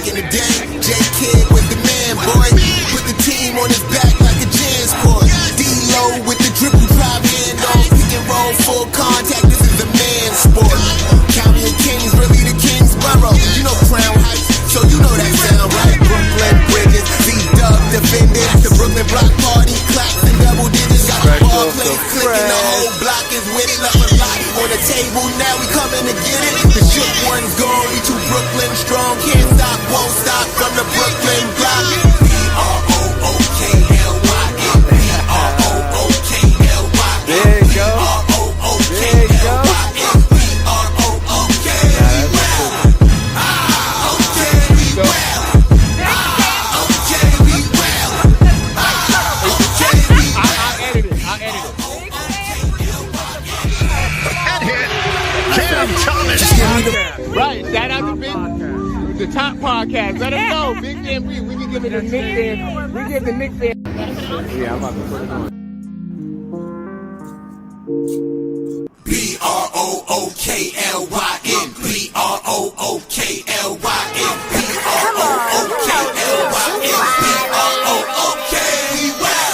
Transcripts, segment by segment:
Back in the day, J-Kid was the man, boy. Put the team on his back like a Jansport. D-Lo with the dribble, drive handoff, pick and roll, full contact. This is a man's sport. County of Kings, really the Kingsborough. You know Crown Heights, so you know that sound right. Brooklyn Bridges, Z-Dub defended. The Brooklyn Block Party, claps and double digits. Got the ball play, clicking, the whole block is with it. Left a lot on the table, now we coming to get it. The shook one's gone, we too Brooklyn strong. Can't stop, won't stop from the Brooklyn block. B-R-O-O-K-L-Y-N, B-R-O-O-K-L-Y-N, There you go. There you go. Right, shout out to the top podcast. Let us know, Big Fan. We can give it a nickname. We give the Nick Fan. Yeah, I'm about to put it on. B-R-O-O-K-L-Y-N, B-R-O-O-K-L-Y-N, B-R-O-O-K-L-Y-N, B-R-O-O-K. We well.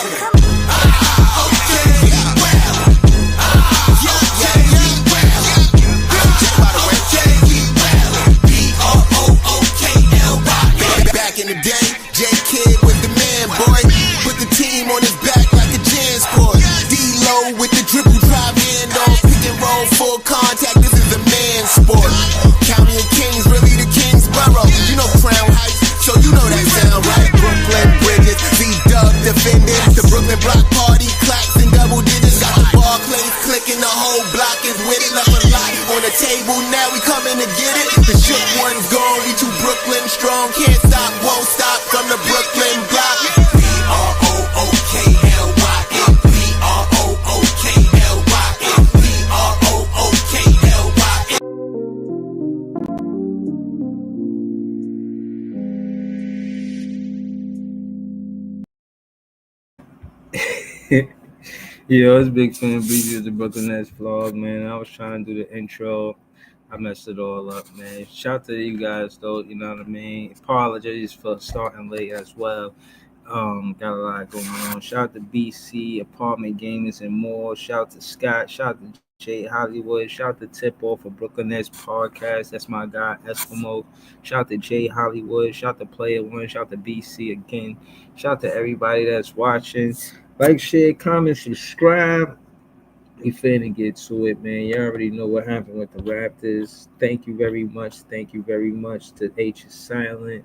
Back in the day, J-Kid was the man, boy. Put the team on his back like a Jansport. D-Lo with the dribble, drive handoff, pick and roll, full contact. This is a man's sport. County of Kings, really the Kingsborough. You know Crown Heights, so you know that sound right. Brooklyn Bridges, Z-Dub defended. The Brooklyn Block Party, claps and double digits. Got the ball play, clicking, the whole block is with it. Left a lot on the table, now we coming to get it. The shook one's gone, we too Brooklyn strong. Can't stop, won't stop from the Brooklyn block. B-R-O-O-K-L-Y-N, B-R-O-O-K-L-Y-N, B-R-O-O-K-L-Y-N. Yo, it's Big Fan Bleacher, the Brooklyn Nets vlog, man. I was trying to do the intro. I messed it all up, man. Shout out to you guys, though, you know what I mean? Apologies for starting late as well. Got a lot going on. Shout out to BC, Apartment Gamers, and more. Shout out to Scott. Shout out to Jay Hollywood. Shout out to Tip Off for Brooklyn Nets Podcast. That's my guy, Eskimo. Shout out to Jay Hollywood. Shout out to Player One. Shout out to BC again. Shout out to everybody that's watching. Like, share, comment, subscribe. We finna get to it, man. You already know what happened with the Raptors. Thank you very much. Thank you very much. The H is silent.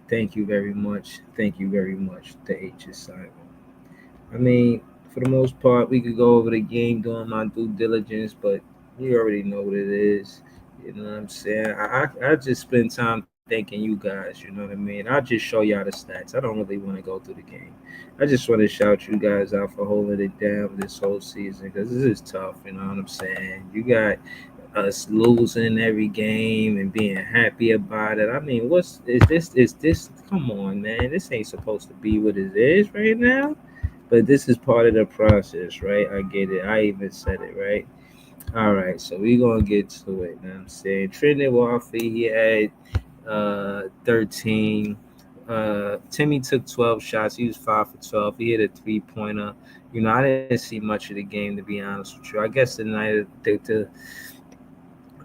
Thank you very much. Thank you very much. The H is silent. I mean, for the most part, we could go over the game doing my due diligence, but you already know what it is. You know what I'm saying? I just spend time thanking you guys, you know what I mean? I'll just show y'all the stats. I don't really want to go through the game. I just want to shout you guys out for holding it down this whole season, because this is tough, you know what I'm saying? You got us losing every game and being happy about it. I mean, is this, come on, man. This ain't supposed to be what it is right now, but this is part of the process, right? I get it. I even said it, right? All right, so we're going to get to it, you know what I'm saying? Trinidad Waffy, he had 13. Timmy took 12 shots. He was 5 for 12. He hit a 3-pointer. You know, I didn't see much of the game, to be honest with you. I guess the night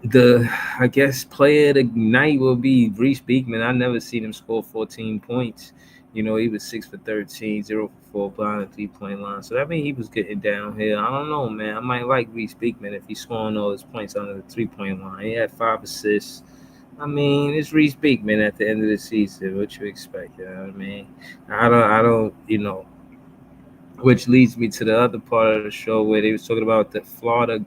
the I guess player of the night will be Reese Beekman. I never seen him score 14 points. You know, he was 6 for 13, 0 for 4 behind the 3-point line. So that means he was getting downhill. I don't know, man. I might like Reese Beekman if he's scoring all his points under the 3-point line. He had 5 assists. I mean, it's Reese Beekman at the end of the season. What you expect? You know what I mean? I don't, you know. Which leads me to the other part of the show where they was talking about the Florida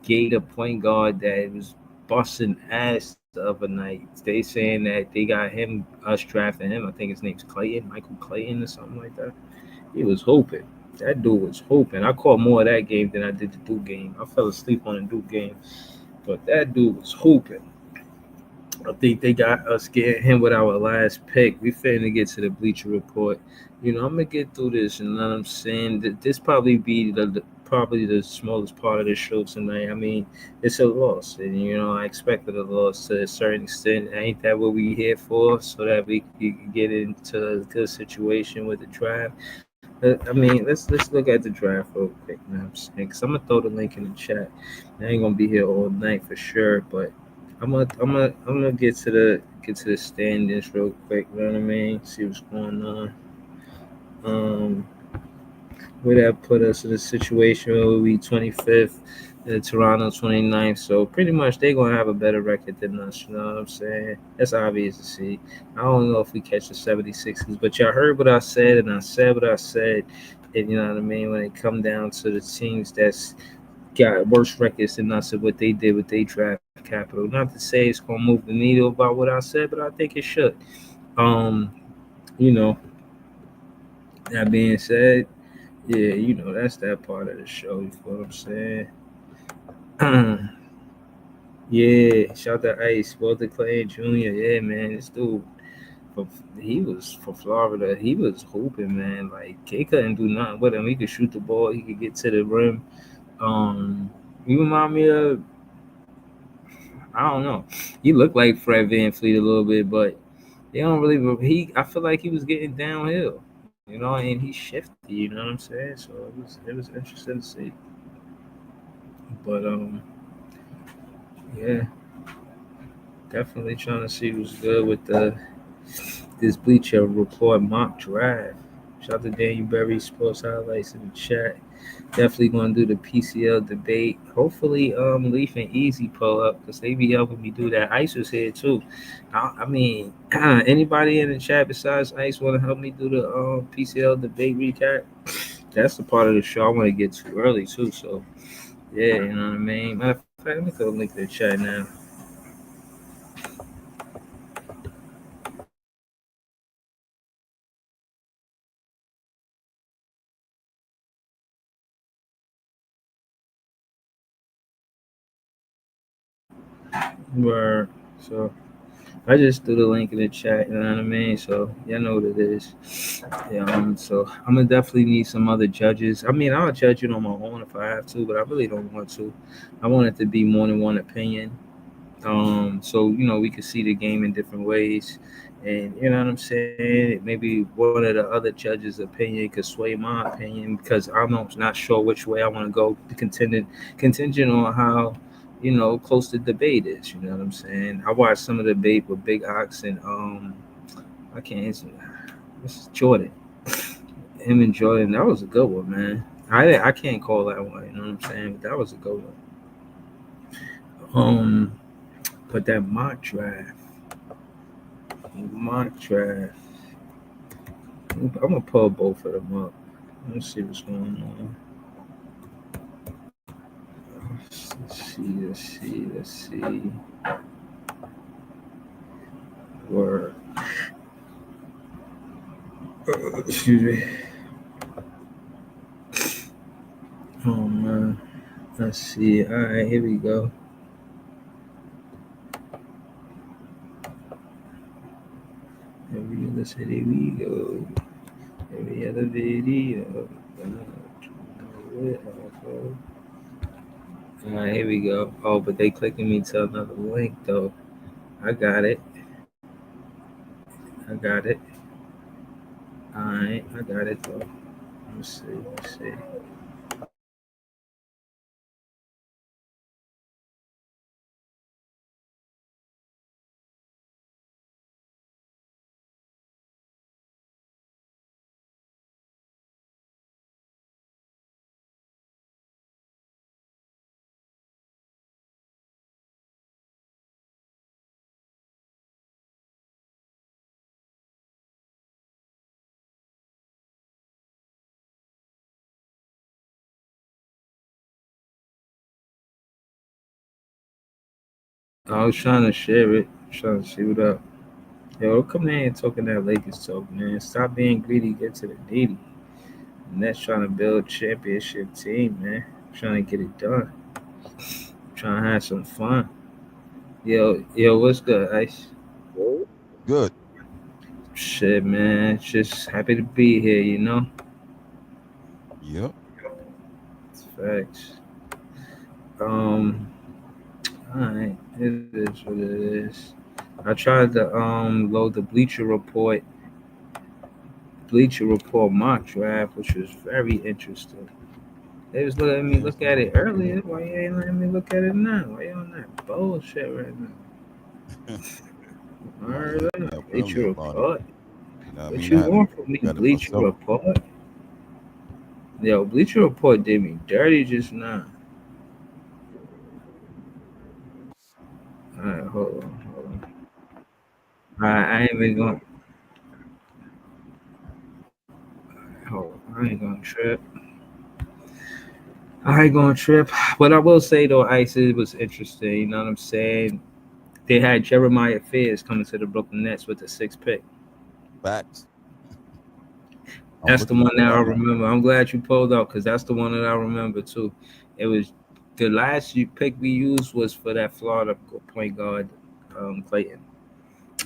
Gator point guard that was busting ass the other night. They saying that they got him, us drafting him. I think his name's Clayton, Michael Clayton or something like that. He was hooping. That dude was hooping. I caught more of that game than I did the Duke game. I fell asleep on the Duke game. But that dude was hooping. I think they got us getting him with our last pick. We finna get to the Bleacher Report. You know, I'm gonna get through this, and you know what I'm saying? This probably be the probably the smallest part of the show tonight. I mean, it's a loss, and I expected a loss to a certain extent. Ain't that what we here for? So that we can get into a good situation with the draft. I mean, let's look at the draft real quick. You know what I'm saying? Because I'm gonna throw the link in the chat. I ain't gonna be here all night for sure, but I'm gonna get to the standings real quick. You know what I mean? See what's going on. Um, where that put us in a situation where we 25th, Toronto 29th. So pretty much they gonna have a better record than us. You know what I'm saying? That's obvious to see. I don't know if we catch the 76ers, but y'all heard what I said, and I said what I said. And you know what I mean? When it come down to the teams that's got worse records than us and what they did with their draft capital. Not to say it's gonna move the needle about what I said, but I think it should. Um, you know, that being said, yeah, that's that part of the show. You feel what I'm saying? Yeah, shout out to Ice, Walter Clay Jr. Yeah, man, this dude, from, he was from Florida. He was hooping, man. Like, he couldn't do nothing with him. He could shoot the ball. He could get to the rim. You remind me of, I don't know. He looked like Fred VanVleet a little bit, but they don't really. I feel like he was getting downhill, and he shifty. You know what I'm saying? So it was interesting to see. But yeah, definitely trying to see what's good with this Bleacher report mock draft. Shout out to Daniel Berry Sports Highlights in the chat. Definitely going to do the PCL debate. Hopefully, Leaf and Easy pull up because they be helping me do that. Ice was here too. I mean, anybody in the chat besides Ice want to help me do the PCL debate recap? That's the part of the show I want to get to early too. So yeah, you know what I mean. Matter of fact, let me go link to the chat now. Where so I just threw the link in the chat, you know what I mean? So y'all know what it is. Yeah, so I'm gonna definitely need some other judges. I mean, I'll judge it on my own if I have to, but I really don't want to. I want it to be more than one opinion. So we could see the game in different ways, and you know what I'm saying. Maybe one of the other judges' opinion could sway my opinion because I'm not sure which way I want to go. Contingent on how close the debate is. You know what I'm saying. I watched some of the debate with Big Ox and I can't answer. This is Jordan. Him and Jordan. That was a good one, man. I can't call that one. You know what I'm saying. But that was a good one. But that mock draft. I'm gonna pull both of them up. Let's see what's going on. Let's see. Word. Excuse me. Oh man. Let's see. All right, here we go. Here we go. Every other video. All right, here we go. Oh, but they clicking me to another link though. I got it. All right, I got it though. Let's see. I was trying to share it, trying to see what up. Yo, come in and talking that Lakers talk, man. Stop being greedy, get to the needy. And that's trying to build championship team, man. Trying to get it done. Trying to have some fun. Yo, what's good, Ice? Good. Shit, man. Just happy to be here, Yep. Facts. Um, all right, it is what it is. I tried to load the Bleacher Report mock draft, which was very interesting. They was letting me Yeah, look at so it earlier. Why you ain't letting me look at it now? Why you on that bullshit right now? I might hit Word you up. up Bleacher earlier about it. Report. You know what I What mean? I you had to want from me, look at it Bleacher myself. Report? Yo, Bleacher Report did me dirty just now. All right, hold on. All right, I ain't even going. Hold on, I ain't gonna trip. I ain't gonna trip. But I will say though, Ice, it was interesting. You know what I'm saying? They had Jeremiah Fears coming to the Brooklyn Nets with the sixth pick. Facts. I'm That's the looking one at it that I right now. remember. I'm glad you pulled up because that's the one that I remember too. It was the last pick we used was for that Florida point guard, Clayton.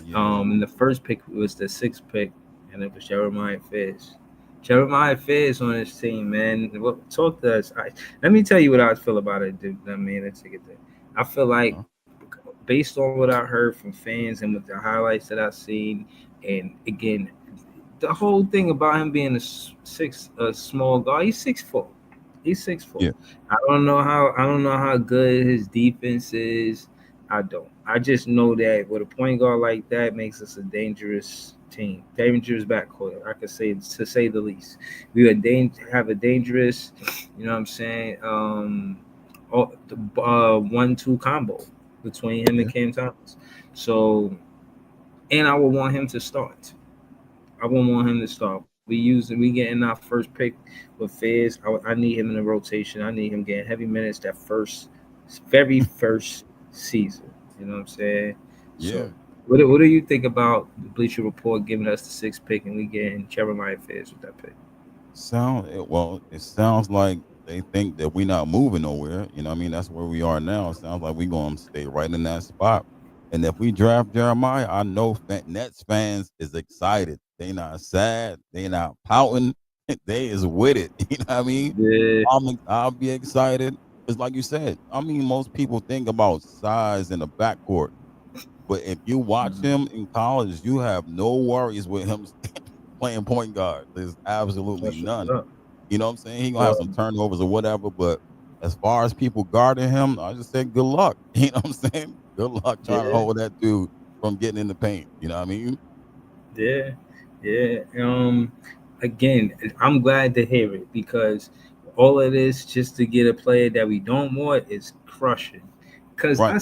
Yeah. And the first pick was the sixth pick, and it was Jeremiah Fizz. Jeremiah Fizz on his team, man. What talk to us? Let me tell you what I feel about it, dude. I mean, let's take it there. I feel like, Uh-huh. based on what I heard from fans and with the highlights that I've seen, and again, the whole thing about him being a small guy, he's 6'4". He's 6'4". Yeah. I don't know how good his defense is. I don't. I just know that with a point guard like that makes us a dangerous team, dangerous backcourt. I could say, to say the least. We have a dangerous, you know what I'm saying? The 1-2 combo between him and Yeah. Cam Thomas. So, and I would want him to start. I wouldn't want him to start. We getting our first pick with Fez. I need him in the rotation. I need him getting heavy minutes that very first season. You know what I'm saying? Yeah. So, what do you think about the Bleacher Report giving us the sixth pick and we getting Jeremiah Fez with that pick? It sounds like they think that we're not moving nowhere. You know what I mean? That's where we are now. It sounds like we're going to stay right in that spot. And if we draft Jeremiah, I know Nets fans is excited. They not sad. They not pouting. They is with it. You know what I mean? Yeah, I'll be excited. It's like you said. I mean, most people think about size in the backcourt, but if you watch him in college, you have no worries with him playing point guard. There's absolutely that's what's none. up. You know what I'm saying? He gonna have some Um, turnovers or whatever, but as far as people guarding him, I just said good luck. You know what I'm saying? Good luck trying to yeah, hold that dude from getting in the paint. You know what I mean? yeah, yeah. Again, I'm glad to hear it because all of this just to get a player that we don't want is crushing. Cause Right. I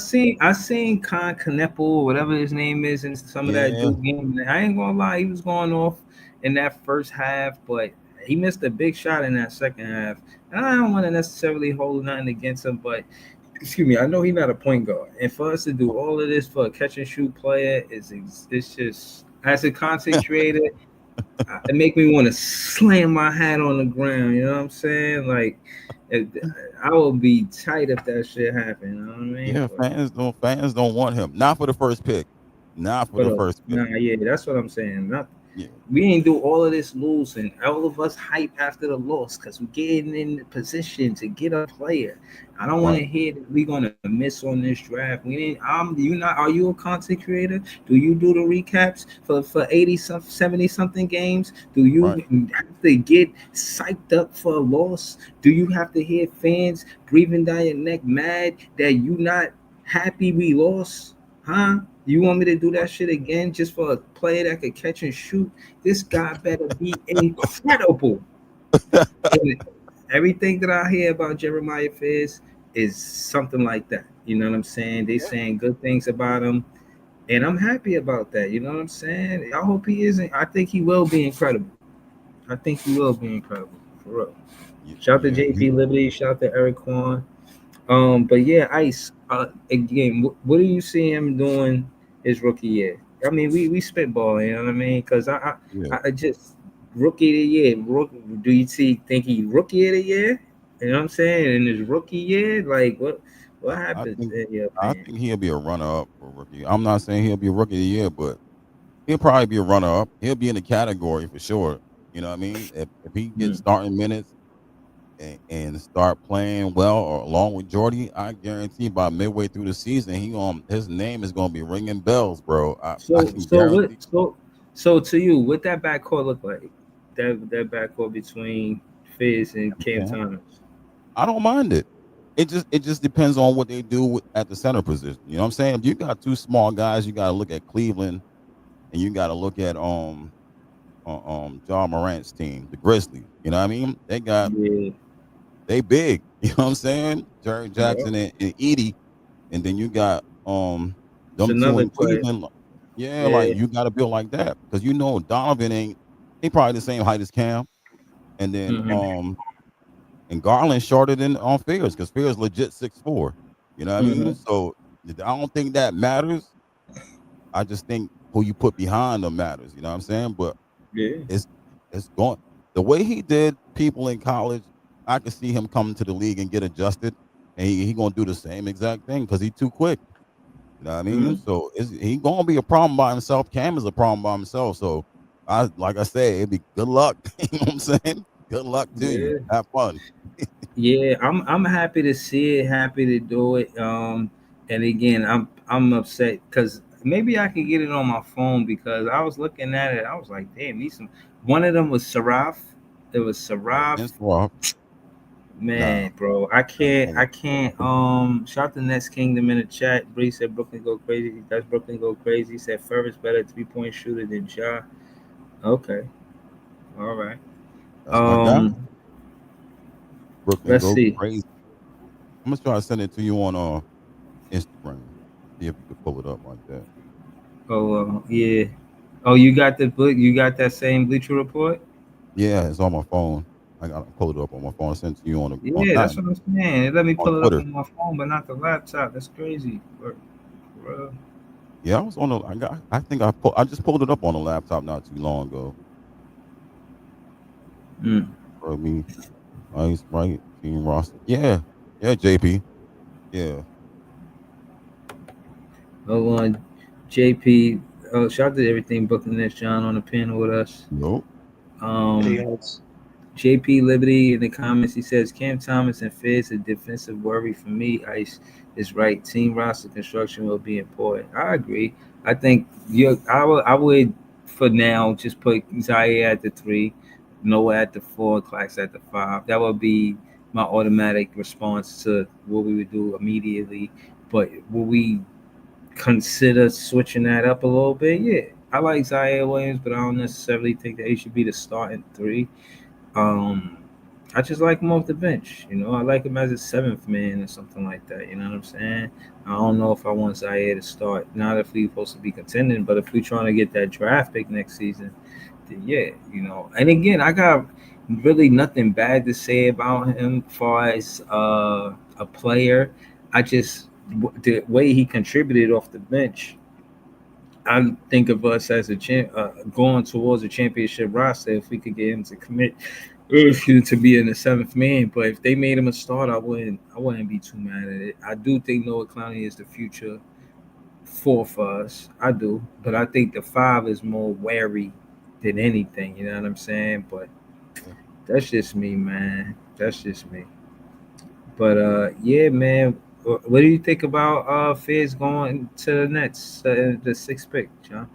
seen Con Kneppel, whatever his name is, in some of that Yeah. Duke game. I ain't gonna lie, he was going off in that first half, but he missed a big shot in that second half. And I don't want to necessarily hold nothing against him, but excuse me, I know he's not a point guard, and for us to do all of this for a catch and shoot player is it's just as a content creator, it make me want to slam my hat on the ground. You know what I'm saying? Like, if, I would be tight if that shit happened. You know what I mean? Yeah. Fans don't want him. Not for the first pick. Not for the But first pick. nah, yeah, that's what I'm saying. Not Yeah. we ain't do all of this losing. All of us hype after the loss because we getting in the position to get a player. I don't want to Right. hear that we gonna miss on this draft. We ain't. You not. Are you a content creator? Do you do the recaps for 80 some 70 something games? Do you Right. have to get psyched up for a loss? Do you have to hear fans breathing down your neck, mad that you not happy we lost? Huh? You want me to do that shit again just for a player that could catch and shoot? This guy better be incredible. And everything that I hear about Jeremiah Fizz is something like that. You know what I'm saying? They Yeah. saying good things about him, and I'm happy about that. You know what I'm saying? I hope he isn't. I think he will be incredible. I think he will be incredible for real. Shout to Yeah. JP Liberty. Shout to Eric Kwan. But yeah, Ice. Again, what do you see him doing his rookie year? I mean, we spitball. You know what I mean? Because Yeah. I just rookie of the year. Do you think he rookie of the year? You know what I'm saying? In his rookie year, like what I happened think in your I opinion? think he'll be a runner up for rookie. I'm not saying he'll be a rookie of the year, but he'll probably be a runner up. He'll be in the category for sure. You know what I mean? If he gets Hmm. starting minutes, and start playing well or along with Jordy, I guarantee by midway through the season, his name is gonna be ringing bells, bro. I So can so what guarantee. so to you, what that backcourt look like? That backcourt between Fizz and Cam Yeah, Thomas. I don't mind it. It just depends on what they do at the center position. You know what I'm saying? If you got two small guys, you got to look at Cleveland and you got to look at John Morant's team, the Grizzlies. You know what I mean? Yeah. They big. You know what I'm saying? Jerry Yeah. Jackson and Edie, and then you got It's them two another in player. Cleveland. Yeah, like Yeah. you got to build like that because Donovan ain't he probably the same height as Cam, and then Mm-hmm. and Garland shorter than on Figures because Figures legit 6'4". You know what I Mm-hmm. mean? So I don't think that matters. I just think who you put behind them matters. You know what I'm saying? But Yeah. it's it's going the way he did people in college. I could see him coming to the league and get adjusted, and he gonna do the same exact thing because he's too quick. You know what I mean? Mm-hmm. So he gonna be a problem by himself. Cam is a problem by himself. So I like I said, it'd be good luck. You know what I'm saying? Good luck to you. Yeah. Have fun. Yeah, I'm happy to see it, happy to do it. And again, I'm upset because maybe I could get it on my phone because I was looking at it. I was like, damn, these some. One of them was Saraf. It was Oh, Saraf. Vince Roth. Nah, Man, bro, I that's can't. over. I can't. Shout the Nets Kingdom in the chat. Bree said Brooklyn go crazy. That's Brooklyn go crazy. He said Furvis better 3-point shooter than Ja. Okay, all right. That's my guy. Um, Brooklyn let's go see. crazy. I'm gonna try to send it to you on Instagram. See if you can pull it up like that. Oh, yeah. Oh, you got the book? You got that same Bleacher report? Yeah, it's on my phone. I gotta pull it up on my phone. I sent it to you on Yeah, not that's what I'm saying. It let me on pull it up Twitter. on my phone, but not the laptop. That's crazy. Bro. Yeah, I was on the. I just pulled it up on the laptop not too long ago. Mm. For me, nice, right? Team roster. Yeah, yeah, JP. Yeah, Hold on, JP. Oh, shout out to everything Brooklyn Nets John on the panel with us. nope. Hey Um, guys. JP Liberty in the comments, he says Cam Thomas and Fizz a defensive worry for me. Ice is right. Team roster construction will be important. I agree. I think I would for now just put Zaire at the 3, Noah at the 4, Clax at the 5. That would be my automatic response to what we would do immediately. But will we consider switching that up a little bit? Yeah. I like Zaire Williams, but I don't necessarily think that he should be the starting 3. um, I just like him off the bench. I like him as a seventh man or something like that. You know what I'm saying? I don't know if I want Zaire to start. Not if we're supposed to be contending, but if we're trying to get that draft pick next season, then yeah. And again, I got really nothing bad to say about him as far as a player. I just the way he contributed off the bench. I think of us as going towards a championship roster if we could get him to commit to be in the seventh man. But if they made him a start, I wouldn't be too mad at it. I do think Noah Clowney is the future four for us. I do, but I think the 5 is more wary than anything. You know what I'm saying? But Yeah. that's just me, man. That's just me. But yeah, man. What do you think about Fizz going to the Nets, the sixth pick, John?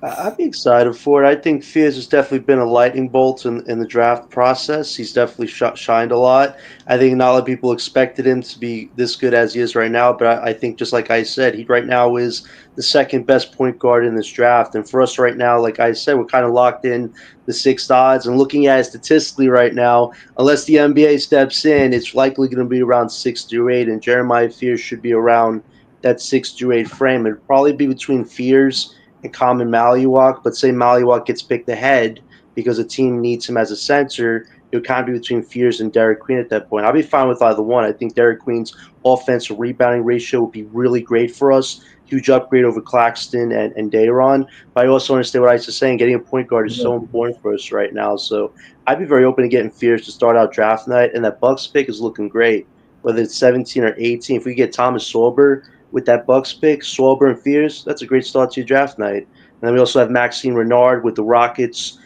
I'd be excited for it. I think Fears has definitely been a lightning bolt in the draft process. He's definitely shined a lot. I think not a lot of people expected him to be this good as he is right now, but I think just like I said, he right now is the second best point guard in this draft. And for us right now, like I said, we're kind of locked in the sixth odds. And looking at it statistically right now, unless the NBA steps in, it's likely going to be around 6 through 8. And Jeremiah Fears should be around that 6 through 8 frame. It'd probably be between Fears and Common Maliwalk, but say Maliwalk gets picked ahead because a team needs him as a center, it would kind of be between Fears and Derek Queen at that point. I'll be fine with either one. I think Derek Queen's offensive rebounding ratio would be really great for us. Huge upgrade over Claxton and Dayron. But I also understand what I was saying. Getting a point guard is so important for us right now. So I'd be very open to getting Fears to start out draft night. And that Bucks pick is looking great. Whether it's 17 or 18, if we get Thomas Sorber, with that Bucks pick, Swalber and Fears, that's a great start to your draft night. And then we also have Maxine Renard with the Rockets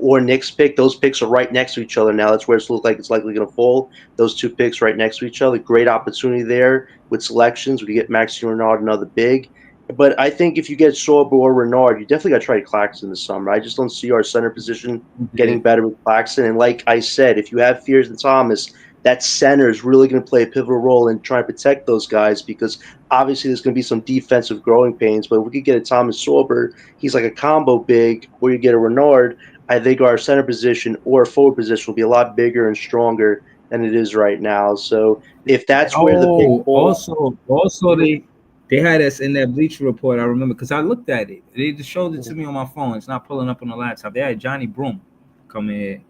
or Knicks pick. Those picks are right next to each other now. That's where it looks like it's likely going to fall. Those two picks right next to each other. Great opportunity there with selections. We get Maxi Renard, another big. But I think if you get Sorbo or Renard, you definitely got to try Claxton this summer. I just don't see our center position Yeah. getting better with Claxton. And like I said, if you have Fears and Thomas, that center is really going to play a pivotal role in trying to protect those guys because obviously there's going to be some defensive growing pains. But if we could get a Thomas Sorber, he's like a combo big, or you get a Renard, I think our center position or forward position will be a lot bigger and stronger than it is right now. So if that's where the big Oh, ball, also they had us in that Bleacher report. I remember because I looked at it. They just showed it to me on my phone. It's not pulling up on the laptop. They had Johnny Broom come in,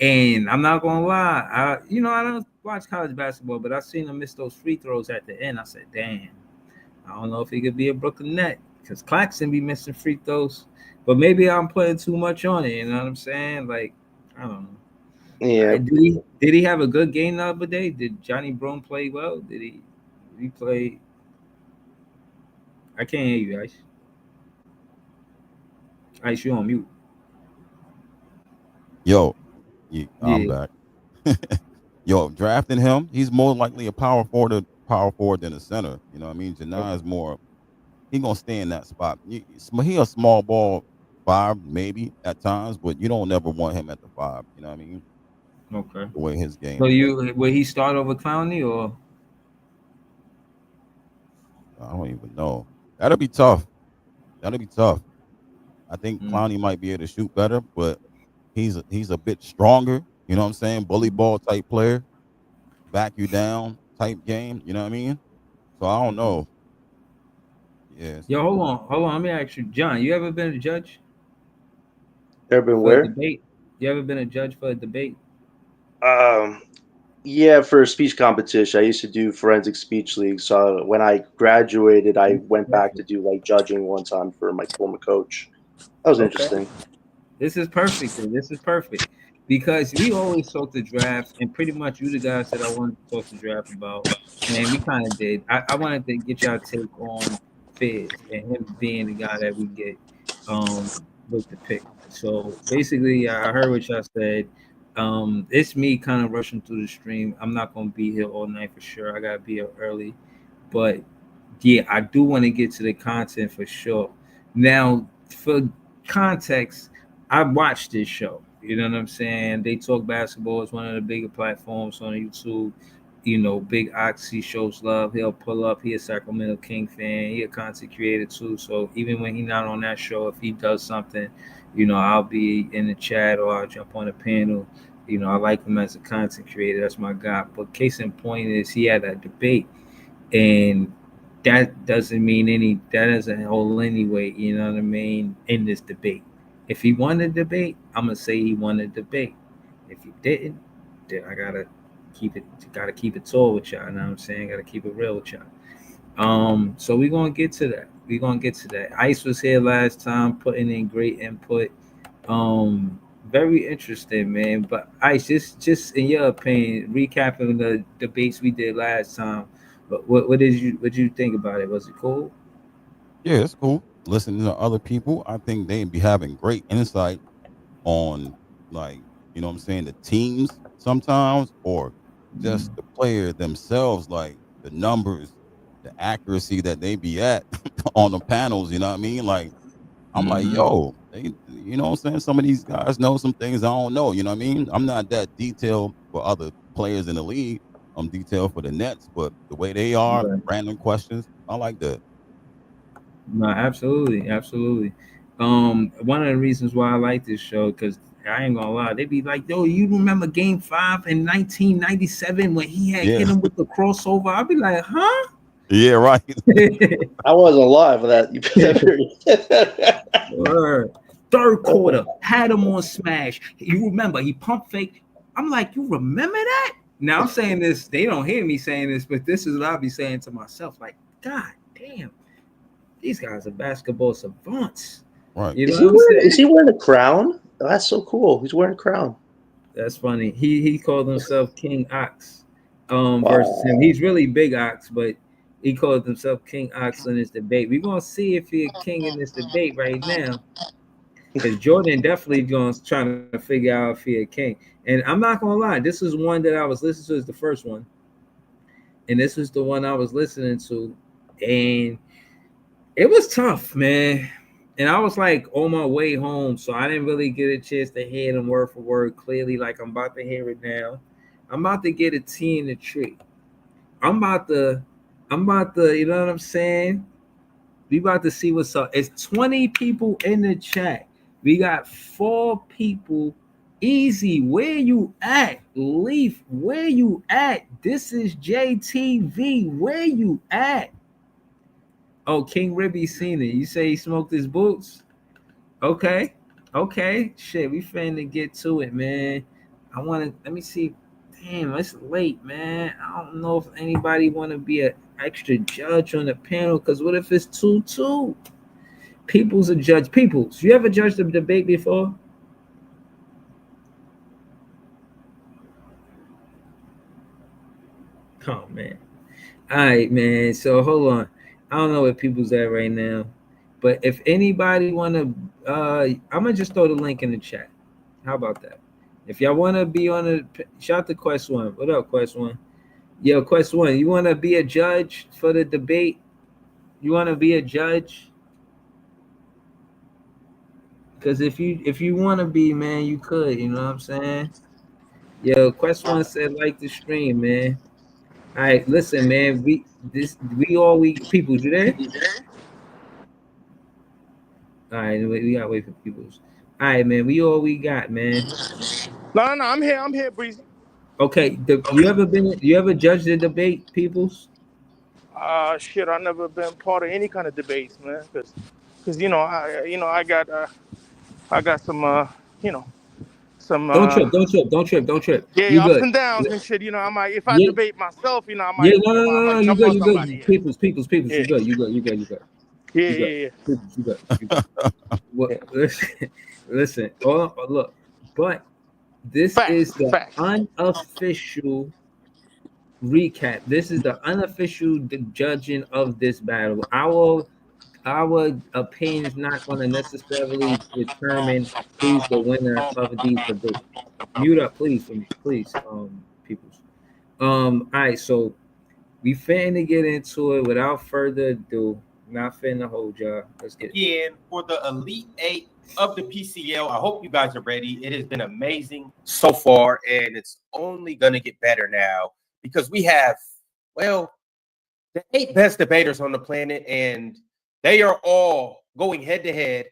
and I'm not gonna lie. I don't watch college basketball, but I seen him miss those free throws at the end. I said, "Damn, I don't know if he could be a Brooklyn Net because Claxton be missing free throws." But maybe I'm putting too much on it. You know what I'm saying? Like, I don't know. yeah, Did he have a good game the other day? Did Johnny Brown play well? Did he play? I can't hear you, Ice. Ice, you on mute. Yo, I'm Yeah. back. Yo, drafting him, he's more likely a power forward than a center. You know what I mean? Janai is more. He gonna stay in that spot. He a small ball five maybe at times, but you don't never want him at the five. You know what I mean? Okay. The way his So game is. will he start over Clowney or? I don't even know. That'll be tough. That'll be tough. I think Mm, Clowney might be able to shoot better, but he's a bit stronger. You know what I'm saying? Bully ball type player, back you down type game. You know what I mean? So I don't mhm. know. Yes. Yo, hold on. Let me ask you, John. You ever been a judge Urban for a where? debate? You ever been a judge for a debate? Um, yeah, for a speech competition, I used to do forensic speech league. So when I graduated, I went back to Perfect. do like judging one time for my former coach. That was Okay. interesting. This is perfect. Then. This is perfect because we always talk the draft, and pretty much you the guys that I wanted to talk the draft about, and we kind of did. I wanted to get y'all take on Fizz and him being the guy that we get um with the pick. So basically, I heard what y'all said. It's me kind of rushing through the stream. I'm not gonna be here all night for sure. I gotta be here early, but yeah, I do want to get to the content for sure. Now, for context, I watched this show. You know what I'm saying? They Talk Basketball is one of the bigger platforms on YouTube. Big Oxy shows love. He'll pull up. He a Sacramento King fan. He a content creator too. So even when he's not on that show, if he does something, I'll be in the chat or I'll jump on a panel. I like him as a content creator. That's my guy. But case in point is he had a debate, and that doesn't hold anyway, you know what I mean, in this debate. If he won the debate, I'm gonna say he won the debate. If he didn't, then I gotta keep it tall with y'all. You know what I'm saying? Gotta keep it real with y'all. So we're gonna get to that. Ice was here last time, putting in great input. Very interesting, man. But Ice, just in your opinion, recapping the debates we did last time, but what did you think about it? Was it cool? Yeah, it's cool. Listening to other people, I think they'd be having great insight on, like, you know what I'm saying, the teams sometimes, or just the player themselves, like the numbers, the accuracy that they be at on the panels. You know what I mean? Like, I'm like, Mm-hmm. yo, you know what I'm saying? Some of these guys know some things I don't know. You know what I mean? I'm not that detailed for other players in the league. I'm detailed for the Nets, but the way they are, Right. random questions, I like that. No, absolutely, absolutely. One of the reasons why I like this show, because I ain't gonna lie, they be like, "Yo, you remember Game 5 in 1997 when he had Yeah, hit him with the crossover?" I'll be like, "Huh?" yeah, right. I wasn't alive for that. You put that period. Word. Third quarter, had him on smash. You remember he pump fake. I'm like, you remember that? Now I'm saying this, they don't hear me saying this, but this is what I'll be saying to myself. Like, God damn, these guys are basketball savants. Right. You know Is what he I'm wearing? Is saying? he wearing a crown? Oh, that's so cool. He's wearing a crown. That's funny. He called himself King Ox. Versus him. Wow. He's really Big Ox, but he called himself King Ox in this debate. We're gonna see if he's a king in this debate right now. Because Jordan definitely going trying to figure out if he a king. And I'm not gonna lie, this is one that I was listening to. Is the first one, and this was the one I was listening to, and it was tough, man. And I was like on my way home, so I didn't really get a chance to hear them word for word clearly, like I'm about to hear it now. I'm about to get a tea in the tree. I'm about to, you know what I'm saying? We about to see what's up. It's 20 people in the chat. We got 4 people. Easy, where you at? Leaf, where you at? This is JTV. Where you at? Oh, King Ribby seen it. You say he smoked his boots? Okay. Okay. Shit, we finna get to it, man. Let me see. Damn, it's late, man. I don't know if anybody wanna be an extra judge on the panel, because what if it's 2-2? People's a judge. Peoples, you ever judged a debate before? Oh man. All right, man. So hold on. I don't know where people's at right now, but if anybody wanna, I'm gonna just throw the link in the chat. How about that? If y'all wanna be on the shout to Quest One. What up, Quest One? Yo, Quest One, you wanna be a judge for the debate? You wanna be a judge? Because if you wanna be, man, you could. You know what I'm saying? Yo, Quest One said like the stream, man. All right, listen, man. We people. You there? All right, we gotta wait for people. All right, man. We all we got, man. No, I'm here. I'm here, Breezy. Okay. You ever judged the debate, peoples? Shit, I never been part of any kind of debates, man. Cause I got some, some, Don't trip. Don't trip. Don't trip. Don't trip. You yeah, ups good? and downs and shit. I might, if I Yeah. debate myself, Yeah. No. No. I No. No. might You jump good? on You somebody. good? Peoples. Peoples. Peoples. Yeah, You good? You good? You good? You good? yeah, You yeah, good? yeah. Peoples. You good? You good? What? Listen. Listen. Oh, look. But this is Facts, the facts. unofficial recap. This is the unofficial judging of this battle. Our opinion is not going to necessarily determine who's the winner of these debates. Mute up, please, for me, please, peoples. All right, so we finna get into it without further ado. Not finna hold y'all. Let's get it. Again for the Elite Eight of the PCL. I hope you guys are ready. It has been amazing so far, and it's only going to get better now because we have, well, the 8 best debaters on the planet, and they are all going head to head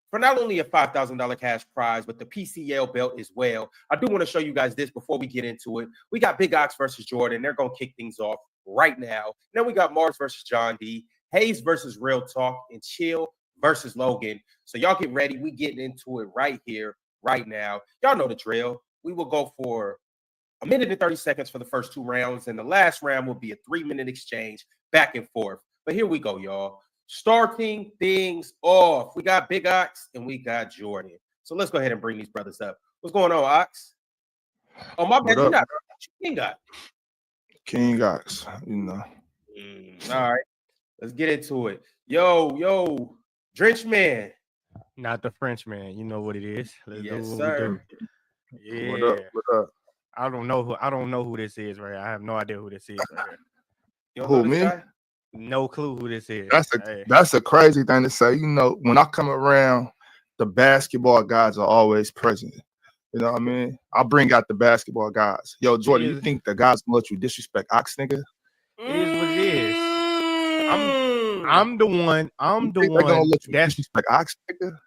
for not only a $5,000 cash prize, but the PCL belt as well. I do want to show you guys this before we get into it. We got Big Ox versus Jordan. They're going to kick things off right now. Then we got Mars versus John D, Hayes versus Real Talk, and Chill versus Logan. So y'all get ready. We getting into it right here, right now. Y'all know the drill. We will go for a minute and 30 seconds for the first 2 rounds, and the last round will be a 3-minute exchange back and forth. But here we go, y'all. Starting things off, we got Big Ox and we got Jordan. So let's go ahead and bring these brothers up. What's going on, Ox? Oh, my bad. You're not King Ox. King Ox, All right. Let's get into it. Yo, Drench Man. Not the French man. You know what it is. Let's Yes, do what sir. we do. Yeah. What up? I don't know who this is right here. I have no idea who this is right here. You don't Who, know this me? guy? No clue who this is. That's a crazy thing to say. When I come around, the basketball guys are always present. You know what I mean? I bring out the basketball guys. Yo, Jordan, you think the guys gonna let you disrespect Ox, nigga? It is what it is. I'm the one. I'm the one gonna let you disrespect Ox, nigga.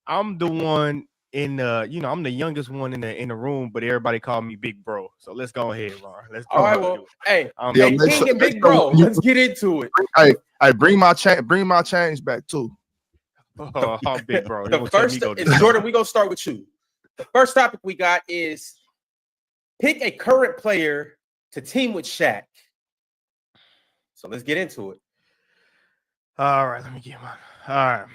I'm the one in the. I'm the youngest one in the room, but everybody call me Big Bro. So let's go ahead, Ron. Let's go. All right, well, hey, King and Big Bro. Let's get into it. Hey, bring my change back too. Oh, Big Bro. The first is Jordan. We're gonna start with you. The first topic we got is pick a current player to team with Shaq. So let's get into it. All right, let me get one. All right.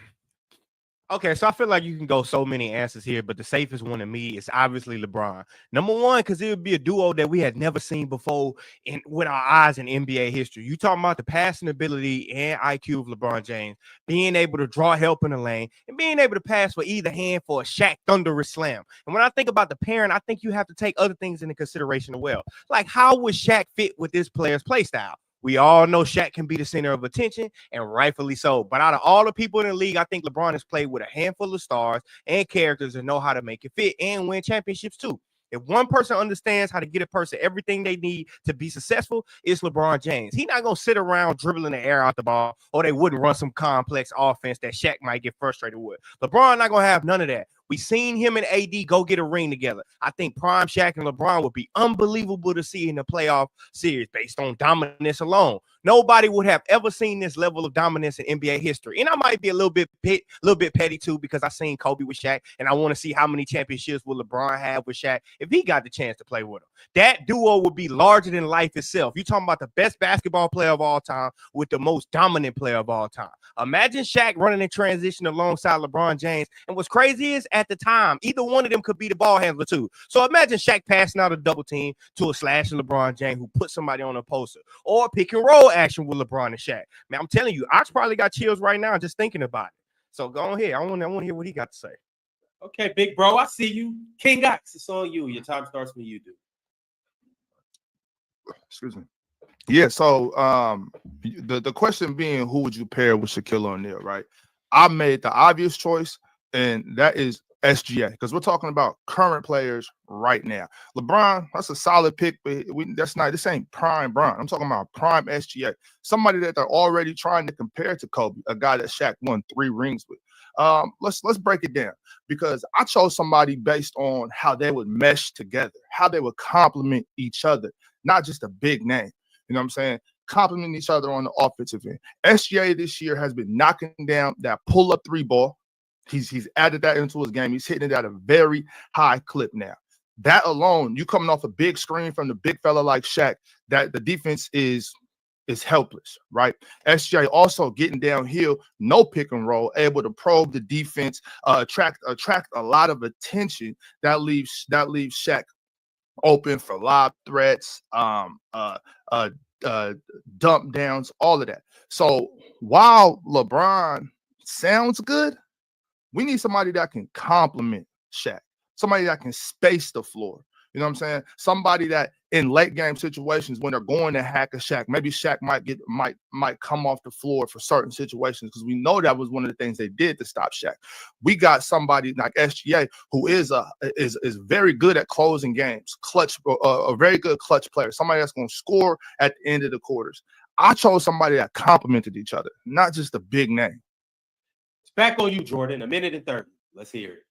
Okay, so I feel like you can go so many answers here, but the safest one to me is obviously LeBron. Number one, because it would be a duo that we had never seen before in with our eyes in NBA history. You talking about the passing ability and IQ of LeBron James, being able to draw help in the lane, and being able to pass for either hand for a Shaq thunderous slam. And when I think about the pairing, I think you have to take other things into consideration as well. Like, how would Shaq fit with this player's play style? We all know Shaq can be the center of attention, and rightfully so. But out of all the people in the league, I think LeBron has played with a handful of stars and characters and know how to make it fit and win championships too. If one person understands how to get a person everything they need to be successful, it's LeBron James. He's not going to sit around dribbling the air out the ball, or they wouldn't run some complex offense that Shaq might get frustrated with. LeBron not going to have none of that. We seen him and AD go get a ring together. I think prime Shaq and LeBron would be unbelievable to see in the playoff series based on dominance alone. Nobody would have ever seen this level of dominance in NBA history. And I might be a little bit petty too, because I seen Kobe with Shaq, and I want to see how many championships will LeBron have with Shaq if he got the chance to play with him. That duo would be larger than life itself. You're talking about the best basketball player of all time with the most dominant player of all time. Imagine Shaq running in transition alongside LeBron James. And what's crazy is, at the time, either one of them could be the ball handler too. So imagine Shaq passing out a double team to a slash of LeBron James who put somebody on a poster, or pick and roll action with LeBron and Shaq. Man, I'm telling you, Ox probably got chills right now just thinking about it. So go ahead. I want to hear what he got to say. Okay, big bro, I see you. King Ox, it's on you. Your time starts when you do. Excuse me. Yeah, so the question being, who would you pair with Shaquille O'Neal, right? I made the obvious choice, and that is SGA, because we're talking about current players right now. LeBron, that's a solid pick, but this ain't prime Bron. I'm talking about prime SGA, somebody that they're already trying to compare to Kobe, a guy that Shaq won 3 rings with. Let's break it down, because I chose somebody based on how they would mesh together, how they would complement each other, not just a big name. You know what I'm saying? Complement each other on the offensive end. SGA this year has been knocking down that pull-up 3 ball. He's added that into his game. He's hitting it at a very high clip now. That alone, you coming off a big screen from the big fella like Shaq, that the defense is helpless, right? SGA also getting downhill, no pick and roll, able to probe the defense, attract a lot of attention that leaves Shaq open for lob threats, dump downs, all of that. So while LeBron sounds good, we need somebody that can complement Shaq, somebody that can space the floor. You know what I'm saying? Somebody that in late game situations, when they're going to hack a Shaq, maybe Shaq might come off the floor for certain situations, because we know that was one of the things they did to stop Shaq. We got somebody like SGA who is very good at closing games, clutch, a very good clutch player, somebody that's going to score at the end of the quarters. I chose somebody that complemented each other, not just a big name. It's back on you, Jordan. 1:30. Let's hear it.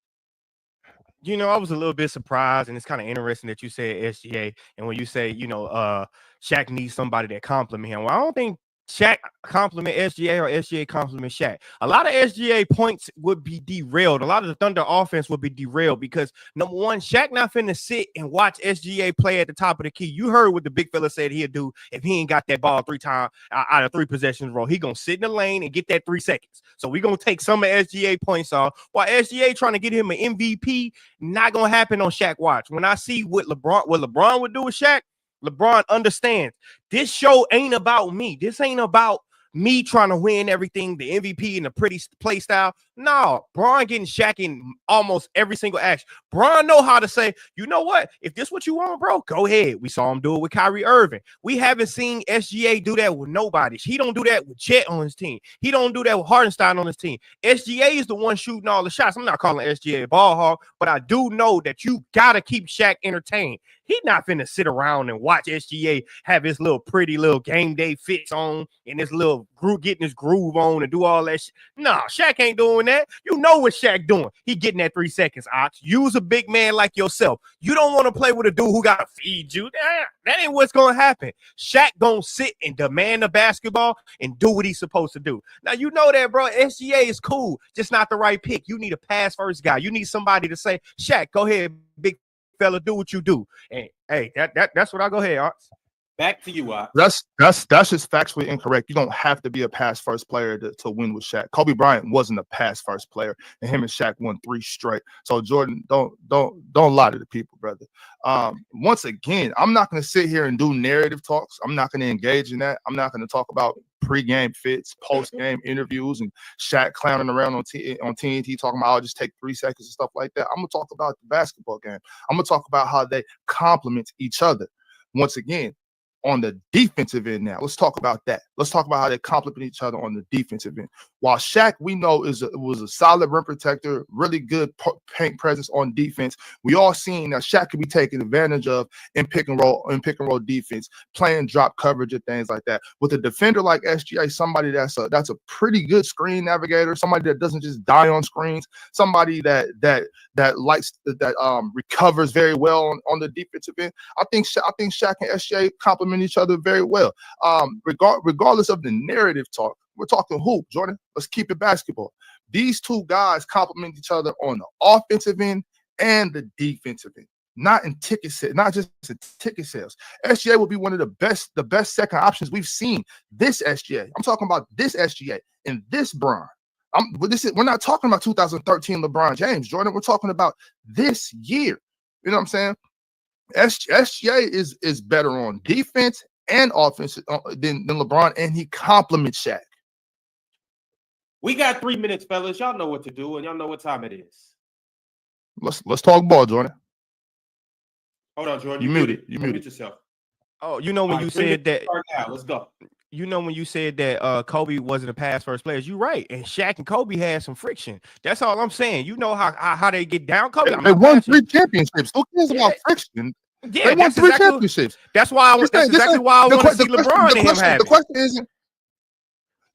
You know, I was a little bit surprised, and it's kind of interesting that you said SGA. And when you say, Shaq needs somebody that compliment him, well, I don't think Shaq compliment SGA or SGA compliment Shaq. A lot of SGA points would be derailed. A lot of the Thunder offense would be derailed because, number one, Shaq not finna sit and watch SGA play at the top of the key. You heard what the big fella said he'd do if he ain't got that ball 3 times out of 3 possessions roll. He gonna sit in the lane and get that 3 seconds. So we gonna take some of SGA points off while SGA trying to get him an MVP. Not gonna happen on Shaq watch. When I see what LeBron would do with Shaq, LeBron understands this show ain't about me. This ain't about me trying to win everything, the MVP and the pretty play style. No, Bron getting Shaq in almost every single action. Bron know how to say, you know what? If this what you want, bro, go ahead. We saw him do it with Kyrie Irving. We haven't seen SGA do that with nobody. He don't do that with Chet on his team. He don't do that with Hardenstein on his team. SGA is the one shooting all the shots. I'm not calling SGA a ball hog, but I do know that you got to keep Shaq entertained. He's not finna sit around and watch SGA have his little pretty little game day fits on and his little getting his groove on and do all that shit. Nah, Shaq ain't doing that. You know what Shaq doing. He getting that 3 seconds, Ox. Use a big man like yourself. You don't want to play with a dude who got to feed you. That ain't what's going to happen. Shaq gonna sit and demand the basketball and do what he's supposed to do. Now, you know that, bro. SGA is cool, just not the right pick. You need a pass-first guy. You need somebody to say, Shaq, go ahead, big fella, do what you do. And hey, that's what I go ahead, Ox. Back to you, Ox. That's just factually incorrect. You don't have to be a pass first player to win with Shaq. Kobe Bryant wasn't a pass first player, and him and Shaq won 3 straight. So Jordan, don't lie to the people, brother. Once again, I'm not going to sit here and do narrative talks. I'm not going to engage in that. I'm not going to talk about pre-game fits, post-game interviews, and Shaq clowning around on TNT talking about I'll just take 3 seconds and stuff like that. I'm going to talk about the basketball game. I'm going to talk about how they complement each other. Once again, on the defensive end now. Let's talk about that. Let's talk about how they complement each other on the defensive end. While Shaq, we know, was a solid rim protector, really good paint presence on defense, we all seen that Shaq could be taken advantage of in pick and roll defense, playing drop coverage and things like that. With a defender like SGA, somebody that's a pretty good screen navigator, somebody that doesn't just die on screens, somebody that likes that recovers very well on the defensive end. I think Shaq and SGA complement each other very well. Regardless of the narrative talk, we're talking hoop, Jordan. Let's keep it basketball. These two guys complement each other on the offensive end and the defensive end. Not just in ticket sales. SGA will be one of the best second options we've seen. This SGA, I'm talking about this SGA and this Bron. We're not talking about 2013 LeBron James, Jordan. We're talking about this year. You know what I'm saying? SGA is better on defense and offense than LeBron, and he compliments Shaq. We got 3 minutes, fellas. Y'all know what to do, and y'all know what time it is. Let's talk ball, Jordan. Hold on, Jordan. You muted. You muted yourself. Oh, you know when you said that. Now, let's go. You know when you said that Kobe wasn't a pass first player, you're right. And Shaq and Kobe had some friction. That's all I'm saying. You know how they get down. Kobe, they won 3 championships. Who cares about friction? Yeah, they won 3 championships. That's why that's exactly why I want to see LeBron and him have it.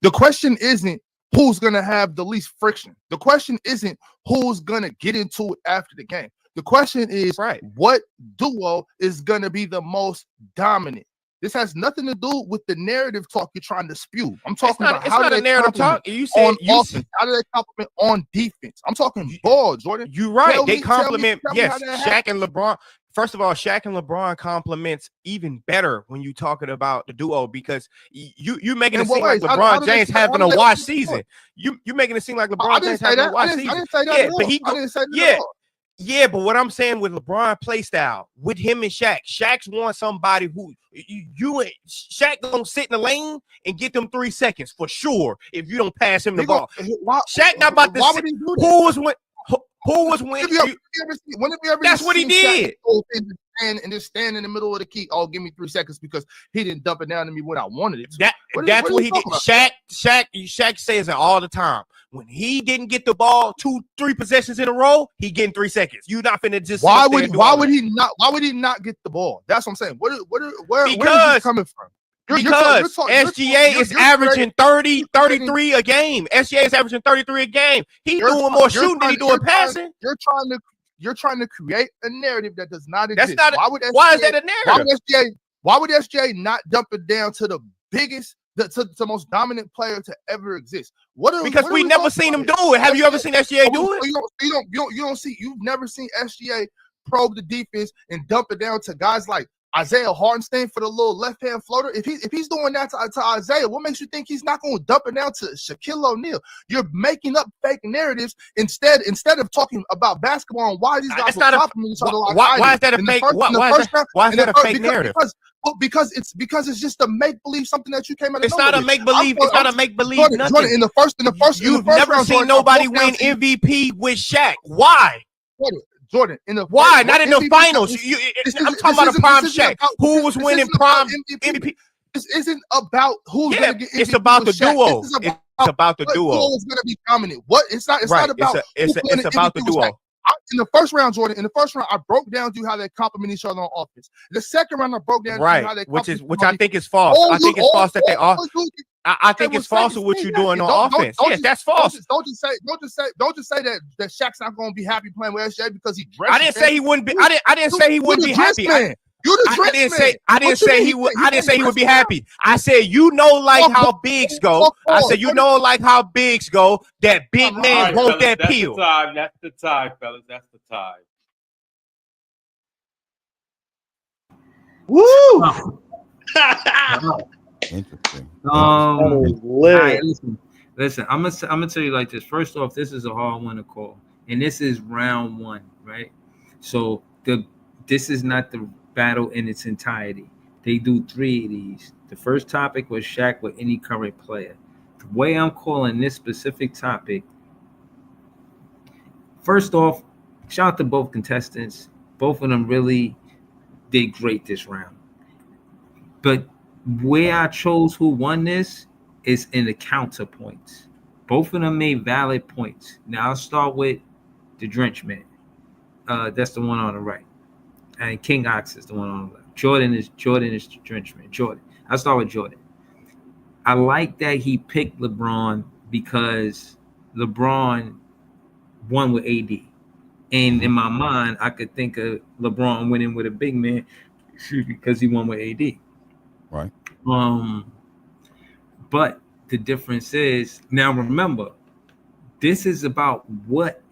The question isn't who's going to have the least friction. The question isn't who's going to get into it after the game. The question is what duo is going to be the most dominant. This has nothing to do with the narrative talk you're trying to spew. I'm talking about how do they narrative talk. You said on offense. How do they complement on defense? I'm talking ball, Jordan. You're right. They complement. Yes, Shaq and LeBron. First of all, Shaq and LeBron complements even better when you're talking about the duo because you making it seem like LeBron James having a wash season. You making it seem like LeBron James having a wash season. I didn't say that. Yeah, but yeah, but what I'm saying with LeBron play style, with him and Shaq's want somebody who Shaq gonna sit in the lane and get them 3 seconds for sure if you don't pass him the ball. Shaq not about to. Why would he do that? Who was when? That's what he did. And just stand in the middle of the key. Oh, give me 3 seconds because he didn't dump it down to me when I wanted it to. That's what he did. Shaq says it all the time. When he didn't get the ball 2-3 possessions in a row, he getting 3 seconds. You not finna just. Why would he not get the ball? That's what I'm saying. Where is he coming from? Because SGA is averaging 30, 33 a game. SGA is averaging 33 a game. He's doing more shooting than he's doing passing. You're trying to create a narrative that does not exist. Why is that a narrative? Why would SGA not dump it down to the biggest, to the most dominant player to ever exist? Because we never seen him do it. Have you ever seen SGA do it? You've never seen SGA probe the defense and dump it down to guys like Isaiah Hartenstein for the little left-hand floater. If he's doing that to Isaiah, what makes you think he's not going to dump it down to Shaquille O'Neal? You're making up fake narratives instead of talking about basketball and why these guys are complimenting each other. Why is that a fake? Why is that a fake narrative? Because it's just a make believe, something that you came out of. It's not a make believe. It's not a make believe. Nothing. In the first, you've never seen nobody win MVP with Shaq. Why? Jordan, why not in the finals? I'm talking about a prime Shaq. Who was winning prime MVP? This isn't about who's going to get MVP. It's about the duo. It's about the duo. Who is going to be dominant? What? It's not about. It's about the duo. In the first round, Jordan. In the first round, I broke down to you how they complement each other on offense. The second round, I broke down to you how they complement. Which I think is false. I think it's false that they are. I think it's false with what you're doing on offense. Yes, that's false. Don't just say that Shaq's not going to be happy playing with SJ because he dressed. I didn't say he wouldn't be. I didn't say he wouldn't be happy. I didn't say he would be happy. I said how bigs go. I said how bigs go. That big man won't that peel. That's the time, fellas. That's the time. Woo! Interesting. That is All right, lit. listen. I'm gonna tell you like this. First off, this is a hard one to call, and this is round one, right? So this is not the battle in its entirety. They do three of these. The first topic was Shaq with any current player. The way I'm calling this specific topic, first off, shout out to both contestants. Both of them really did great this round. But where I chose who won this is in the counterpoints. Both of them made valid points. Now I'll start with the Drenchman. That's the one on the right. And King Ox is the one on the left. Jordan is the Drenchman. Jordan. I'll start with Jordan. I like that he picked LeBron because LeBron won with AD. And in my mind, I could think of LeBron winning with a big man because he won with AD. Right. But the difference is, now remember, this is about what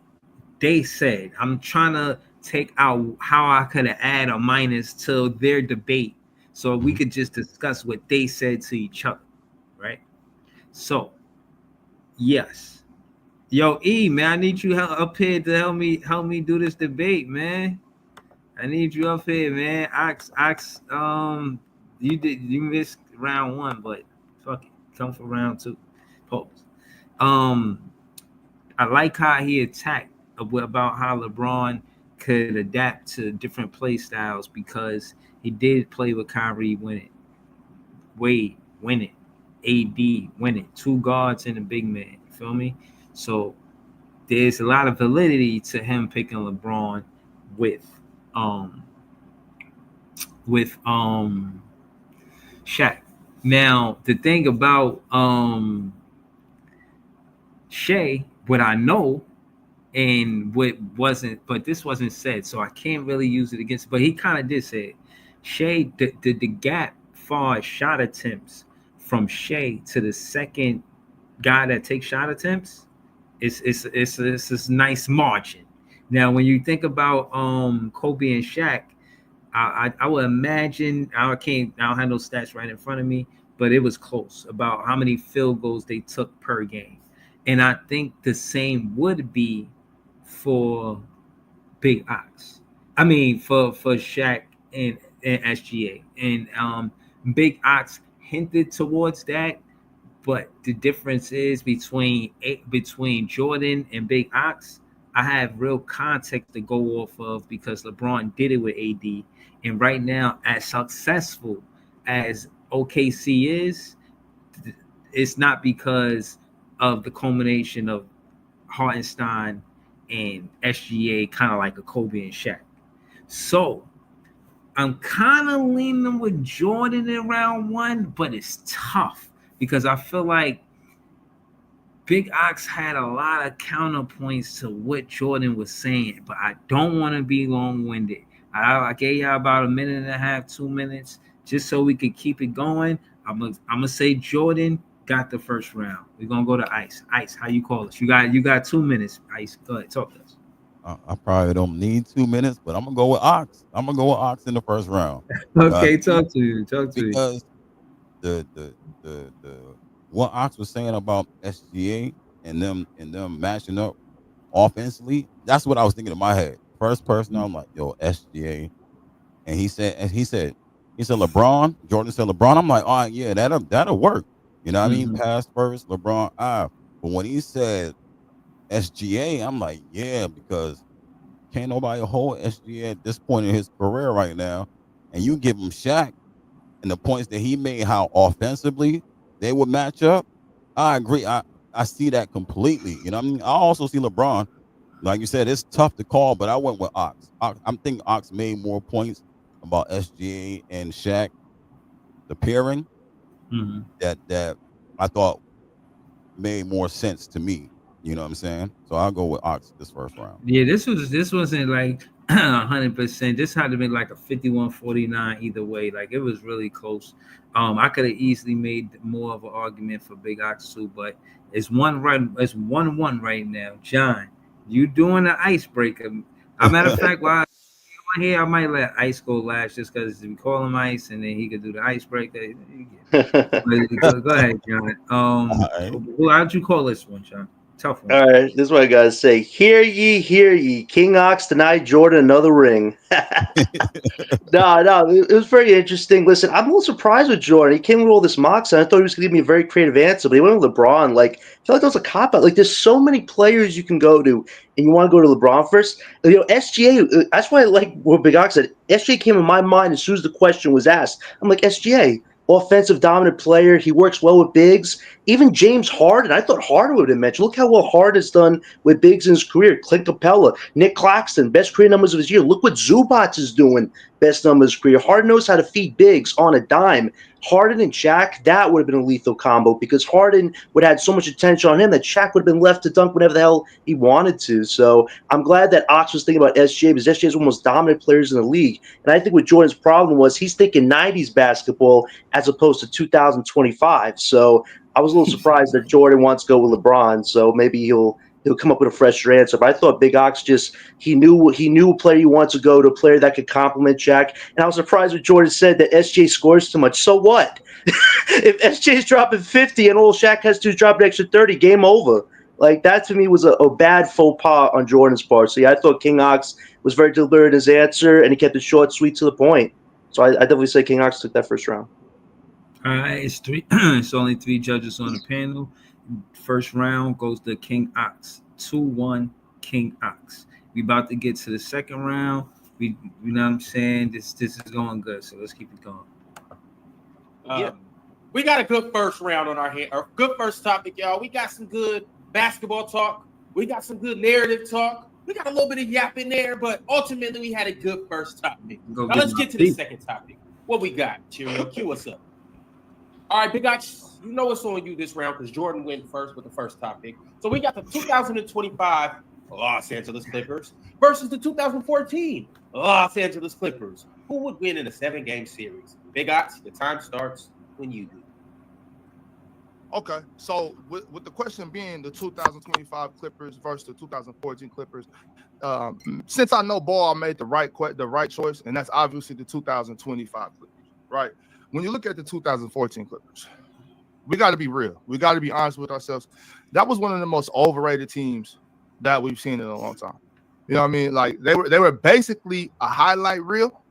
they said. I'm trying to take out how I could add or minus to their debate so we could just discuss what they said to each other, right? So, yes. Yo, E, man, I need you up here to help me do this debate, man. I need you up here, man. Ox, you missed round one, but fuck it, come for round two. Pause. I like how he attacked about how LeBron could adapt to different play styles because he did play with Kyrie win it, Wade win it, AD win it, two guards and a big man. You feel me? So there's a lot of validity to him picking LeBron with Shaq. Now the thing about Shea, what I know and what wasn't, but this wasn't said, so I can't really use it against. But he kind of did say it. Shea, the gap far as shot attempts from Shea to the second guy that takes shot attempts, it's this nice margin. Now, when you think about Kobe and Shaq, I would imagine I don't have no stats right in front of me, but it was close about how many field goals they took per game. And I think the same would be for Big Ox. I mean for Shaq and SGA. And Big Ox hinted towards that, but the difference is between Jordan and Big Ox, I have real context to go off of because LeBron did it with AD. And right now, as successful as OKC is, it's not because of the culmination of Hartenstein and SGA, kind of like a Kobe and Shaq. So I'm kind of leaning with Jordan in round one, but it's tough because I feel like Big Ox had a lot of counterpoints to what Jordan was saying, but I don't want to be long-winded. I gave y'all about a minute and a half, 2 minutes, just so we could keep it going. I'm gonna say Jordan got the first round. We're gonna go to Ice. Ice, how you call us? You got 2 minutes. Ice, go ahead, talk to us. I probably don't need 2 minutes, but I'm gonna go with Ox. I'm gonna go with Ox in the first round. Okay, talk to you. Because the what Ox was saying about SGA and them matching up offensively, that's what I was thinking in my head. First person, I'm like, yo, SGA. And he said LeBron. Jordan said LeBron. I'm like, all right, yeah, that'll work. You know what I mean? Pass first, LeBron. But when he said SGA, I'm like, yeah, because can't nobody hold SGA at this point in his career right now. And you give him Shaq and the points that he made, how offensively they would match up. I agree. I see that completely. You know what I mean? I also see LeBron. Like you said, it's tough to call, but I went with Ox. I'm thinking Ox made more points about SGA and Shaq, the pairing, that I thought made more sense to me. You know what I'm saying? So I'll go with Ox this first round. Yeah, this wasn't like 100%. This had to be like a 51-49 either way. Like it was really close. I could have easily made more of an argument for Big Ox too, but it's 1-1 right now. John, you doing the icebreaker? As a matter of fact, while one here, I might let Ice go last just because we call him Ice, and then he could do the icebreaker. Go ahead, John. All right. How'd you call this one, John? Tough one. All right, this is what I gotta say. Hear ye, King Ox denied Jordan another ring. No, it was very interesting. Listen, I'm a little surprised with Jordan. He came with all this mox, and I thought he was gonna give me a very creative answer, but he went with LeBron. Like, I feel like that was a cop out. Like, there's so many players you can go to, and you want to go to LeBron first. You know, SGA. That's why I like what Big Ox said. SGA came in my mind as soon as the question was asked. I'm like, SGA. Offensive dominant player. He works well with bigs. Even James Harden. I thought Harden would have been mentioned. Look how well Harden has done with bigs in his career. Clint Capella, Nick Claxton, best career numbers of his year. Look what Zubats is doing. Best numbers of his career. Harden knows how to feed bigs on a dime. Harden and Shaq, that would have been a lethal combo because Harden would have had so much attention on him that Shaq would have been left to dunk whenever the hell he wanted to. So I'm glad that Ox was thinking about SGA because SGA is one of the most dominant players in the league. And I think what Jordan's problem was he's thinking 90s basketball as opposed to 2025. So I was a little surprised that Jordan wants to go with LeBron. So maybe he'll come up with a fresher answer. But I thought Big Ox he knew a player he wants to go to, a player that could complement Shaq. And I was surprised when Jordan said that SJ scores too much. So what? If SJ's dropping 50 and all Shaq has to drop an extra 30, game over. Like, that to me was a bad faux pas on Jordan's part. So yeah, I thought King Ox was very deliberate in his answer, and he kept it short, sweet, to the point. So I definitely say King Ox took that first round. All right, it's three. It's only three judges on the panel. First round goes to King Ox. 2-1 King Ox. We about to get to the second round. You know what I'm saying? This is going good, so let's keep it going. We got a good first round on our hand, or good first topic, y'all. We got some good basketball talk. We got some good narrative talk. We got a little bit of yap in there, but ultimately we had a good first topic. Now let's get to the second topic. What we got, Cheerio? Cue us up. All right, Big Ox, you know what's on you this round because Jordan went first with the first topic. So we got the 2025 Los Angeles Clippers versus the 2014 Los Angeles Clippers. Who would win in a 7-game series? Big Ox, the time starts when you do. Okay, so with the question being the 2025 Clippers versus the 2014 Clippers, since I know ball, I made the right choice, and that's obviously the 2025 Clippers, right? When you look at the 2014 Clippers, we got to be real. We got to be honest with ourselves. That was one of the most overrated teams that we've seen in a long time. You know what I mean? Like, they were basically a highlight reel.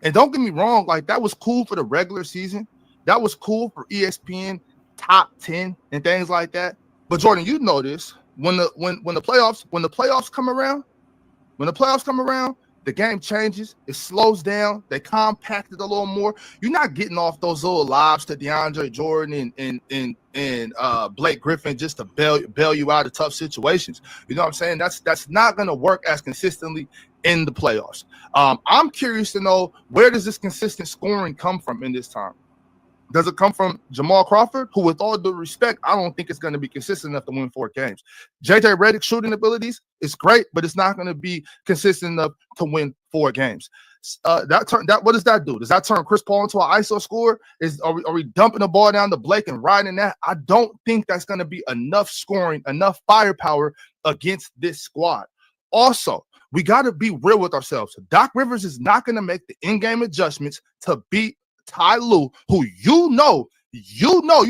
And don't get me wrong, like, that was cool for the regular season. That was cool for ESPN top 10 and things like that. But Jordan, you know this. When the playoffs come around, the game changes. It slows down. They compact it a little more. You're not getting off those little lobs to DeAndre Jordan and Blake Griffin just to bail you out of tough situations. You know what I'm saying? That's not going to work as consistently in the playoffs. I'm curious to know, where does this consistent scoring come from in this time? Does it come from Jamal Crawford, who, with all due respect, I don't think it's going to be consistent enough to win 4 games? JJ Redick's shooting abilities is great, but it's not going to be consistent enough to win 4 games. What does that do? Does that turn Chris Paul into an ISO scorer? Are we dumping the ball down to Blake and riding that? I don't think that's going to be enough scoring, enough firepower against this squad. Also, we got to be real with ourselves. Doc Rivers is not going to make the in-game adjustments to beat Ty Lue, who you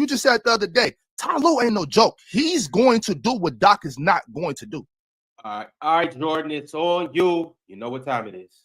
just said the other day, Ty Lue ain't no joke. He's going to do what Doc is not going to do. All right, Jordan, it's on you. You know what time it is.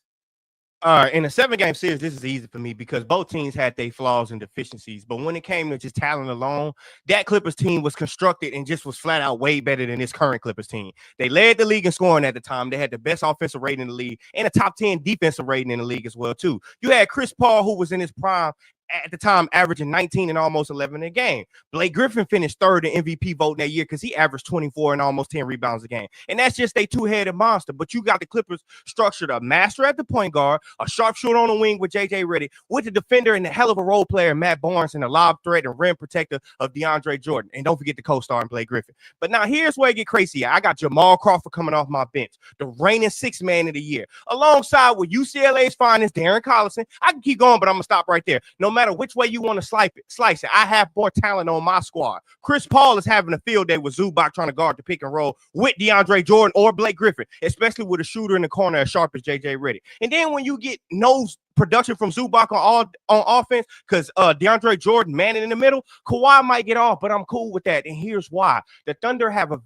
In a 7-game series, this is easy for me because both teams had their flaws and deficiencies. But when it came to just talent alone, that Clippers team was constructed and just was flat out way better than this current Clippers team. They led the league in scoring at the time. They had the best offensive rating in the league and a top 10 defensive rating in the league as well, too. You had Chris Paul, who was in his prime at the time, averaging 19 and almost 11 a game. Blake Griffin finished third in MVP vote that year because he averaged 24 and almost 10 rebounds a game. And that's just a two-headed monster. But you got the Clippers structured a master at the point guard, a sharpshooter on the wing with JJ Redick, with the defender and the hell of a role player, Matt Barnes, and the lob threat and rim protector of DeAndre Jordan. And don't forget the co-star in Blake Griffin. But now here's where it get crazy. I got Jamal Crawford coming off my bench, the reigning 6th man of the year, alongside with UCLA's finest Darren Collison. I can keep going, but I'm going to stop right there. No matter matter which way you want to slice it. I have more talent on my squad. Chris Paul is having a field day with Zubac trying to guard the pick and roll with DeAndre Jordan or Blake Griffin, especially with a shooter in the corner as sharp as JJ Redick. And then when you get no production from Zubac on offense, because DeAndre Jordan manning in the middle, Kawhi might get off, but I'm cool with that. And here's why: the Thunder had a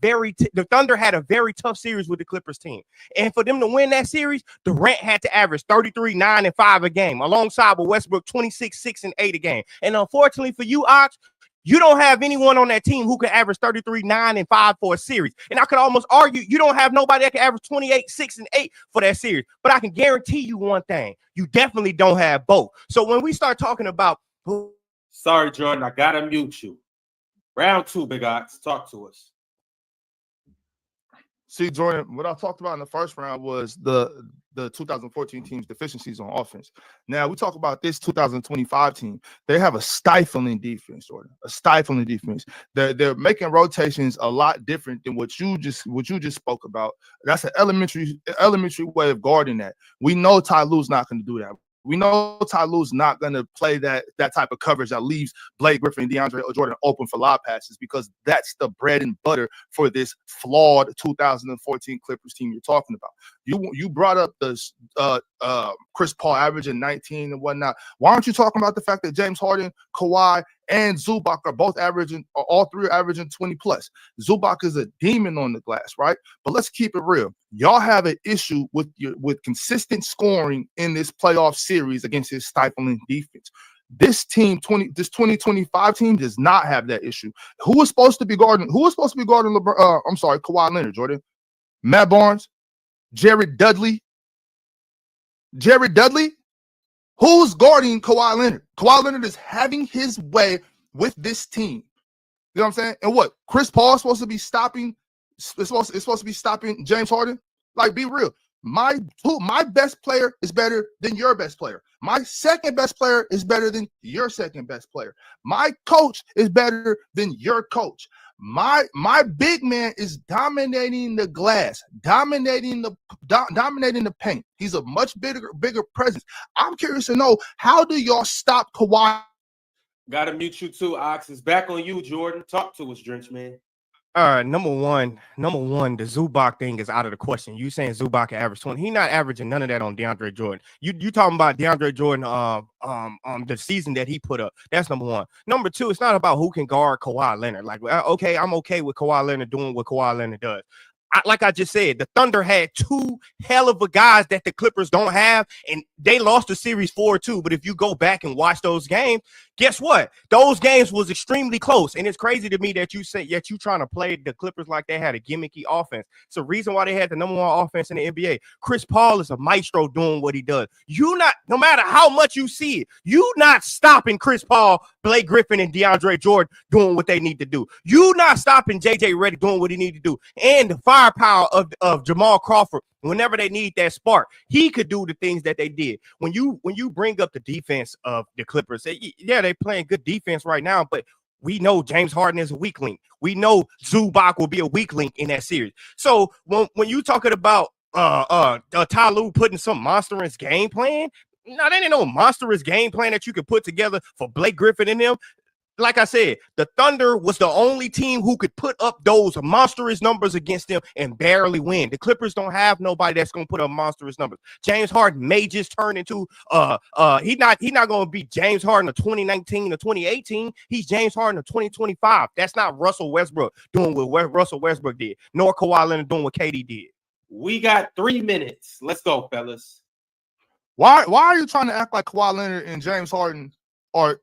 very tough series with the Clippers team, and for them to win that series, Durant had to average 33, 9, and 5 a game, alongside with Westbrook 26, 6, and 8 a game. And unfortunately for you, Ox, you don't have anyone on that team who can average 33, 9, and 5 for a series. And I could almost argue you don't have nobody that can average 28, 6, and 8 for that series. But I can guarantee you one thing: you definitely don't have both. So when we start talking about sorry, Jordan, I gotta mute you. Round 2, Big Ox, talk to us. See, Jordan, what I talked about in the first round was the 2014 team's deficiencies on offense. Now we talk about this 2025 team. They have a stifling defense, Jordan. A stifling defense. They're making rotations a lot different than what you just spoke about. That's an elementary way of guarding that. We know Ty Lue's not going to do that. We know Ty Lue's not going to play that type of coverage that leaves Blake Griffin and DeAndre Jordan open for lob passes, because that's the bread and butter for this flawed 2014 Clippers team you're talking about. You brought up the Chris Paul averaging 19 and whatnot. Why aren't you talking about the fact that James Harden, Kawhi, and Zubac are both all three are averaging 20 plus? Zubac is a demon on the glass, right? But let's keep it real. Y'all have an issue with consistent scoring in this playoff series against his stifling defense. This 2025 team does not have that issue. Who was supposed to be guarding Kawhi Leonard, Jordan? Matt Barnes, Jared Dudley. Who's guarding Kawhi Leonard? Kawhi Leonard is having his way with this team. You know what I'm saying? And what? Chris Paul is supposed to be stopping. It's supposed to be stopping James Harden. Like, be real. My best player is better than your best player. My second best player is better than your second best player. My coach is better than your coach. My big man is dominating the glass, dominating the paint. He's a much bigger presence. I'm curious to know, how do y'all stop Kawhi? Gotta mute you too, Ox. It's back on you, Jordan. Talk to us, Drench Man. All right, number one, the Zubac thing is out of the question. You saying Zubac can average 20? He's not averaging none of that on DeAndre Jordan. You talking about DeAndre Jordan the season that he put up. That's number one. Number two, it's not about who can guard Kawhi Leonard. Like, okay, I'm okay with Kawhi Leonard doing what Kawhi Leonard does. Like I just said, the Thunder had two hell of a guys that the Clippers don't have, and they lost the series 4-2. But if you go back and watch those games, guess what? Those games was extremely close. And it's crazy to me that you say yet you trying to play the Clippers like they had a gimmicky offense. It's the reason why they had the number one offense in the NBA. Chris Paul is a maestro doing what he does. No matter how much you see it, you not stopping Chris Paul, Blake Griffin, and DeAndre Jordan doing what they need to do. You not stopping JJ Redick doing what he need to do. And the firepower of Jamal Crawford, whenever they need that spark, he could do the things that they did. When you bring up the defense of the Clippers, yeah, they're playing good defense right now, but we know James Harden is a weak link. We know Zubac will be a weak link in that series. So when you talking about Ty Lue putting some monstrous game plan, no, there ain't no monstrous game plan that you could put together for Blake Griffin and them. Like I said, the Thunder was the only team who could put up those monstrous numbers against them and barely win. The Clippers don't have nobody that's going to put up monstrous numbers. James Harden may just turn into he's not going to be James Harden of 2019 or 2018. He's James Harden of 2025. That's not Russell Westbrook doing what Russell Westbrook did, nor Kawhi Leonard doing what KD did. We got 3 minutes. Let's go, fellas. Why are you trying to act like Kawhi Leonard and James Harden are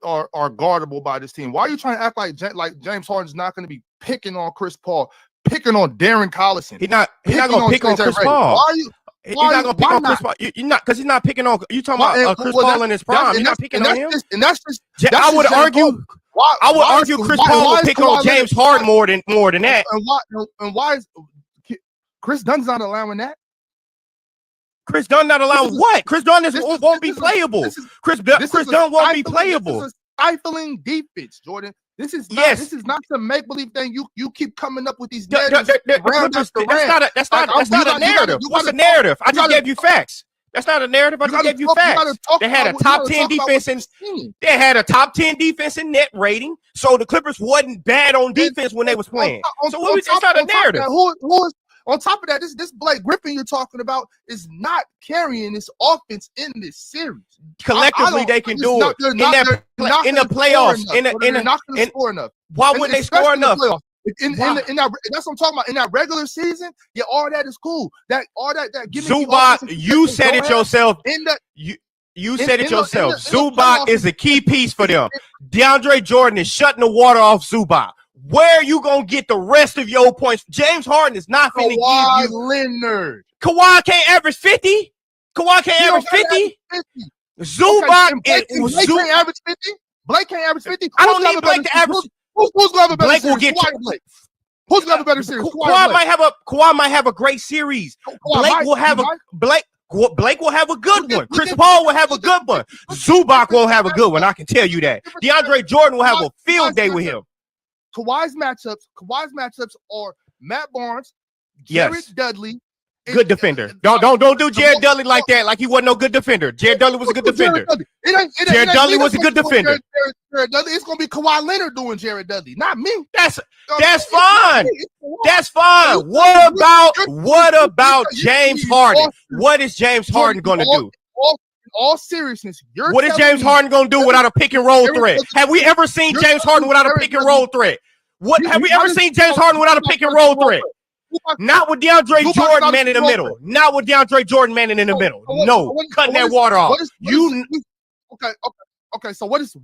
guardable by this team? Why are you trying to act like James Harden's not going to be picking on Chris Paul, picking on Darren Collison? He's not going to pick on Chris Paul. Why are you? He's not going to pick on Chris Paul. You're not, because he's not picking on. You talking about Chris Paul in his prime? You're not picking on him. I would argue Chris Paul would pick on James Harden more than that. And why is Chris Dunn's not allowing that? Chris Dunn not allowing what? Chris Dunn won't be playable. Chris Dunn won't be playable. This is a stifling defense, Jordan. This is not some make believe thing. You keep coming up with these narratives. That's not a narrative. What's a narrative? I just gave you facts. That's not a narrative. I just gave you facts. They had a top 10 defense in net rating. So the Clippers wasn't bad on defense when they was playing. So it's not a narrative. On top of that, this Blake Griffin you're talking about is not carrying this offense in this series. Collectively, they can do it in the playoffs. They're not going to score enough. Why wouldn't they score enough? In that, that's what I'm talking about. In that regular season, yeah, all that is cool. All that Zubac, you said it yourself. You said it yourself. Zubac is a key piece for them. DeAndre Jordan is shutting the water off Zubac. Where are you gonna get the rest of your points? James Harden is not finna give you. Leonard. Kawhi can't average 50. Kawhi can't average 50. Zubac Blake can't average 50. Blake can't average 50. I don't need Blake to average. Who's gonna have a better Blake series? will get Blake. Who's gonna have a better series? Kawhi might have a great series. Blake will have a good one. Chris Paul will have a good one. Zubac won't have a good one. I can tell you that. DeAndre Jordan will have a field day with him. Kawhi's matchups are Matt Barnes, Jared Dudley. Good defender. Don't do Jared Dudley like that. Like he wasn't no good defender. Jared Dudley was a good defender. Jared Dudley was a good defender. It's gonna be Kawhi Leonard doing Jared Dudley, not me. That's fine. That's fine. What about James Harden? What is James Harden gonna do? All seriousness, what is James Harden gonna do without a pick and roll threat? Have we ever seen James Harden without a pick and roll threat? Have we ever seen James Harden without a pick and roll threat? Not with DeAndre Jordan man in the middle. Not with DeAndre Jordan man in the middle. No, cutting that water off. Okay. So what is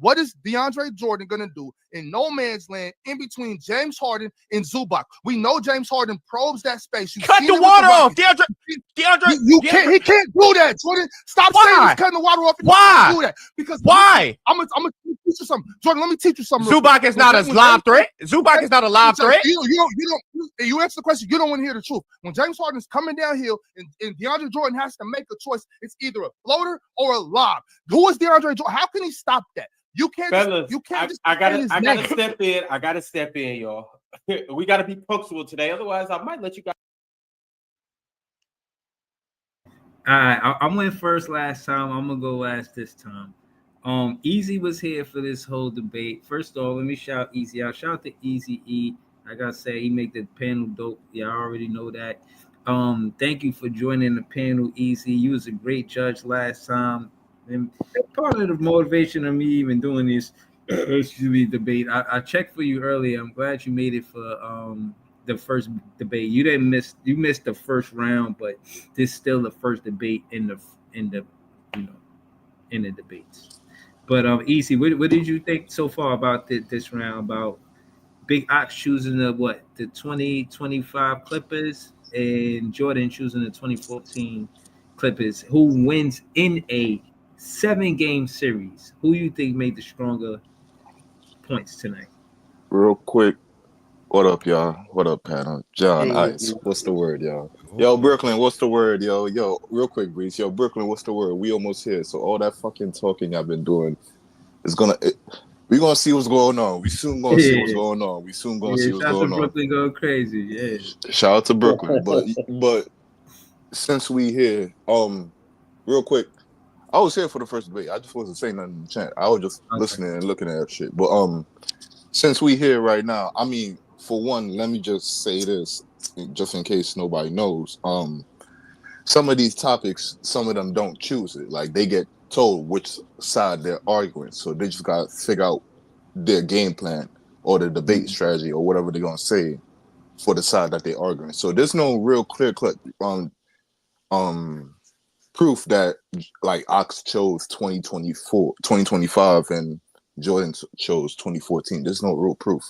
DeAndre Jordan gonna do in no man's land in between James Harden and Zubac? We know James Harden probes that space. Cut the water off, DeAndre. He can't do that, Jordan. Stop saying he's cutting the water off. Why? Do that because why? I'm gonna teach you something, Jordan. Let me teach you something. Zubac is not a live threat. Zubac is not a live threat. You answer the question. You don't want to hear the truth. When James Harden's coming downhill and DeAndre Jordan has to make a choice, it's either a floater or a lob. Who is DeAndre Jordan? How can he stop that? You can't. Fellas, you can't. I gotta step in. I gotta step in, y'all. We gotta be punctual today. Otherwise, I might let you guys. All right, I went first last time. I'm gonna go last this time. Easy was here for this whole debate. First off, let me shout Easy out. Shout out to Easy E. Like I said, he make the panel dope. Yeah, I already know that. Thank you for joining the panel, Easy. You was a great judge last time. And part of the motivation of me even doing this debate, I checked for you earlier. I'm glad you made it for the first debate. You missed the first round, but this is still the first debate in the debates. But Easy, what did you think so far about this round, about Big Ox choosing the 2025 Clippers and Jordan choosing the 2014 Clippers? Who wins in a 7-game series? Who you think made the stronger points tonight? Real quick, what up, y'all? What up, panel? John Ice, what's the word, y'all? Yo, Brooklyn, what's the word, yo? Yo, real quick, Breeze. Yo, Brooklyn, what's the word? We almost here. So all that fucking talking I've been doing is we're gonna see what's going on. We soon gonna see what's going on. We soon gonna see what's going on. Brooklyn go crazy. Yeah. Shout out to Brooklyn. But since we here, real quick, I was here for the first debate. I just wasn't saying nothing in the chat. I was just listening and looking at shit. But since we here right now, I mean, for one, let me just say this, just in case nobody knows. Some of these topics, some of them don't choose it. Like they get told which side they're arguing, so they just gotta figure out their game plan or the debate strategy or whatever they're gonna say for the side that they're arguing. So there's no real clear-cut proof that like Ox chose 2025 and Jordan chose 2014. There's no real proof.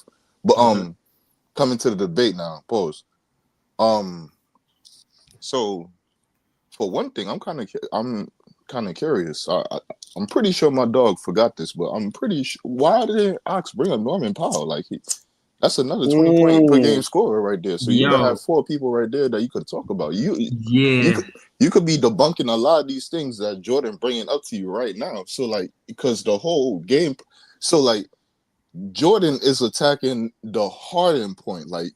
But coming to the debate now, pause. So for one thing, I'm kind of curious. I'm pretty sure my dog forgot this, but I'm pretty sure. Why didn't Ox bring up Norman Powell? Like that's another 20 point per game scorer right there. So you gotta have 4 people right there that you could talk about. You could be debunking a lot of these things that Jordan bringing up to you right now. So like, because the whole game, so like Jordan is attacking the Harden point. Like,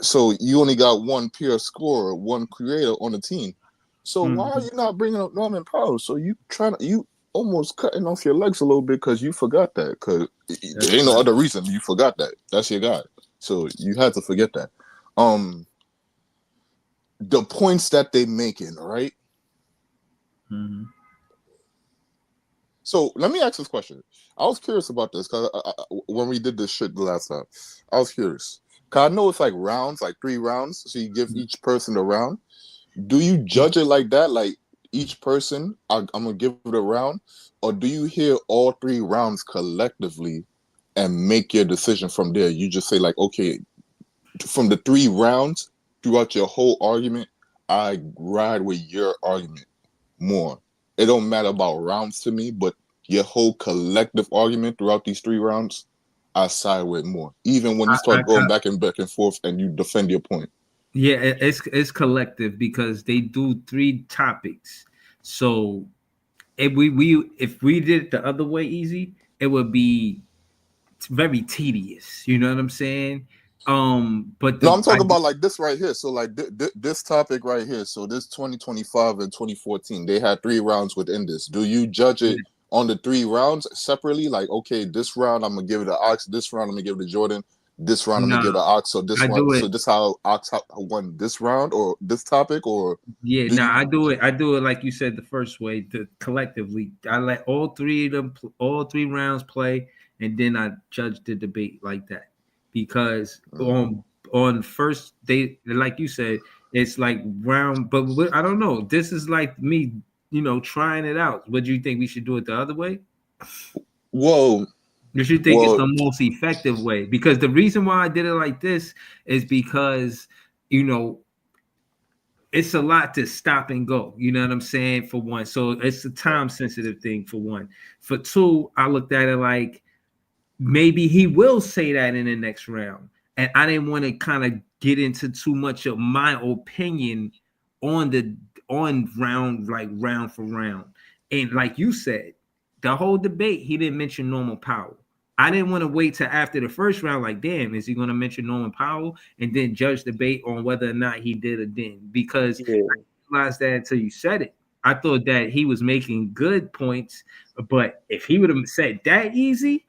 so you only got one pure scorer, one creator on the team. So why are you not bringing up Norman Powell? So you almost cutting off your legs a little bit because you forgot that. Because there ain't no other reason you forgot that. That's your guy. So you had to forget that. The points that they making, right? Mm-hmm. So let me ask this question. I was curious about this because when we did this shit the last time, I was curious. Because I know it's like rounds, like 3 rounds. So you give each person a round. Do you judge it like that? Like each person, I'm going to give it a round? Or do you hear all 3 rounds collectively and make your decision from there? You just say like, okay, from the 3 rounds throughout your whole argument, I ride with your argument more. It don't matter about rounds to me, but your whole collective argument throughout these 3 rounds, I side with more. Even when you start going back and forth and you defend your point. Yeah, it's collective because they do 3 topics. So if we did it the other way, easy, it would be very tedious. You know what I'm saying? But No, I'm talking about like this right here. So like this topic right here. So this 2025 and 2014, they had 3 rounds within this. Do you judge it on the 3 rounds separately? Like, okay, this round I'm gonna give it to Ox. This round I'm gonna give it to Jordan. This round I'm gonna give it to Ox. So this one. So this how Ox won this round or this topic or I do it. I do it like you said the first way. Collectively, I let all 3 of them, all 3 rounds play, and then I judge the debate like that. Because on first they, like you said, it's like round, but I don't know. This is like me, trying it out. What do you think we should do it the other way? Whoa. You should think it's the most effective way. Because the reason why I did it like this is because, it's a lot to stop and go. You know what I'm saying? For one. So it's a time sensitive thing for one. For 2, I looked at it like, maybe he will say that in the next round. And I didn't want to kind of get into too much of my opinion on round for round. And like you said, the whole debate, he didn't mention Norman Powell. I didn't want to wait till after the first round, like, damn, is he going to mention Norman Powell? And then judge debate on whether or not he did or didn't. Because I didn't realize that until you said it. I thought that he was making good points, but if he would have said that easy,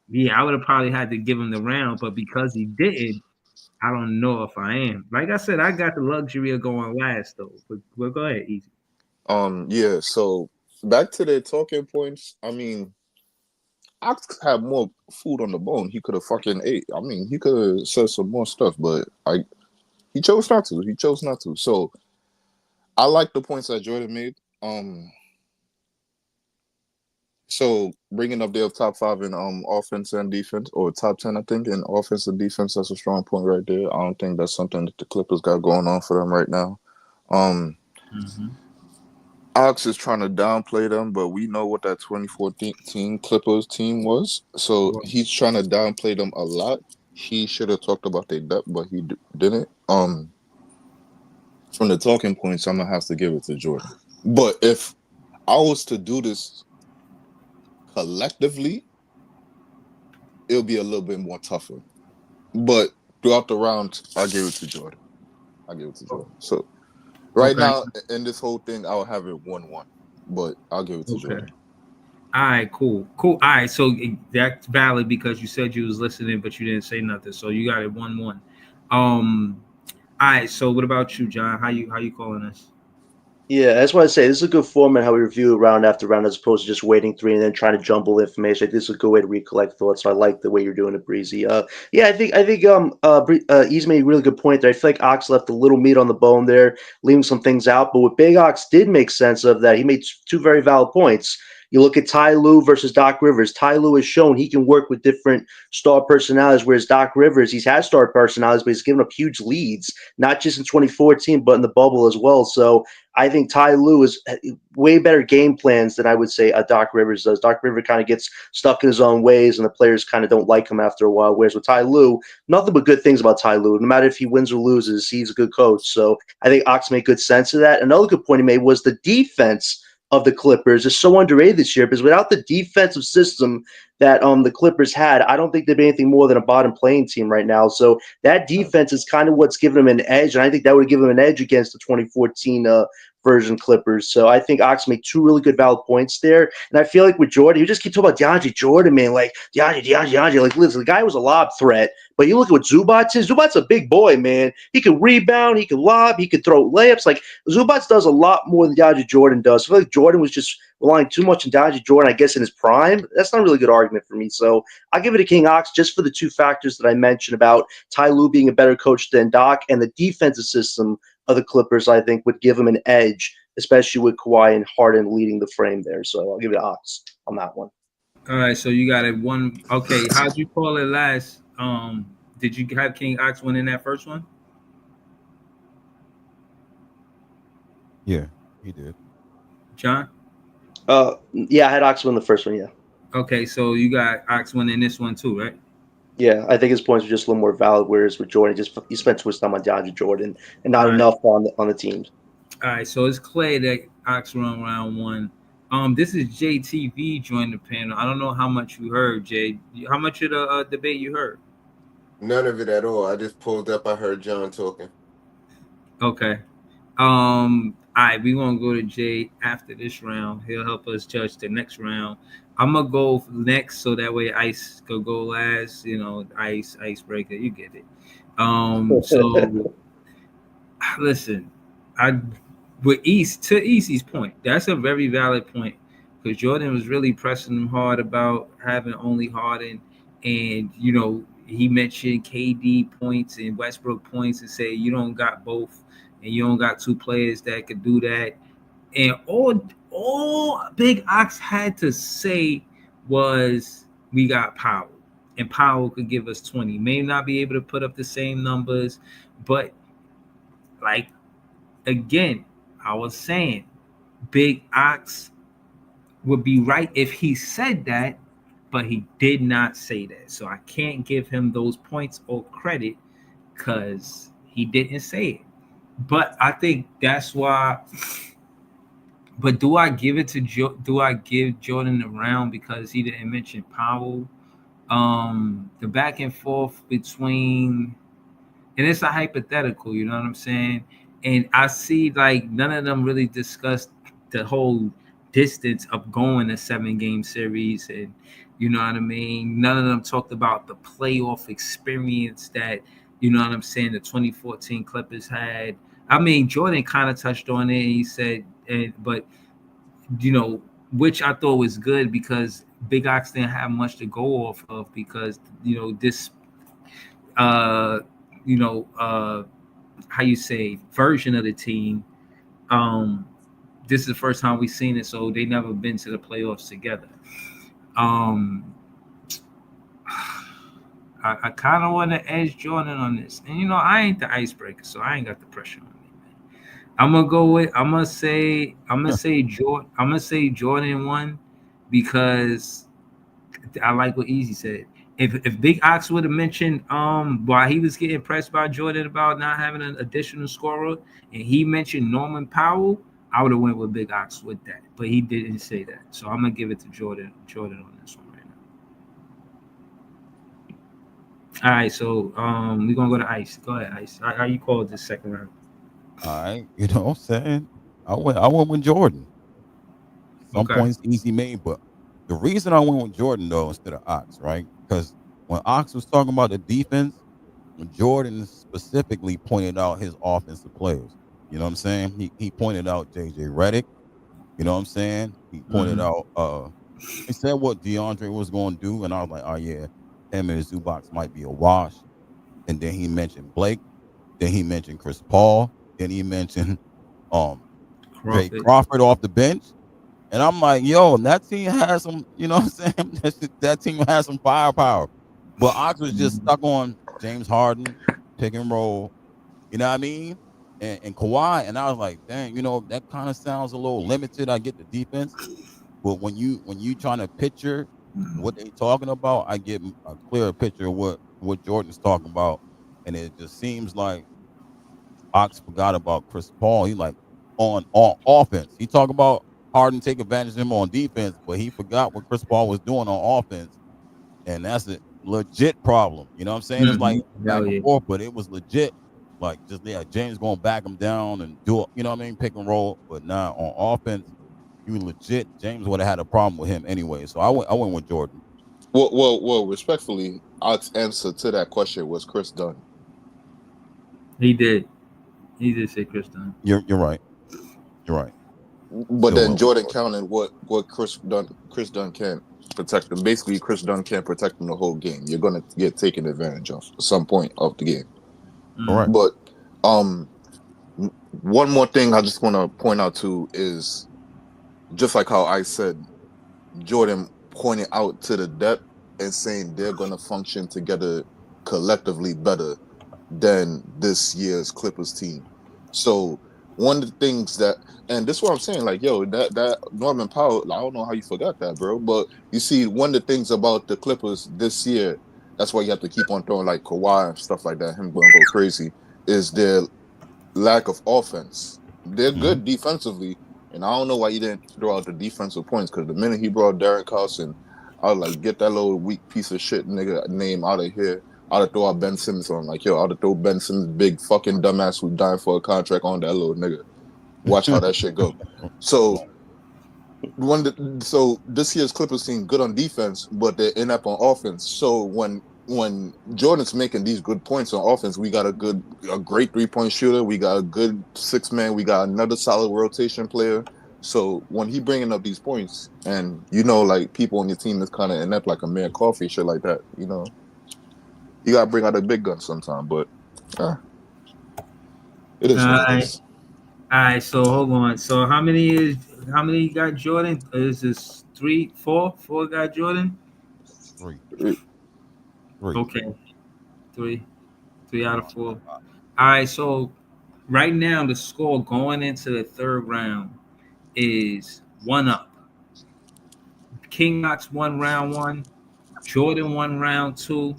yeah, I would have probably had to give him the round, but because he didn't, I don't know if I am. Like I said, I got the luxury of going last though. But go ahead, easy. Yeah. So back to the talking points. I mean, Ox had more food on the bone. He could have fucking ate. I mean, he could have said some more stuff, but he chose not to. He chose not to. So I like the points that Jordan made. So bringing up their top 5 in offense and defense, or top 10, I think, in offense and defense, that's a strong point right there. I don't think that's something that the Clippers got going on for them right now. Ox is trying to downplay them, but we know what that 2014 Clippers team was. So he's trying to downplay them a lot. He should have talked about their depth, but he didn't. From the talking points, I'm gonna have to give it to Jordan. But if I was to do this collectively, it'll be a little bit more tougher. But throughout the round, I'll give it to Jordan. So right now, in this whole thing, I'll have it 1-1. But I'll give it to Jordan. All right, cool. All right, so that's valid because you said you was listening, but you didn't say nothing. So you got it 1-1. All right, so what about you, John? How you calling this? Yeah, that's why I say this is a good format how we review round after round as opposed to just waiting 3 and then trying to jumble information. This is a good way to recollect thoughts. So I like the way you're doing it, Breezy. Yeah, I think Ease made a really good point there. I feel like Ox left a little meat on the bone there, leaving some things out. But what Big Ox did make sense of that, he made 2 very valid points. You look at Ty Lue versus Doc Rivers. Ty Lue has shown he can work with different star personalities, whereas Doc Rivers, he's had star personalities, but he's given up huge leads, not just in 2014, but in the bubble as well. So I think Ty Lue is way better game plans than I would say Doc Rivers does. Doc Rivers kind of gets stuck in his own ways, and the players kind of don't like him after a while. Whereas with Ty Lue, nothing but good things about Ty Lue. No matter if he wins or loses, he's a good coach. So I think Ox made good sense of that. Another good point he made was the defense of the Clippers is so underrated this year because without the defensive system that the Clippers had, I don't think they'd be anything more than a bottom playing team right now. So that defense is kind of what's given them an edge, and I think that would give them an edge against the 2014 version Clippers. So I think Ox made two really good valid points there. And I feel like with Jordan, you just keep talking about DeAndre Jordan, man. Like DeAndre. Like, listen, the guy was a lob threat. But you look at what Zubats is. Zubats a big boy, man. He can rebound, he can lob, he can throw layups. Like Zubats does a lot more than DeAndre Jordan does. So I feel like Jordan was just relying too much on DeAndre Jordan, I guess, in his prime. That's not a really good argument for me. So I give it to King Ox just for the two factors that I mentioned about Ty Lue being a better coach than Doc, and the defensive system of the Clippers, I think, would give him an edge, especially with Kawhi and Harden leading the frame there. So I'll give it to Ox on that one. All right, so you got it one. Okay, how'd you call it last? Did you have King Ox win in that first one? Yeah, he did. John? Yeah, I had Ox win the first one, yeah. Okay, so you got Ox winning this one too, right? Yeah, I think his points are just a little more valid, whereas with Jordan, he spent too much time on DeAndre Jordan and not enough on the teams. All right, so it's clear that Ox run round one. This is JTV joined the panel. I don't know how much you heard, Jay. How much of the debate you heard? None of it at all. I just pulled up. I heard John talking. Okay. All right, we're gonna go to Jay after this round. He'll help us judge the next round. I'm gonna go next so that way Ice could go last. You know, icebreaker, you get it. So listen, with Easy's point, that's a very valid point because Jordan was really pressing him hard about having only Harden, and you know he mentioned KD points and Westbrook points and say you don't got both and you don't got two players that could do that, and all Big Ox had to say was we got Powell, and Powell could give us 20. May not be able to put up the same numbers, but like again, I was saying Big Ox would be right if he said that, but he did not say that. So I can't give him those points or credit because he didn't say it. But I think that's why. But do I give it to do I give Jordan the round because he didn't mention Powell? The back and forth between, and it's a hypothetical, you know what I'm saying? And I see like none of them really discussed the whole distance of going a 7-game series, and you know what I mean? None of them talked about the playoff experience that, you know what I'm saying, the 2014 Clippers had. I mean, Jordan kind of touched on it. He said, but you know, which I thought was good because Big Ox didn't have much to go off of because you know this, how you say, version of the team. This is the first time we've seen it, so they never been to the playoffs together. I kind of want to edge Jordan on this, and you know I ain't the icebreaker, so I ain't got the pressure on me. I'm gonna say Jordan won because I like what Easy said. If Big Ox would have mentioned while he was getting pressed by Jordan about not having an additional scorer, and he mentioned Norman Powell, I would have went with Big Ox with that. But he didn't say that, so I'm gonna give it to Jordan on this one right now. All right, so we're gonna go to Ice. Go ahead, Ice. How you call this second round? All right, you know what I'm saying? I went with Jordan. Some points Easy made, but the reason I went with Jordan though instead of Ox, right? Because when Ox was talking about the defense, Jordan specifically pointed out his offensive players. You know what I'm saying? He pointed out JJ Redick. You know what I'm saying? He pointed out he said what DeAndre was going to do, and I was like, oh yeah, him and Zubac might be a wash. And then he mentioned Blake. Then he mentioned Chris Paul. Then he mentioned Jay Crawford off the bench. And I'm like, yo, that team has some, you know what I'm saying? That team has some firepower. But Ox was just stuck on James Harden, pick and roll, you know what I mean? And Kawhi. And I was like, dang, you know, that kind of sounds a little limited. I get the defense. But when you trying to picture what they talking about, I get a clearer picture of what Jordan's talking about. And it just seems like Ox forgot about Chris Paul. He like on offense. He talked about Harden take advantage of him on defense, but he forgot what Chris Paul was doing on offense. And that's a legit problem. You know what I'm saying? It's like back and forth, but it was legit. like just James gonna back him down and do it, you know what I mean, pick and roll. But now on offense, you legit James would have had a problem with him anyway. So I went with Jordan. Well. Respectfully, our answer to that question was Chris Dunn. He did say Chris Dunn. You're right. You're right. But Still then went Jordan counted what Chris Dunn can't protect him. Basically, Chris Dunn can't protect him the whole game. You're gonna get taken advantage of at some point of the game. Correct. But one more thing I just want to point out too is just like how I said, Jordan pointed out to the depth and saying they're gonna function together collectively better than this year's Clippers team. So one of the things that, and this is what I'm saying, like, yo, that Norman Powell, I don't know how you forgot that, bro. But you see, one of the things about the Clippers this year, that's why you have to keep on throwing like Kawhi and stuff like that, him going to go crazy, is their lack of offense. They're good defensively, and I don't know why you didn't throw out the defensive points, because the minute he brought Derek Carlson, I was like, get that little weak piece of shit nigga name out of here. I'd have throw out Ben Simmons on. Like, yo, I'd have throw Ben Simmons, big fucking dumbass who's dying for a contract, on that little nigga. Watch how that shit go. So this year's Clippers team good on defense, but they're inept on offense. So when Jordan's making these good points on offense, we got a great 3-point shooter, we got a good 6-man, we got another solid rotation player. So when he bringing up these points, and like people on your team is kind of inept, like a man coffee, shit like that, you gotta bring out a big gun sometime. But it is what it is. All right, so hold on. So how many got Jordan? Is this 3, 4? 4 got Jordan? 3. Okay. 3 out of 4. All right, so right now the score going into the third round is 1-up. King Knox won round 1. Jordan won round 2.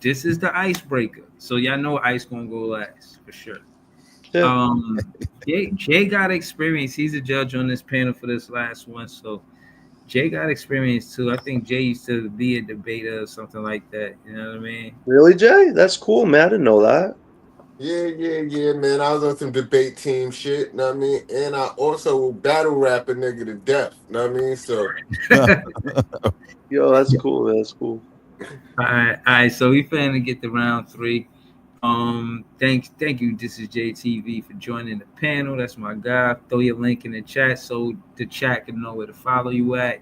This is the icebreaker. So y'all know Ice gonna go last for sure. Yeah. Jay got experience. He's a judge on this panel for this last one. So Jay got experience too. I think Jay used to be a debater or something like that. You know what I mean? Really, Jay? That's cool, man. I didn't know that. Yeah, man. I was on some debate team shit, know what I mean? And I also battle rap a nigga to death, know what I mean? So yo, that's cool, man. That's cool. All right. So we finna get to round 3. Thank you. This is JTV for joining the panel. That's my guy. Throw your link in the chat so the chat can know where to follow you at.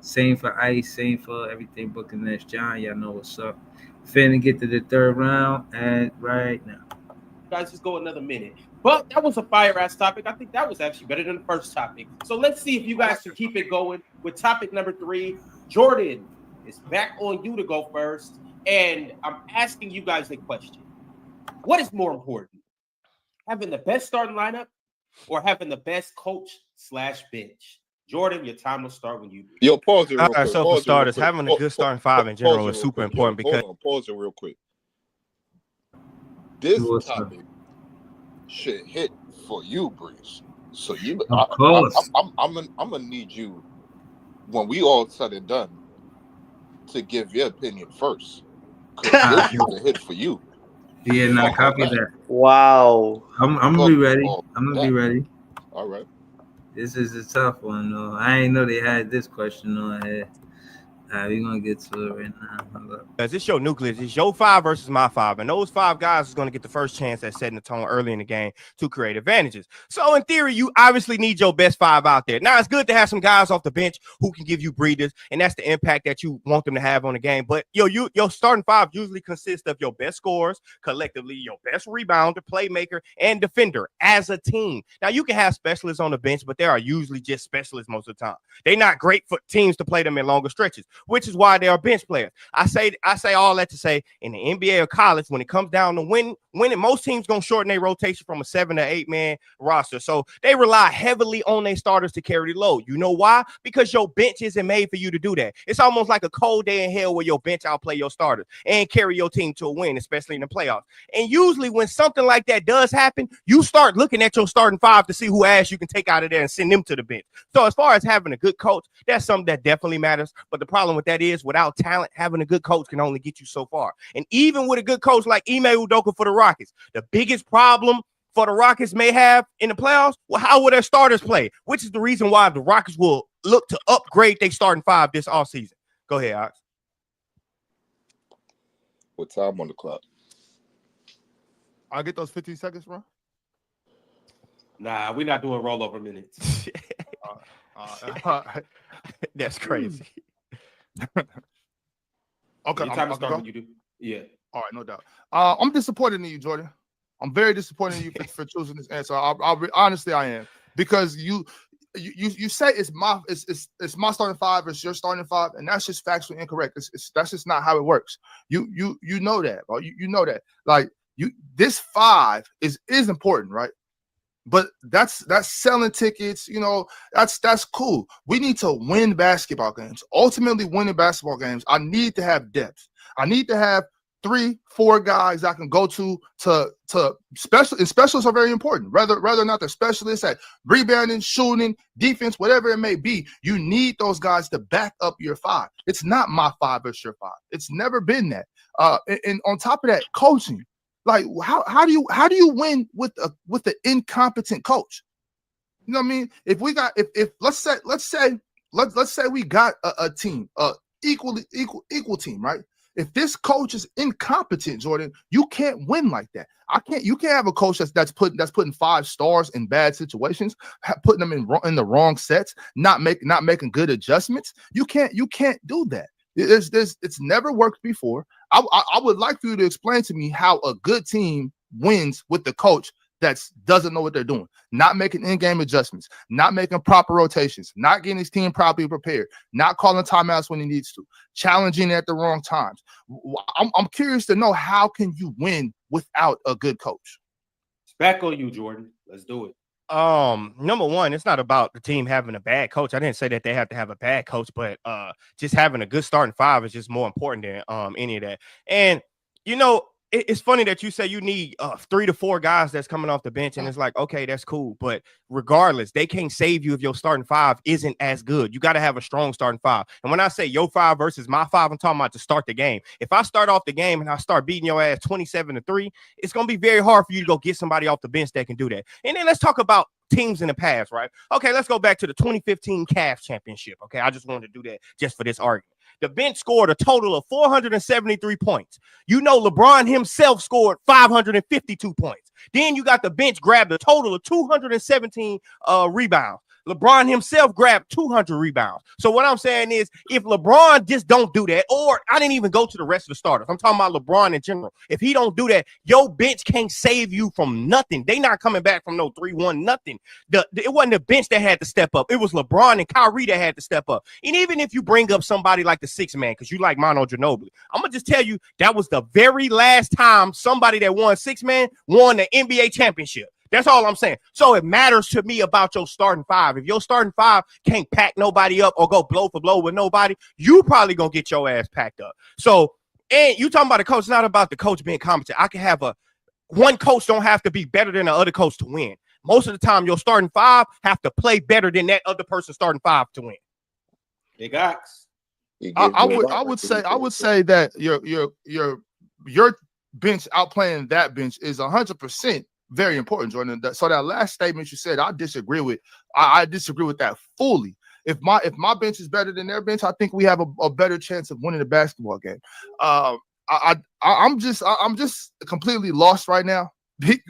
Same for Ice, same for everything Booking Ness John. Y'all know what's up. Finna get to the third round right now. Guys, just go another minute. But that was a fire ass topic. I think that was actually better than the first topic. So let's see if you guys can keep it going with topic number 3. Jordan, it's back on you to go first. And I'm asking you guys a question. What is more important? Having the best starting lineup or having the best coach/bench? Jordan, your time will start when you do. Yo, pause it real quick. So for starters, having a good starting 5 in general is super important because pause it real quick. This topic should hit for you, Breeze. So I'm gonna need you, when we all said and done, to give your opinion first. This is a hit for you. Yeah, not copy that. Wow. I'm gonna be ready. I'm gonna be ready. All right. This is a tough one, though. I didn't know they had this question on here. All right, we're gonna get to it right now. As it's your nucleus, it's your 5 versus my 5, and those 5 guys is going to get the first chance at setting the tone early in the game to create advantages. So in theory, you obviously need your best 5 out there. Now it's good to have some guys off the bench who can give you breathers, and that's the impact that you want them to have on the game. But your starting 5 usually consists of your best scorers collectively, your best rebounder, playmaker, and defender as a team. Now you can have specialists on the bench, but they are usually just specialists most of the time. They're not great for teams to play them in longer stretches, which is why they are bench players. I say all that to say, in the NBA or college, when it comes down to winning, most teams gonna shorten their rotation from a 7 to 8 man roster. So they rely heavily on their starters to carry the load. You know why? Because your bench isn't made for you to do that. It's almost like a cold day in hell where your bench outplay your starters and carry your team to a win, especially in the playoffs. And usually when something like that does happen, you start looking at your starting 5 to see who ass you can take out of there and send them to the bench. So as far as having a good coach, that's something that definitely matters. But the problem problem with that is without talent, having a good coach can only get you so far. And even with a good coach like Ime Udoka for the Rockets, the biggest problem for the Rockets may have in the playoffs, well, how will their starters play? Which is the reason why the Rockets will look to upgrade their starting five this offseason. Go ahead, Ox. What time on the clock? I'll get those 15 seconds, bro. Nah, we're not doing rollover minutes. That's crazy. Okay, Your time to start when you do. Yeah. All right, no doubt. I'm disappointed in you, Jordan. I'm very disappointed in you for choosing this answer. Honestly, I am, because you say it's my starting five, it's your starting five, and that's just factually incorrect. That's just not how it works. You know that, bro. You know that. Like this five is important, right? But that's selling tickets, you know, that's cool. We need to win basketball games. Ultimately, winning basketball games, I need to have depth. I need to have 3-4 guys I can go to special, and specialists are very important. Whether or not they're specialists at rebounding, shooting, defense, whatever it may be, you need those guys to back up your five. It's not my five, it's your five. It's never been that. And on top of that, coaching. Like how do you win with an incompetent coach? You know what I mean? If we got if let's say we got a team, equal team, right? If this coach is incompetent, Jordan, you can't win like that. You can't have a coach that's putting 5 stars in bad situations, putting them in the wrong sets, not making good adjustments. You can't do that. It's never worked before. I would like for you to explain to me how a good team wins with the coach that doesn't know what they're doing, not making in-game adjustments, not making proper rotations, not getting his team properly prepared, not calling timeouts when he needs to, challenging at the wrong times. I'm curious to know, how can you win without a good coach? It's back on you, Jordan. Let's do it. Number one, it's not about the team having a bad coach. I didn't say that they have to have a bad coach, but just having a good starting five is just more important than any of that. And you know, it's funny that you say you need 3 to 4 guys that's coming off the bench, and it's like, okay, that's cool, but regardless, they can't save you if your starting five isn't as good. You got to have a strong starting five. And when I say your five versus my five, I'm talking about to start the game. If I start off the game and I start beating your ass 27-3, it's gonna be very hard for you to go get somebody off the bench that can do that. And then let's talk about teams in the past, right? Okay, let's go back to the 2015 Cavs championship. Okay, I just wanted to do that just for this argument. The bench scored a total of 473 points. You know, LeBron himself scored 552 points. Then you got the bench grabbed a total of 217 rebounds. LeBron himself grabbed 200 rebounds. So what I'm saying is, if LeBron just don't do that, or I didn't even go to the rest of the starters, I'm talking about LeBron in general. If he don't do that, your bench can't save you from nothing. They not coming back from no 3-1 nothing. It wasn't the bench that had to step up. It was LeBron and Kyrie that had to step up. And even if you bring up somebody like the 6th man, because you like Manu Ginobili, I'm going to just tell you, that was the very last time somebody that won 6th man won the NBA championship. That's all I'm saying. So it matters to me about your starting five. If your starting five can't pack nobody up or go blow for blow with nobody, you probably gonna get your ass packed up. So, and you talking about the coach, it's not about the coach being competent. I can have one coach don't have to be better than the other coach to win. Most of the time, your starting five have to play better than that other person's starting five to win. Big Ox. I would say that your bench outplaying that bench is 100% very important, Jordan. So that last statement you said, I disagree with. I disagree with that fully. If my bench is better than their bench, I think we have a better chance of winning the basketball game. I'm just completely lost right now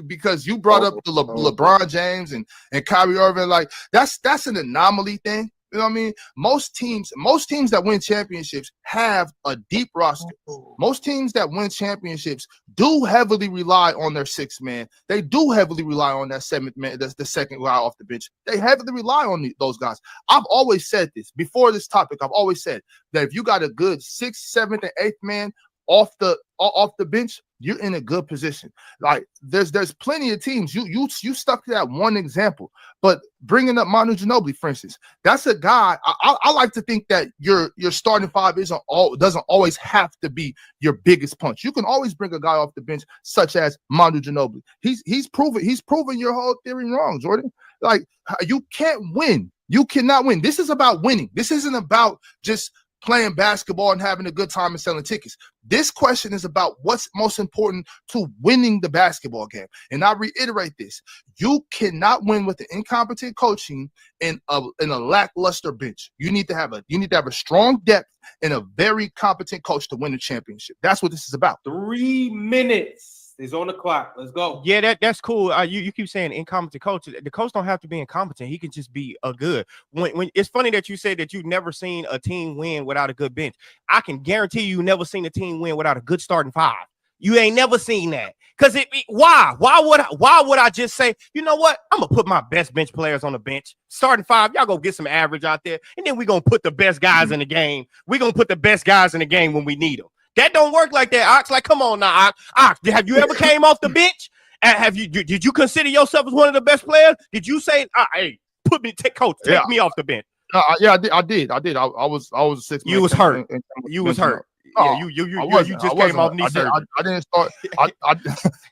because you brought up the LeBron James and Kyrie Irving. Like that's an anomaly thing. You know what I mean? Most teams that win championships have a deep roster. Most teams that win championships do heavily rely on their 6th man. They do heavily rely on that 7th man, that's the second guy off the bench. They heavily rely on those guys. I've always said this before this topic. I've always said that if you got a good 6th, 7th, and 8th man off the bench, you're in a good position. Like there's plenty of teams. You stuck to that one example, but bringing up Manu Ginobili, for instance, that's a guy. I like to think that your starting five doesn't always have to be your biggest punch. You can always bring a guy off the bench, such as Manu Ginobili. He's proven your whole theory wrong, Jordan. Like you can't win. You cannot win. This is about winning. This isn't about just playing basketball and having a good time and selling tickets. This question is about what's most important to winning the basketball game. And I reiterate this. You cannot win with an incompetent coaching and a lackluster bench. You need to have a strong depth and a very competent coach to win a championship. That's what this is about. 3 minutes is on the clock. Let's go. Yeah, that's cool. You keep saying incompetent coach. The coach don't have to be incompetent. He can just be a good. When it's funny that you said that you've never seen a team win without a good bench. I can guarantee you never seen a team win without a good starting five. You ain't never seen that. Cause why would I just say, you know what? I'm gonna put my best bench players on the bench. Starting five, y'all go get some average out there, and then we're gonna put the best guys in the game. We're gonna put the best guys in the game when we need them. That don't work like that, Ox. Like, come on now, Ox. Have you ever came off the bench? Did you consider yourself as one of the best players? Did you say, hey, coach, take me off the bench? Yeah, I did. I was a 6 man. You was hurt. You was hurt. Yeah, you just came off knee surgery. I didn't start.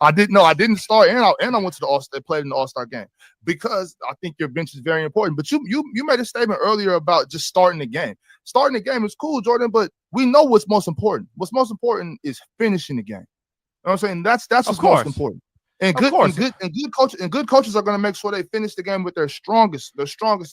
I didn't start, and I went to the All-Star, played in the All-Star game because I think your bench is very important. But you made a statement earlier about just starting the game. Starting the game is cool, Jordan, but we know what's most important. What's most important is finishing the game. You know what I'm saying? That's what's most important. And good coaches are going to make sure they finish the game with their strongest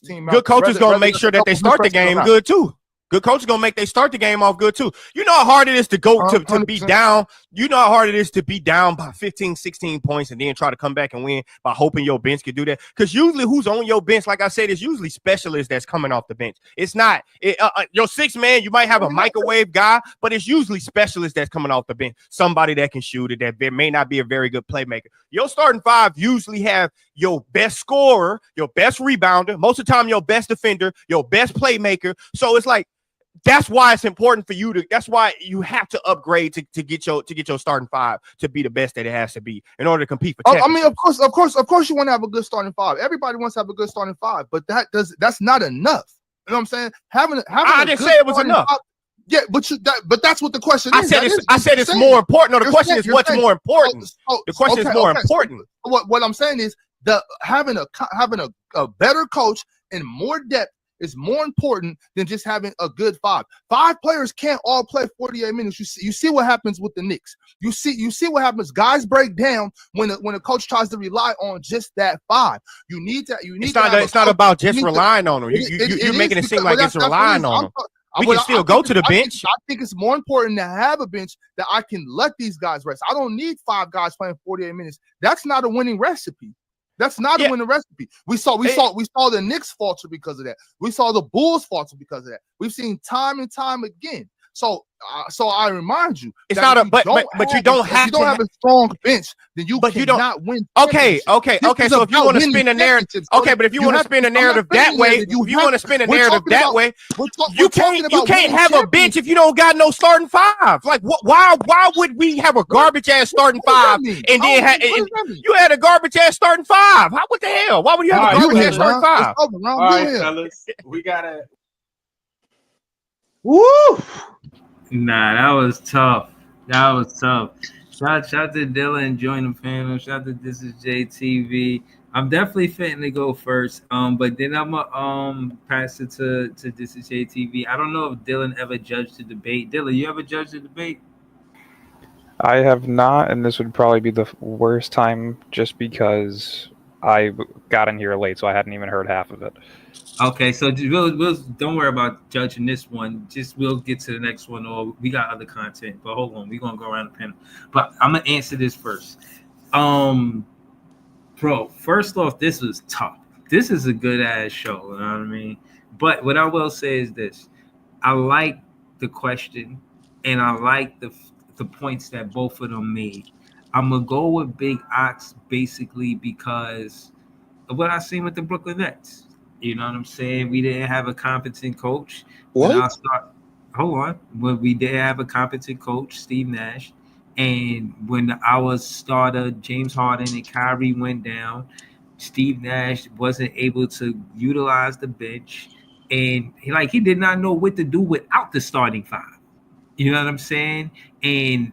team. Good coaches going to make sure that they start the game good too. Good coach is gonna make they start the game off good too. You know how hard it is to go to be down. You know how hard it is to be down by 15, 16 points and then try to come back and win by hoping your bench can do that. Because usually who's on your bench, like I said, is usually specialists that's coming off the bench. It's not your 6 man. You might have a microwave guy, but it's usually specialists that's coming off the bench. Somebody that can shoot it, that may not be a very good playmaker. Your starting five usually have your best scorer, your best rebounder, most of the time your best defender, your best playmaker. So it's like, that's why it's important for you to. That's why you have to upgrade to get your starting five to be the best that it has to be in order to compete for championships. I mean, of course, you want to have a good starting five. Everybody wants to have a good starting five, but that's not enough. You know what I'm saying? I didn't say it was enough. Five, yeah, but that's what the question is. I said it's more important. No, the question is what's more important. The question is more important. What I'm saying is having a better coach and more depth is more important than just having a good five. 5 players can't all play 48 minutes. You see what happens with the Knicks. You see what happens. Guys break down when a coach tries to rely on just that 5. You need to. It's not about just relying on them. You're making it seem like it's relying on them. We can still go to the bench. I think it's more important to have a bench that I can let these guys rest. I don't need 5 guys playing 48 minutes. That's not a winning recipe. That's not a winning recipe. We saw the Knicks falter because of that. We saw the Bulls falter because of that. We've seen time and time again. So I remind you, it's not a but you don't have if you don't have a strong bench, then you cannot win. Okay. So if you want to spin a narrative, but if you want to spin a narrative that way, you can't have a bench if you don't got no starting five. Like why would we have a garbage ass starting five and then you had a garbage ass starting five? What the hell? Why would you have a garbage ass starting five? All right, fellas, we gotta. Woo! Nah, that was tough. Shout to Dylan joining the panel. Shout to This Is JTV. I'm definitely fitting to go first. But then I'm gonna pass it to This Is JTV. I don't know if Dylan ever judged the debate. Dylan, you ever judged the debate? I have not, and this would probably be the worst time just because I got in here late, so I hadn't even heard half of it. Okay, so we'll don't worry about judging this one. Just we'll get to the next one, or we got other content. But hold on, we're gonna go around the panel. But I'm gonna answer this first. Bro, first off, this was tough. This is a good ass show, you know what I mean? But what I will say is this: I like the question, and I like the points that both of them made. I'm gonna go with Big Ox basically because of what I seen with the Brooklyn Nets. You know what I'm saying? We didn't have a competent coach. What? Hold on. When we did have a competent coach, Steve Nash, and when our starter James Harden and Kyrie went down, Steve Nash wasn't able to utilize the bench, and he did not know what to do without the starting five. You know what I'm saying? And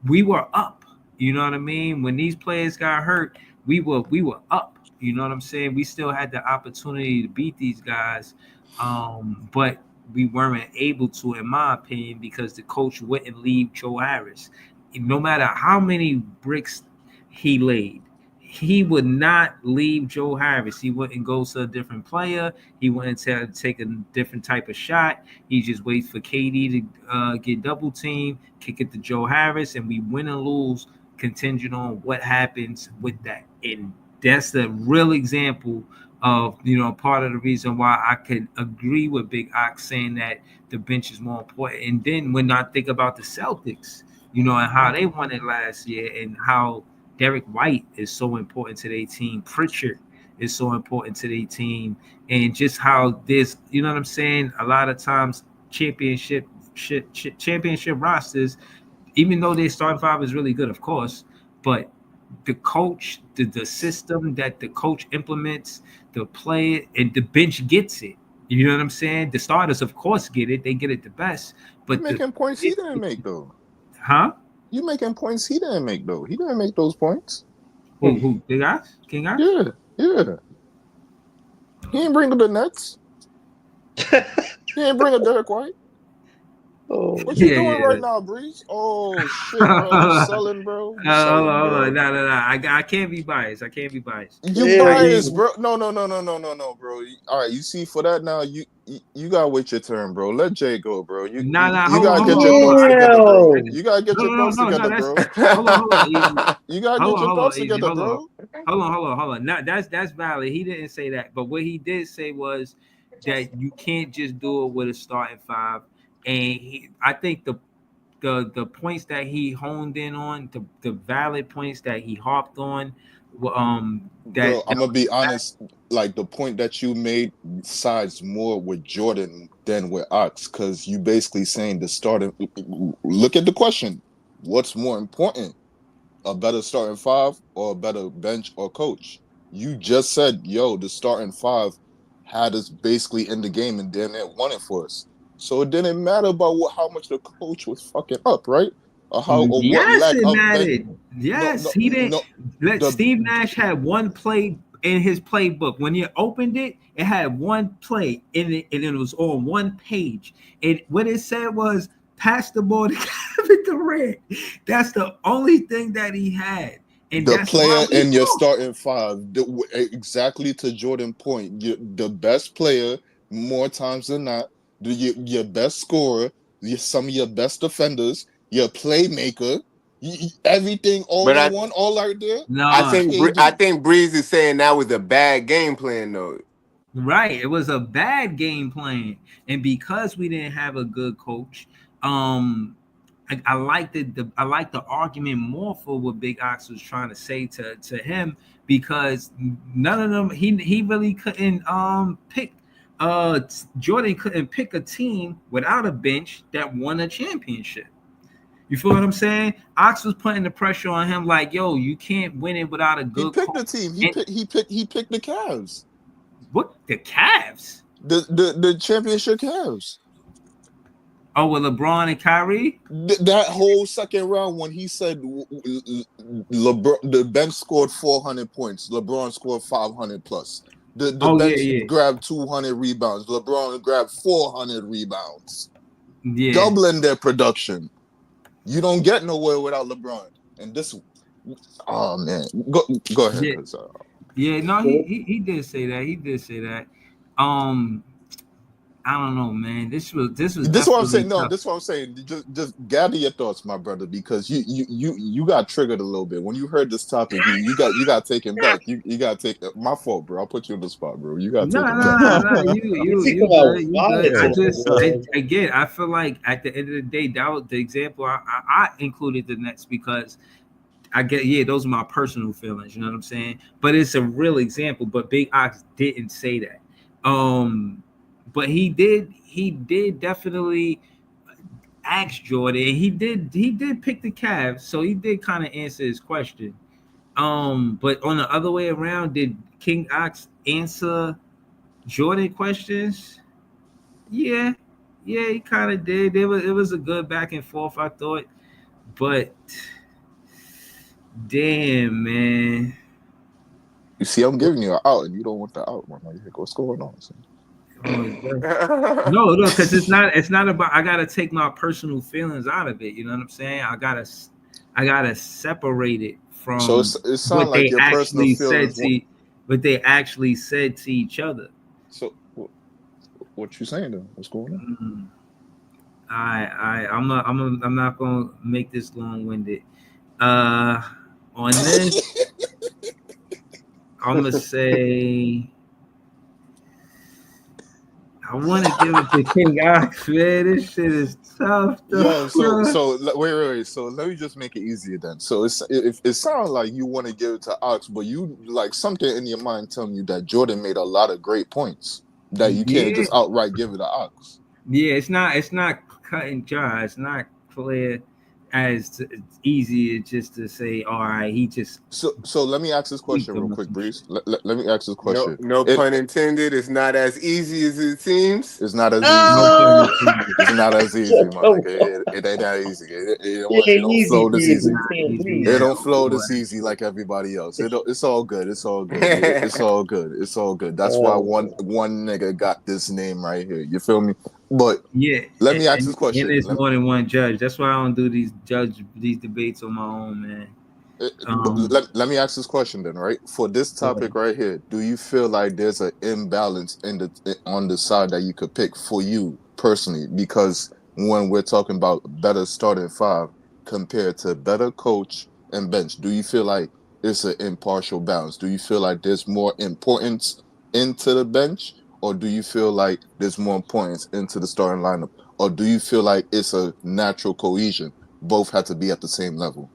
we were up. You know what I mean? When these players got hurt, we were up. You know what I'm saying? We still had the opportunity to beat these guys. But we weren't able to, in my opinion, because the coach wouldn't leave Joe Harris. No matter how many bricks he laid, he would not leave Joe Harris. He wouldn't go to a different player. He wouldn't take a different type of shot. He just waits for KD to get double teamed, kick it to Joe Harris, and we win and lose contingent on what happens with that. And that's the real example of, part of the reason why I could agree with Big Ox saying that the bench is more important. And then when I think about the Celtics, and how they won it last year, and how Derek White is so important to their team, Pritchard is so important to their team, and just how this, you know what I'm saying, a lot of times championship rosters, even though their starting five is really good, of course, but the coach, the system that the coach implements, the play, and the bench gets it. You know what I'm saying? The starters, of course, get it. They get it the best. But You're making points he didn't make, though. Huh? You making points he didn't make, though. He didn't make those points. Who? Big Ox? King Ox? Yeah. He ain't bring the Nets. He ain't bring a Derek White. What you doing right now, Breeze? Oh shit, bro! You selling, bro? Hold on. No. I can't be biased. You biased, bro? No, bro. All right, you see, for that now, you gotta wait your turn, bro. Let Jay go, bro. You gotta get your thoughts together, bro. You gotta get your thoughts together, bro. Hold on. You gotta get your thoughts together, bro. Hold on. Now that's valid. He didn't say that, but what he did say was that you can't just do it with a starting five. And I think the points that he honed in on, the valid points that he harped on, Bro, I'm gonna be honest. Like, the point that you made sides more with Jordan than with Ox, because you basically saying the starting. Look at the question: what's more important, a better starting five or a better bench or coach? You just said, the starting five had us basically in the game and then it won it for us. So it didn't matter about how much the coach was fucking up, right? Or what lack it of mattered. Yes, he didn't. Steve Nash had one play in his playbook. When you opened it, it had one play in it, and it was on one page. And what it said was, pass the ball to Kevin Durant. That's the only thing that he had. And the player in your starting five, exactly to Jordan's point, the best player more times than not, your best scorer, some of your best defenders, your playmaker, everything all in one, all right there. No, I think Breeze is saying that was a bad game plan, though. Right, it was a bad game plan, and because we didn't have a good coach, I like the argument more for what Big Ox was trying to say to him, because none of them he really couldn't pick. Jordan couldn't pick a team without a bench that won a championship. You feel what I'm saying? Ox was putting the pressure on him, like, yo, you can't win it without a good. He picked the team. He picked the Cavs. What, the Cavs? The championship Cavs. Oh, with LeBron and Kyrie? That whole second round when he said LeBron, the bench scored 400 points, LeBron scored 500 plus. The bench grabbed 200 rebounds, LeBron grabbed 400 rebounds. Yeah. Doubling their production. You don't get nowhere without LeBron. And this, oh man, go ahead. Yeah, no, he did say that. He did say that. I don't know, man. This was. This is what I'm saying. No, this is what I'm saying. Just gather your thoughts, my brother, because you got triggered a little bit when you heard this topic. You got taken back. You got to take my fault, bro. I'll put you in the spot, bro. You got to take it back. No. You good. Again, I feel like at the end of the day, that was the example. I included the Nets because I get, those are my personal feelings. You know what I'm saying? But it's a real example. But Big Ox didn't say that. But he did definitely ask Jordan. He did pick the Cavs, so he did kind of answer his question. But on the other way around, did King Ox answer Jordan questions? Yeah, he kind of did. It was a good back and forth, I thought. But damn, man. You see, I'm giving you an out, and you don't want the out, man. What's going on? Oh, no, because it's not. It's not about. I gotta take my personal feelings out of it. You know what I'm saying? I gotta separate it So from it sounds what like they your personal actually said feelings. to, what they actually said to each other. So what you saying though? What's going on? Mm. I'm not gonna make this long-winded. On this, I'm gonna say I want to give it to King Ox, man. This shit is tough, though. Yo, wait. So let me just make it easier then. So it sounds like you want to give it to Ox, but you like something in your mind telling you that Jordan made a lot of great points that you can't Yeah, just outright give it to Ox. yeah. It's not cut and dry. It's not clear as easy as just to say, all right, he just So let me ask this question tweaked real them or quick, some shit. Breeze. Let me ask this No, question. no pun intended. It's not as easy as it seems. It's not as No easy. pun intended. It's not as easy, my Oh, nigga. It ain't that easy. It yeah, don't easy, flow this easy. Peter. Not easy It at Please. don't flow all. this easy like everybody else. It's all good. It's all good. It's all good. It's all good. That's why one Oh, nigga got this name right here. You feel me? But Yeah, let me ask and this question. there's more than one judge. That's why I don't do these debates on my own, man. Let me ask this question then, right? For this topic right here, do you feel like there's an imbalance on the side that you could pick for you personally? Because when we're talking about better starting five compared to better coach and bench, do you feel like it's an impartial balance? Do you feel like there's more importance into the bench, or do you feel like there's more importance into the starting lineup, or do you feel like it's a natural cohesion? Both have to be at the same level.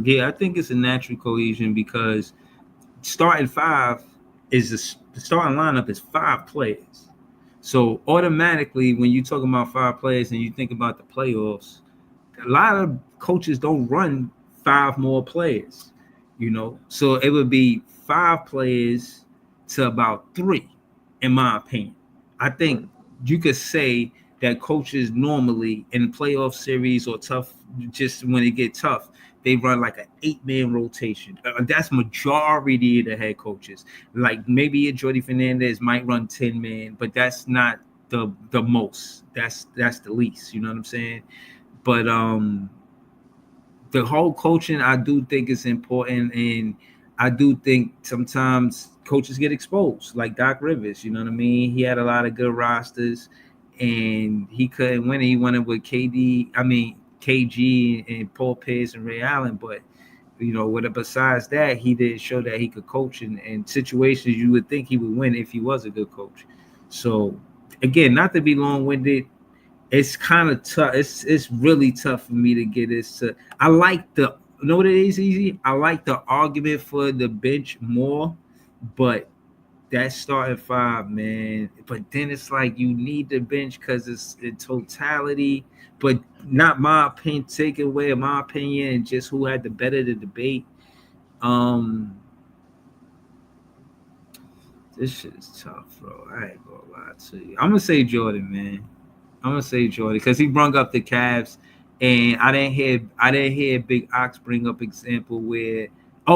Yeah, I think it's a natural cohesion because starting five the starting lineup is five players. So automatically, when you talk about five players and you think about the playoffs, a lot of coaches don't run five more players. So it would be five players to about three, in my opinion. I think you could say that coaches normally in playoff series or tough, just when it get tough, they run like an 8-man rotation. That's majority of the head coaches. Like maybe a Jordy Fernandez might run 10-man, but that's not the most. That's the least. You know what I'm saying? But the whole coaching, I do think is important, and I do think sometimes coaches get exposed, like Doc Rivers. You know what I mean? He had a lot of good rosters, and he couldn't win it. He won it with KG and Paul Pierce and Ray Allen, but besides that, he did show that he could coach in situations you would think he would win if he was a good coach. So again, not to be long-winded, it's kind of tough. It's really tough for me to get this to. I like what it is easy. I like the argument for the bench more, but that starting five, man. But then it's like you need the bench because it's in totality. But not my opinion. Take away my opinion and just who had the better the debate. Um, this shit is tough, bro. I ain't gonna lie to you. I'm gonna say Jordan, man. I'm gonna say Jordan because he brung up the Cavs, and I didn't hear Big Ox bring up example where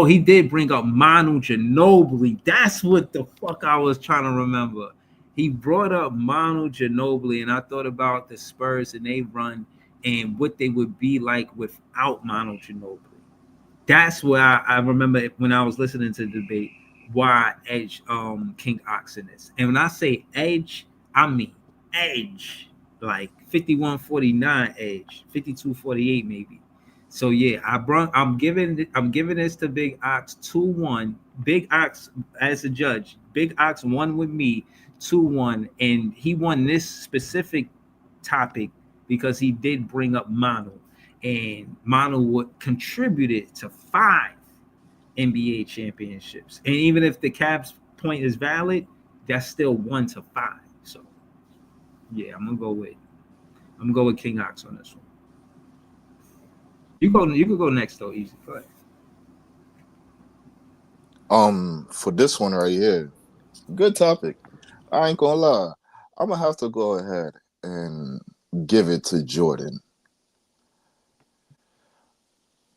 he did bring up Manu Ginobili. That's what the fuck I was trying to remember. He brought up Manu Ginobili, and I thought about the Spurs and they run and what they would be like without Manu Ginobili. That's where I remember when I was listening to the debate why Edge King Oxen is. And when I say Edge, I mean Edge, like 51-49 Edge, 52-48 maybe. So yeah, I'm giving this to Big Ox 2-1. Big Ox as a judge. Big Ox won with me 2-1, and he won this specific topic because he did bring up Manu, and Manu would contributed to 5 NBA championships. And even if the Cavs point is valid, that's still 1-5. So yeah, I'm gonna go with King Ox on this one. You could go next though, easy. Go ahead. For this one right here, good topic. I ain't gonna lie. I'm gonna have to go ahead and give it to Jordan.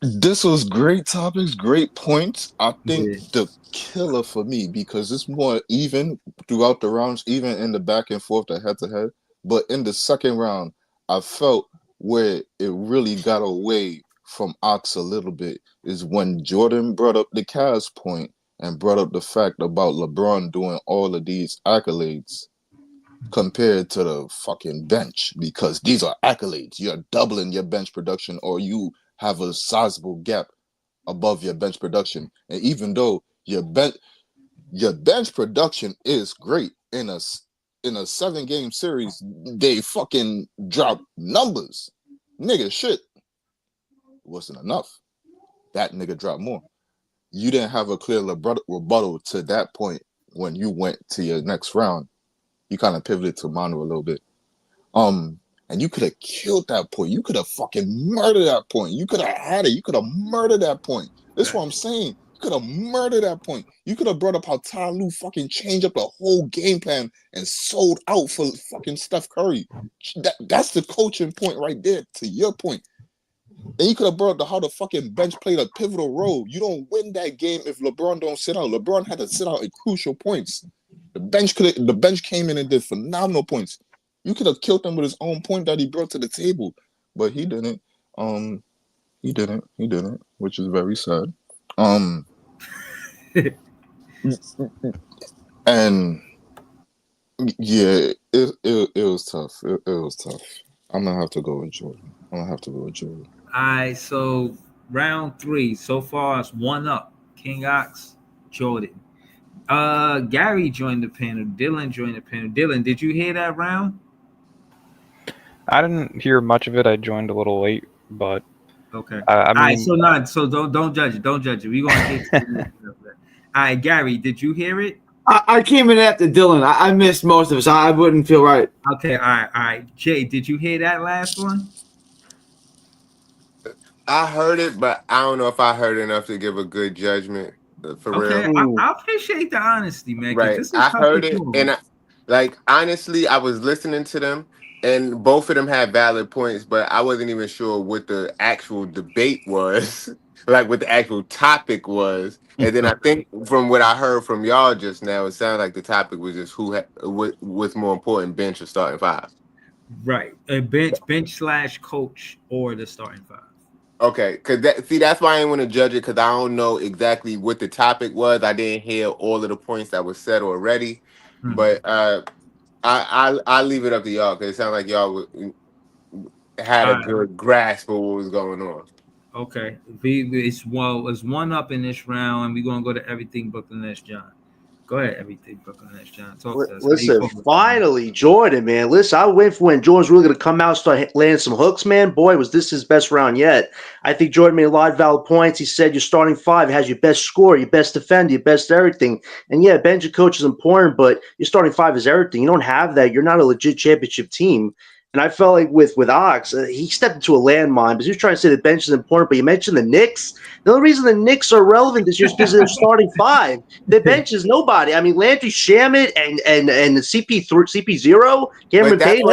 This was great topics, great points. I think Yeah. the killer for me, because it's more even throughout the rounds, even in the back and forth, the head to head. But in the second round, I felt where it really got away from Ox a little bit is when Jordan brought up the Cavs point and brought up the fact about LeBron doing all of these accolades compared to the fucking bench, because these are accolades. You're doubling your bench production, or you have a sizable gap above your bench production. And even though your bench production is great in a 7-game series, they fucking drop numbers. Nigga, shit wasn't enough. That nigga dropped more. You didn't have a clear rebuttal to that point when you went to your next round. You kind of pivoted to Manu a little bit. And you could have killed that point. You could have fucking murdered that point. You could have had it. You could have murdered that point. That's what I'm saying. You could have murdered that point. You could have brought up how Ty Lue fucking changed up the whole game plan and sold out for fucking Steph Curry. That's the coaching point right there, to your point. And you could have brought up how the fucking bench played a pivotal role. You don't win that game if LeBron don't sit out. LeBron had to sit out at crucial points. The bench came in and did phenomenal points. You could have killed him with his own point that he brought to the table, but he didn't. He didn't, which is very sad. And yeah, it was tough. It was tough. I'm gonna have to go with Jordan. All right, so round 3 so far it's 1-up. King Ox, Jordan. Gary joined the panel. Dylan joined the panel. Dylan, did you hear that round? I didn't hear much of it. I joined a little late, but okay. I mean, all right, so don't judge it. Don't judge it. We're gonna get to all right, Gary, did you hear it? I came in after Dylan. I missed most of it, so I wouldn't feel right. Okay, all right. Jay, did you hear that last one? I heard it, but I don't know if I heard enough to give a good judgment. For real. I appreciate the honesty, man. Right. I heard it, and honestly, I was listening to them, and both of them had valid points, but I wasn't even sure what the actual debate was, like what the actual topic was. And then I think from what I heard from y'all just now, it sounded like the topic was just what's more important, bench or starting five. Right, a bench / coach or the starting five. Okay, because that's why I didn't want to judge it, because I don't know exactly what the topic was. I didn't hear all of the points that were said already, but I'll leave it up to y'all, because it sounds like y'all had a good grasp of what was going on. Okay, it's 1-up in this round, and we're gonna go to everything but the next John. Go ahead, everything but the next John. Talk to us. Listen, finally, Jordan, man. Listen, I wait for when Jordan's really going to come out and start landing some hooks, man. Boy, was this his best round yet. I think Jordan made a lot of valid points. He said your starting five has your best scorer, your best defender, your best everything. And yeah, bench and coach is important, but your starting five is everything. You don't have that. You're not a legit championship team. And I felt like with Ox, he stepped into a landmine because he was trying to say the bench is important. But you mentioned the Knicks. The only reason the Knicks are relevant is just because they're starting five. The bench is nobody. I mean, Landry Shamet and CP0, Cameron Payne.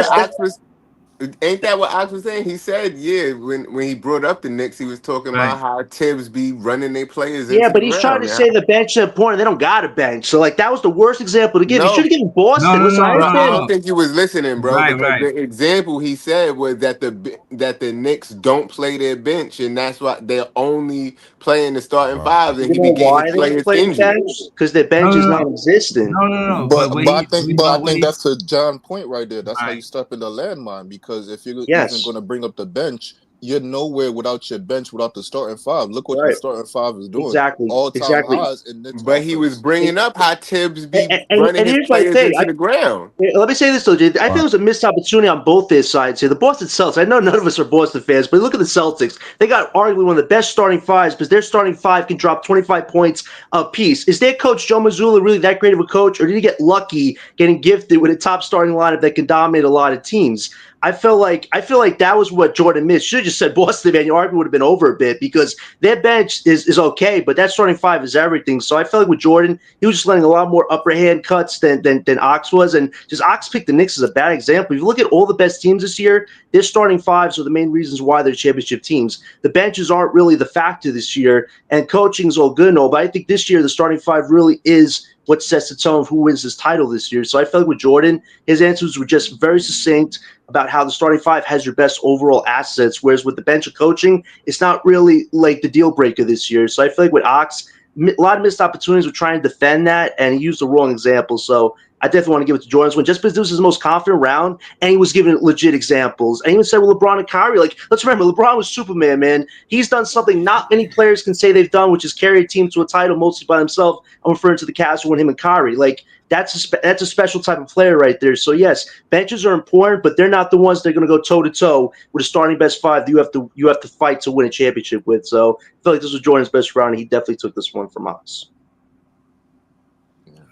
Ain't that what Ox was saying? He said, yeah, when he brought up the Knicks, he was talking about how Tibbs be running their players. Yeah, but he's trying to say the bench is important. They don't got a bench. So, like, that was the worst example to give. He should have given Boston. I don't think you was listening, bro. Because the example he said was that the Knicks don't play their bench, and that's why they're only playing the starting fives, and he be getting players injured. Because their bench is non-existent. No. But I think that's a John point right there. That's how you step in the landmine, because if you're even going to bring up the bench, you're nowhere without your bench, without the starting five. Look what the starting five is doing. All-time highs in Knicks But he was bringing up how Tibbs be running his players into the ground. Let me say this, though, Jay. I think it was a missed opportunity on both their sides here. The Boston Celtics, I know none of us are Boston fans, but look at the Celtics. They got arguably one of the best starting fives because their starting five can drop 25 points apiece. Is their coach, Joe Mazzulla, really that great of a coach, or did he get lucky getting gifted with a top starting lineup that can dominate a lot of teams? I feel like that was what Jordan missed. Should have just said Boston, man. Your argument would have been over a bit because their bench is okay, but that starting five is everything. So I feel like with Jordan, he was just letting a lot more upper hand cuts than Ox was, and just Ox picked the Knicks as a bad example. If you look at all the best teams this year, their starting fives are the main reasons why they're championship teams. The benches aren't really the factor this year, and coaching's all good and all, but I think this year the starting five really is what sets the tone of who wins this title this year. So I felt like with Jordan, his answers were just very succinct about how the starting five has your best overall assets, whereas with the bench of coaching, it's not really like the deal breaker this year. So I feel like with Ox, a lot of missed opportunities with trying to defend that, and he used the wrong example. So I definitely want to give it to Jordan's win just because this was his most confident round, and he was giving legit examples. And he even said with LeBron and Kyrie, like, let's remember, LeBron was Superman, man. He's done something not many players can say they've done, which is carry a team to a title mostly by himself. I'm referring to the Cavs when him and Kyrie. Like, that's a special type of player right there. So yes, benches are important, but they're not the ones that are going to go toe to toe with the starting best five that you have to fight to win a championship with. So I feel like this was Jordan's best round, and he definitely took this one from us.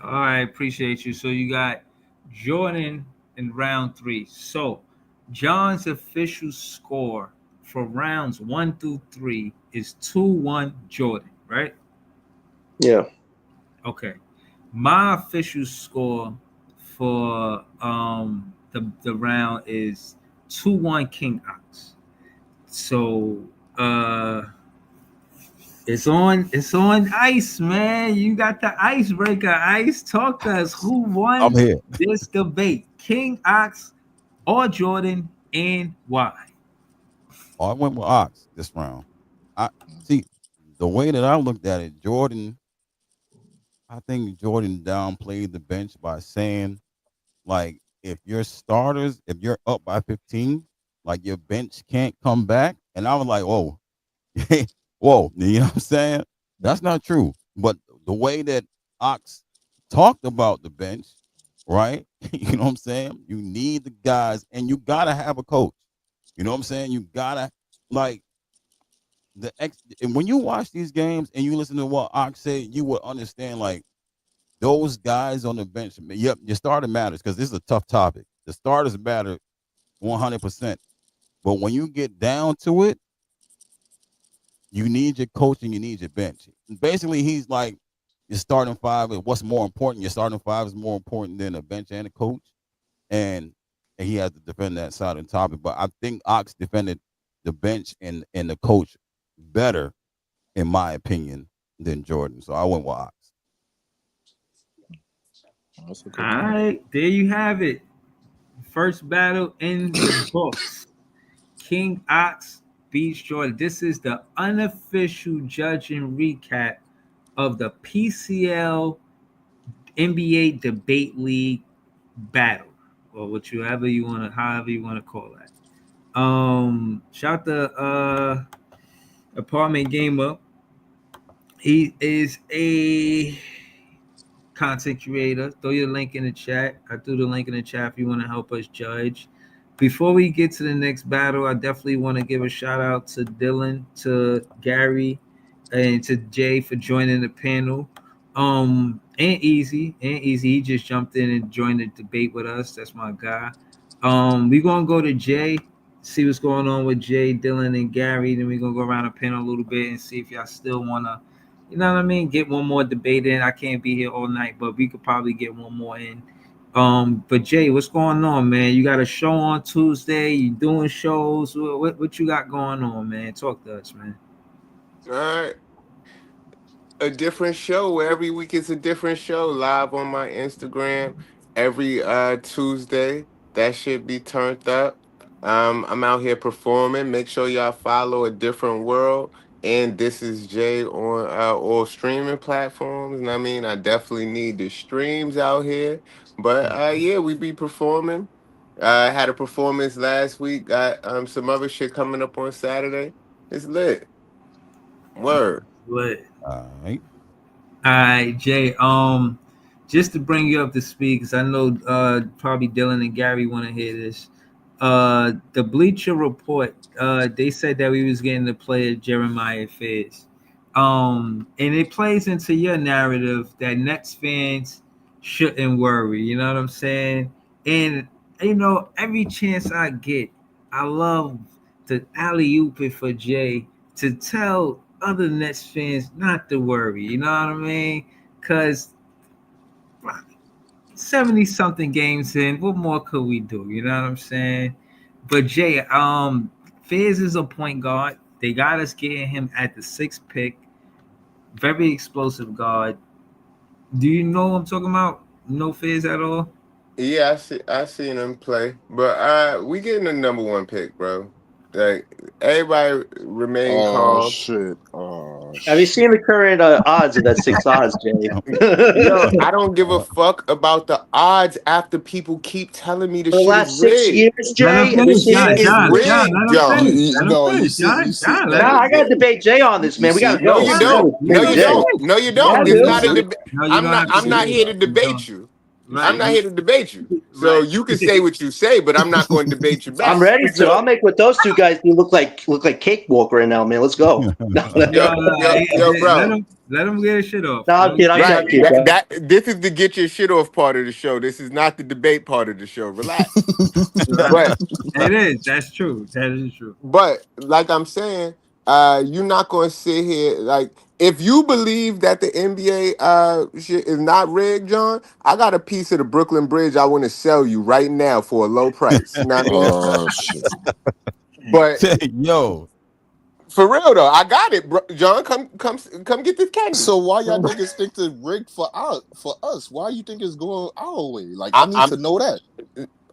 All right, appreciate you. So you got Jordan in round 3. So John's official score for rounds 1 through 3 is 2-1 Jordan, right? Yeah. Okay. My official score for the round is 2-1 King Ox. So it's on ice, man. You got the icebreaker. Ice, talk to us. Who won I'm here. this debate? King Ox or Jordan, and why? Oh, I went with Ox this round. I see the way that I looked at it, Jordan. I think Jordan downplayed the bench by saying, like, if you're up by 15, like your bench can't come back. And I was like, whoa, whoa, you know what I'm saying? That's not true. But the way that Ox talked about the bench, right? You know what I'm saying? You need the guys, and you gotta have a coach. You know what I'm saying? You gotta like and when you watch these games and you listen to what Ox said, you will understand like those guys on the bench. Yep, your starter matters because this is a tough topic. The starters matter 100%. But when you get down to it, you need your coach and you need your bench. Basically, he's like your starting five. What's more important? Your starting five is more important than a bench and a coach, and he has to defend that side of the topic. But I think Ox defended the bench and the coach better, in my opinion, than Jordan. So I went with Ox. All right, there you have it. First battle in the books. King Ox beats Jordan. This is the unofficial judging recap of the PCL NBA Debate League battle, or however you want to call that. Shout the apartment gamer. He is a content creator. Throw your link in the chat. I threw the link in the chat if you want to help us judge. Before we get to the next battle, I definitely want to give a shout out to Dylan, to Gary, and to Jay for joining the panel. And Easy. He just jumped in and joined the debate with us. That's my guy. We're gonna go to Jay, see what's going on with Jay, Dylan, and Gary. Then we're gonna go around the panel a little bit and see if y'all still wanna, you know what I mean, get one more debate in. I can't be here all night, but we could probably get one more in. But Jay, what's going on, man? You got a show on Tuesday. You doing shows? What you got going on, man? Talk to us, man. All right. A different show. Every week is a different show. Live on my Instagram every Tuesday. That should be turned up. I'm out here performing. Make sure y'all follow A Different World. And This Is Jay on all streaming platforms. And I mean, I definitely need the streams out here. But yeah, we be performing. I had a performance last week. Got some other shit coming up on Saturday. It's lit. Word. Lit. All right. All right, Jay. Just to bring you up to speed, because I know probably Dylan and Gary want to hear this. The Bleacher Report, they said that we was getting to play Jeremiah Fizz. And it plays into your narrative that Nets fans shouldn't worry. You know what I'm saying? And every chance I get, I love to alley oop it for Jay to tell other Nets fans not to worry. You know what I mean? Because 70 something games in, what more could we do? You know what I'm saying? But Jay, Fizz is a point guard. They got us getting him at the sixth pick. Very explosive guard. Do you know what I'm talking about? No Fizz at all? Yeah, I seen him play, but we getting the number one pick, bro. Like everybody remain Oh calm. shit! Oh Have you shit! seen the current odds of that 6 odds, Jay? Yo, I don't give a fuck about the odds after people keep telling me the For the shit is last 6 years, rigged. Let him Jay, have you The finish, seen shit John. it? is John, rigged, let him John. finish. Let him No, finish, you John. see, John, let Nah, him I got to debate Jay on this, you man. We got see, to No, go. you John, We got don't. to No, debate you let him Jay. don't. finish. No, you Yeah, don't. I It's do. not a debate. No, you I'm don't not. have to I'm do not here that. to You debate don't. you. I'm Right. not here to debate you. So Right. you can say what you say, but I'm not going to debate you I'm back. ready to. So I'll make what those two guys do look like cakewalk right now, man. Let's go. No, yo, yo, bro. Let him get his shit off. I'm kidding. I'm Right. kidding. Bro. That this is the get your shit off part of the show. This is not the debate part of the show. Relax. Right. But It is. That's true. That is true. but like I'm saying, you're not gonna sit here like if you believe that the NBA shit is not rigged, John, I got a piece of the Brooklyn Bridge I want to sell you right now for a low price. You know what I mean? oh shit! But Yo, for real though, I got it, bro. John. Come get this candy. So why y'all niggas think the rig for us? Why you think it's going our way? Like I I, need I'm to know that.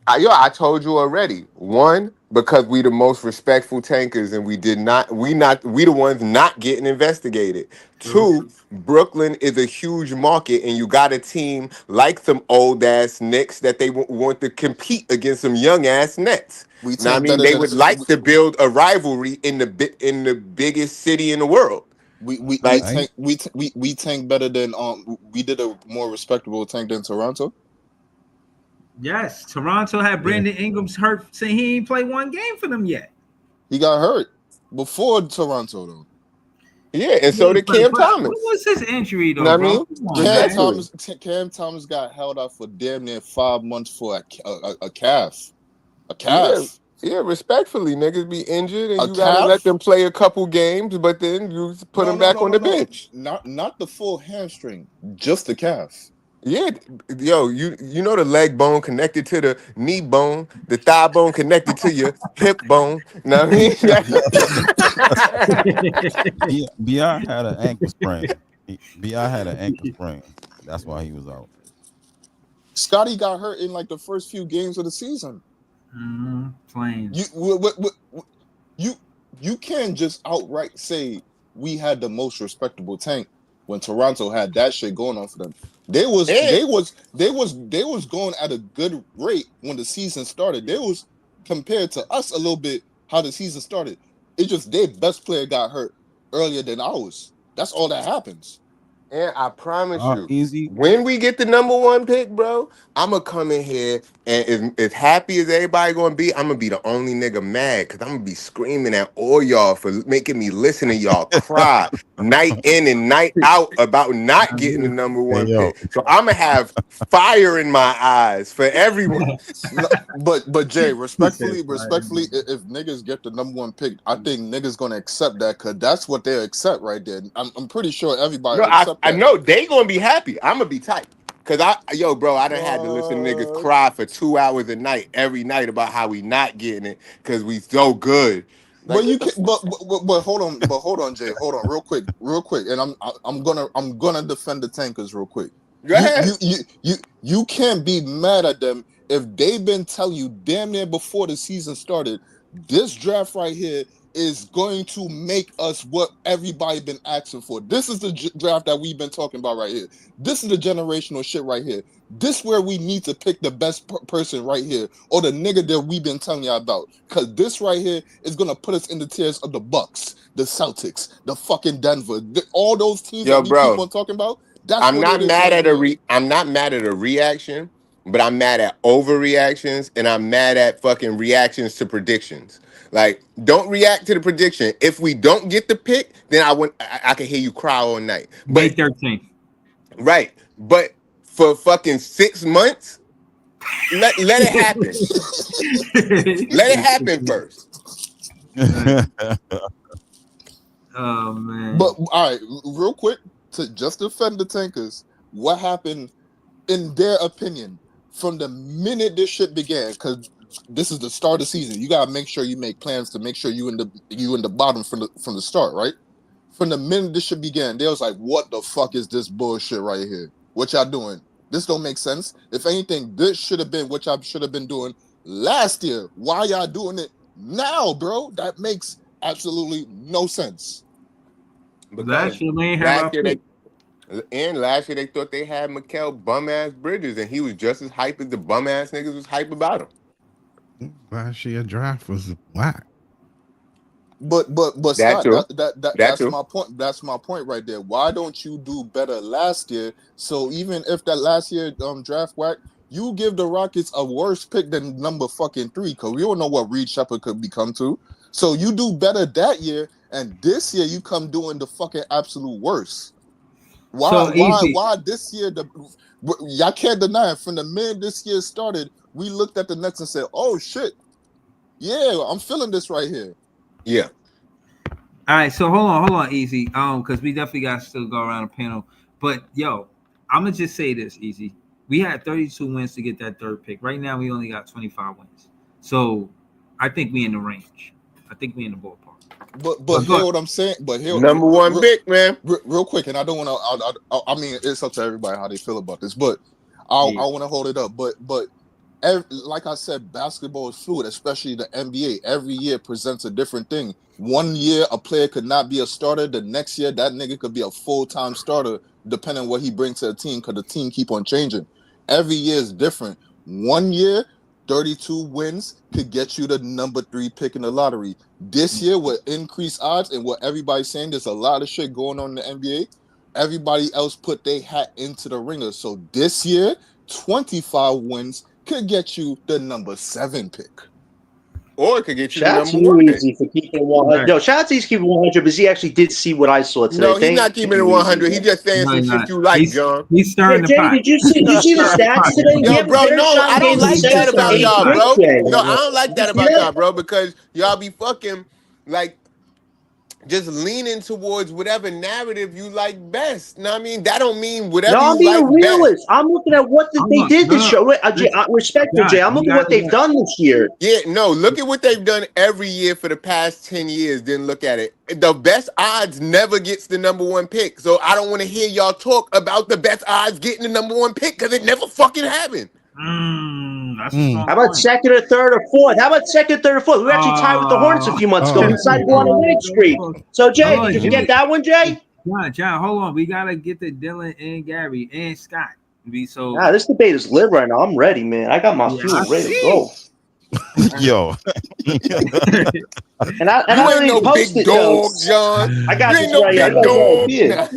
I told you already. One, because we the most respectful tankers, and we the ones not getting investigated. Two, Brooklyn is a huge market, and you got a team like some old ass Knicks that they want to compete against some young ass Nets. We Now, I tank mean, better they than would like to build a rivalry in the biggest city in the world. we Like, I tank we tank better than we did a more respectable tank than Toronto. Yes. Toronto had yeah. Brandon Ingram's hurt saying he ain't played one game for them yet. He got hurt before Toronto though. yeah, and so Yeah, did but Cam what Thomas. was his injury You know though, what I bro? mean? Come on, Cam man. Respectfully. Thomas Cam Thomas got held out for damn near 5 months for a calf. A Yeah, calf. yeah, respectfully, niggas be injured and A you gotta let calf? them play a couple games, but then you put No, them no, back no, on no, the no. bench. Not the full hamstring, just the calf. Yeah, yo, you know the leg bone connected to the knee bone, the thigh bone connected to your hip bone. Know what I mean? Bi had an ankle sprain. Bi had an ankle sprain. That's why he was out. Scotty got hurt in like the first few games of the season. Playing. You you can't just outright say we had the most respectable tank when Toronto had that shit going on for them. They was and they was they was they was going at a good rate when the season started. They was compared to us a little bit how the season started. It's just their best player got hurt earlier than ours. That's all that happens. And I promise you, Easy. when we get the number one pick, bro, I'ma come in here and as happy as everybody gonna be, I'm gonna be the only nigga mad because I'm gonna be screaming at all y'all for making me listen to y'all cry night in and night out about not getting the number Hey one yo, pick. So I'm gonna have fire in my eyes for everyone. No, but Jay, He said respectfully, if niggas get the number one pick, I think niggas gonna accept that because that's what they accept right there. I'm pretty sure everybody No, will accept I that. know they gonna be happy. I'm gonna be tight. Cause bro, I done had to listen to niggas What? cry for 2 hours a night every night about how we not getting it because we so good. Like But you what the can, fuck? but hold on, Jay, hold on, real quick, and I'm gonna defend the tankers real quick. Go ahead. You can't be mad at them if they've been telling you damn near before the season started. This draft right here is going to make us what everybody been asking for. This is the draft that we've been talking about right here. This is the generational shit right here. This where we need to pick the best person right here, or the nigga that we've been telling you about. Cause this right here is gonna put us in the tiers of the Bucks, the Celtics, the fucking Denver, all those teams that Yo, we keep bro, on talking about. That's what it is right here. I'm not mad at a reaction, but I'm mad at overreactions and I'm mad at fucking reactions to predictions. Like, don't react to the prediction. If we don't get the pick, then I can hear you cry all night. May But 13th. right, but for fucking 6 months. Let it happen. Let it happen first. Oh man. But all right, real quick, to just defend the Tankers, what happened in their opinion from the minute this shit began? Because this is the start of the season. You gotta make sure you make plans to make sure you in the bottom from the start, right? From the minute this shit began, they was like, "What the fuck is this bullshit right here? What y'all doing? This don't make sense. If anything, this should have been what y'all should have been doing last year. Why y'all doing it now, bro? That makes absolutely no sense." Last year we ain't have our pick. Last year they thought they had Mikael bum ass Bridges, and he was just as hype as the bum ass niggas was hype about him. Last year draft was whack. But That Scott, too. that's my point. That's my point right there. Why don't you do better last year? So even if that last year draft whack, you give the Rockets a worse pick than number fucking 3, because we don't know what Reed Shepard could become to. So you do better that year, and this year you come doing the fucking absolute worst. Why this year? Y'all can't deny it. From the minute this year started, we looked at the Nets and said, "Oh shit, yeah, I'm feeling this right here." Yeah. All right, so hold on, Easy. Because we definitely got to still go around the panel. But yo, I'm gonna just say this, Easy. We had 32 wins to get that third pick. Right now, we only got 25 wins. So I think we in the range. I think we in the ballpark. But hear what I'm saying. But here, number one pick, man. Real quick, and I don't want to. I mean, it's up to everybody how they feel about this, but I want to hold it up. But like I said, basketball is fluid, especially the NBA. Every year presents a different thing. One year, a player could not be a starter. The next year, that nigga could be a full-time starter, depending on what he brings to the team, because the team keep on changing. Every year is different. One year, 32 wins could get you the number 3 pick in the lottery. This year, with increased odds and what everybody's saying, there's a lot of shit going on in the NBA. Everybody else put their hat into the ringer. So this year, 25 wins could get you the number 7 pick. Or it could get you Shout out the to number you, 1 Easy, for keeping 100. No, shout out to Easy keeping 100 because he actually did see what I saw today. No, he's not keeping it 100. He's just saying some shit you like, John. He's stirring the Jay, pot. did you see the stats today? Yo, bro, no, I don't like that about y'all, bro. No, I don't like that about y'all, bro, because y'all be fucking like just leaning towards whatever narrative you like best. Know what I mean? That don't mean whatever No, I'm you like being a realist. best. I'm looking at what they did this show. Respect to Jay. I'm looking at what they've done this year. Yeah, no, look at what they've done every year for the past 10 years, then look at it. The best odds never gets the number 1 pick. So I don't want to hear y'all talk about the best odds getting the number 1 pick because it never fucking happened. That's a strong How about point. second or third or fourth? How about second, third, or fourth? We were actually tied with the Hornets a few months ago. We decided to go on a winning streak. So, Jay, did you forget that one, Jay? John, hold on. We gotta get the Dylan and Gary and Scott. Nah, this debate is lit right now. I'm ready, man. I got my fuel ready to go. Yo. And I don't even post it, though. John. I got this right here.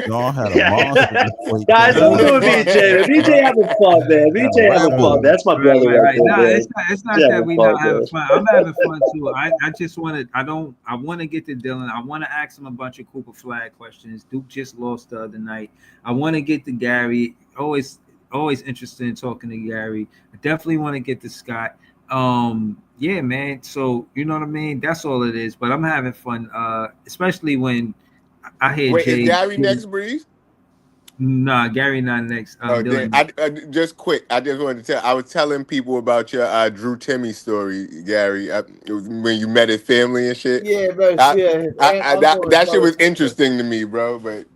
John had a monster. Guys, don't do it, BJ. BJ having fun, man. BJ having fun. That's my brother right there, man. It's not that we not having fun. I'm having fun too. I just want to. I want to get to Dylan. I want to ask him a bunch of Cooper Flag questions. Duke just lost the other night. I want to get to Gary. Always interested in talking to Gary. I definitely want to get to Scott. Yeah, man. So you know what I mean. That's all it is. But I'm having fun, especially when I hear Jay. Is Gary next, Breeze? Nah, Gary not next. I just quick. I just wanted to tell. I was telling people about your Drew Timmy story, Gary. When you met his family and shit. Yeah, bro. That shit was interesting to me, bro. But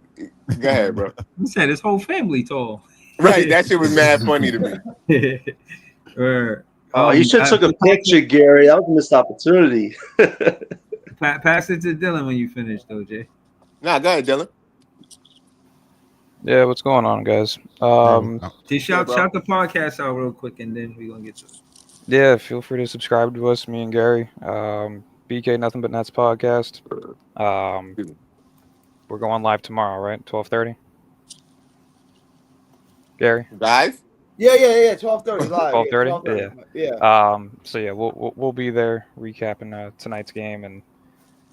go ahead, bro. He said his whole family tall. Right. That shit was mad funny to me. Oh, you should have took a picture, Gary. That was a missed opportunity. Pass it to Dylan when you finish, though, Jay. Nah, go ahead, Dylan. Yeah, what's going on, guys? Just shout the podcast out real quick, and then we're gonna get to it. Yeah, feel free to subscribe to us, me and Gary. BK Nothing But Nets podcast. We're going live tomorrow, right? 12:30. Gary. Live. Yeah. 12:30 live. 12:30. Yeah. So yeah, we'll be there recapping tonight's game and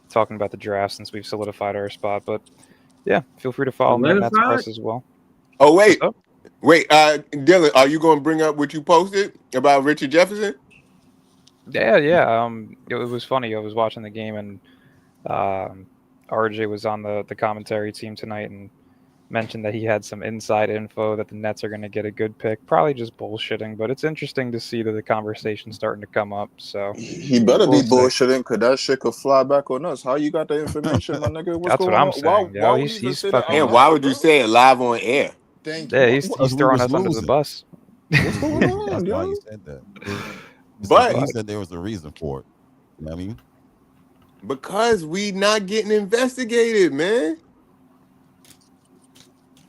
talking about the draft since we've solidified our spot. But yeah, feel free to follow me on Nets Press as well. Oh wait, Wait, Dylan, are you going to bring up what you posted about Richard Jefferson? Yeah. It was funny. I was watching the game and RJ was on the commentary team tonight and mentioned that he had some inside info that the Nets are going to get a good pick. Probably just bullshitting, but it's interesting to see that the conversation's starting to come up. So He better we'll be see. bullshitting, because that shit could fly back on us. How you got the information, my nigga? What's That's what going I'm on? saying. Why would you even He's say that out And fucking. why loud, would you bro? say it live on air? Thank Yeah, you. he's Because we throwing was us under the losing. bus. What's going on, That's why he yo? said that. But He said there was a reason for it. You know what I mean? because we not getting investigated, man.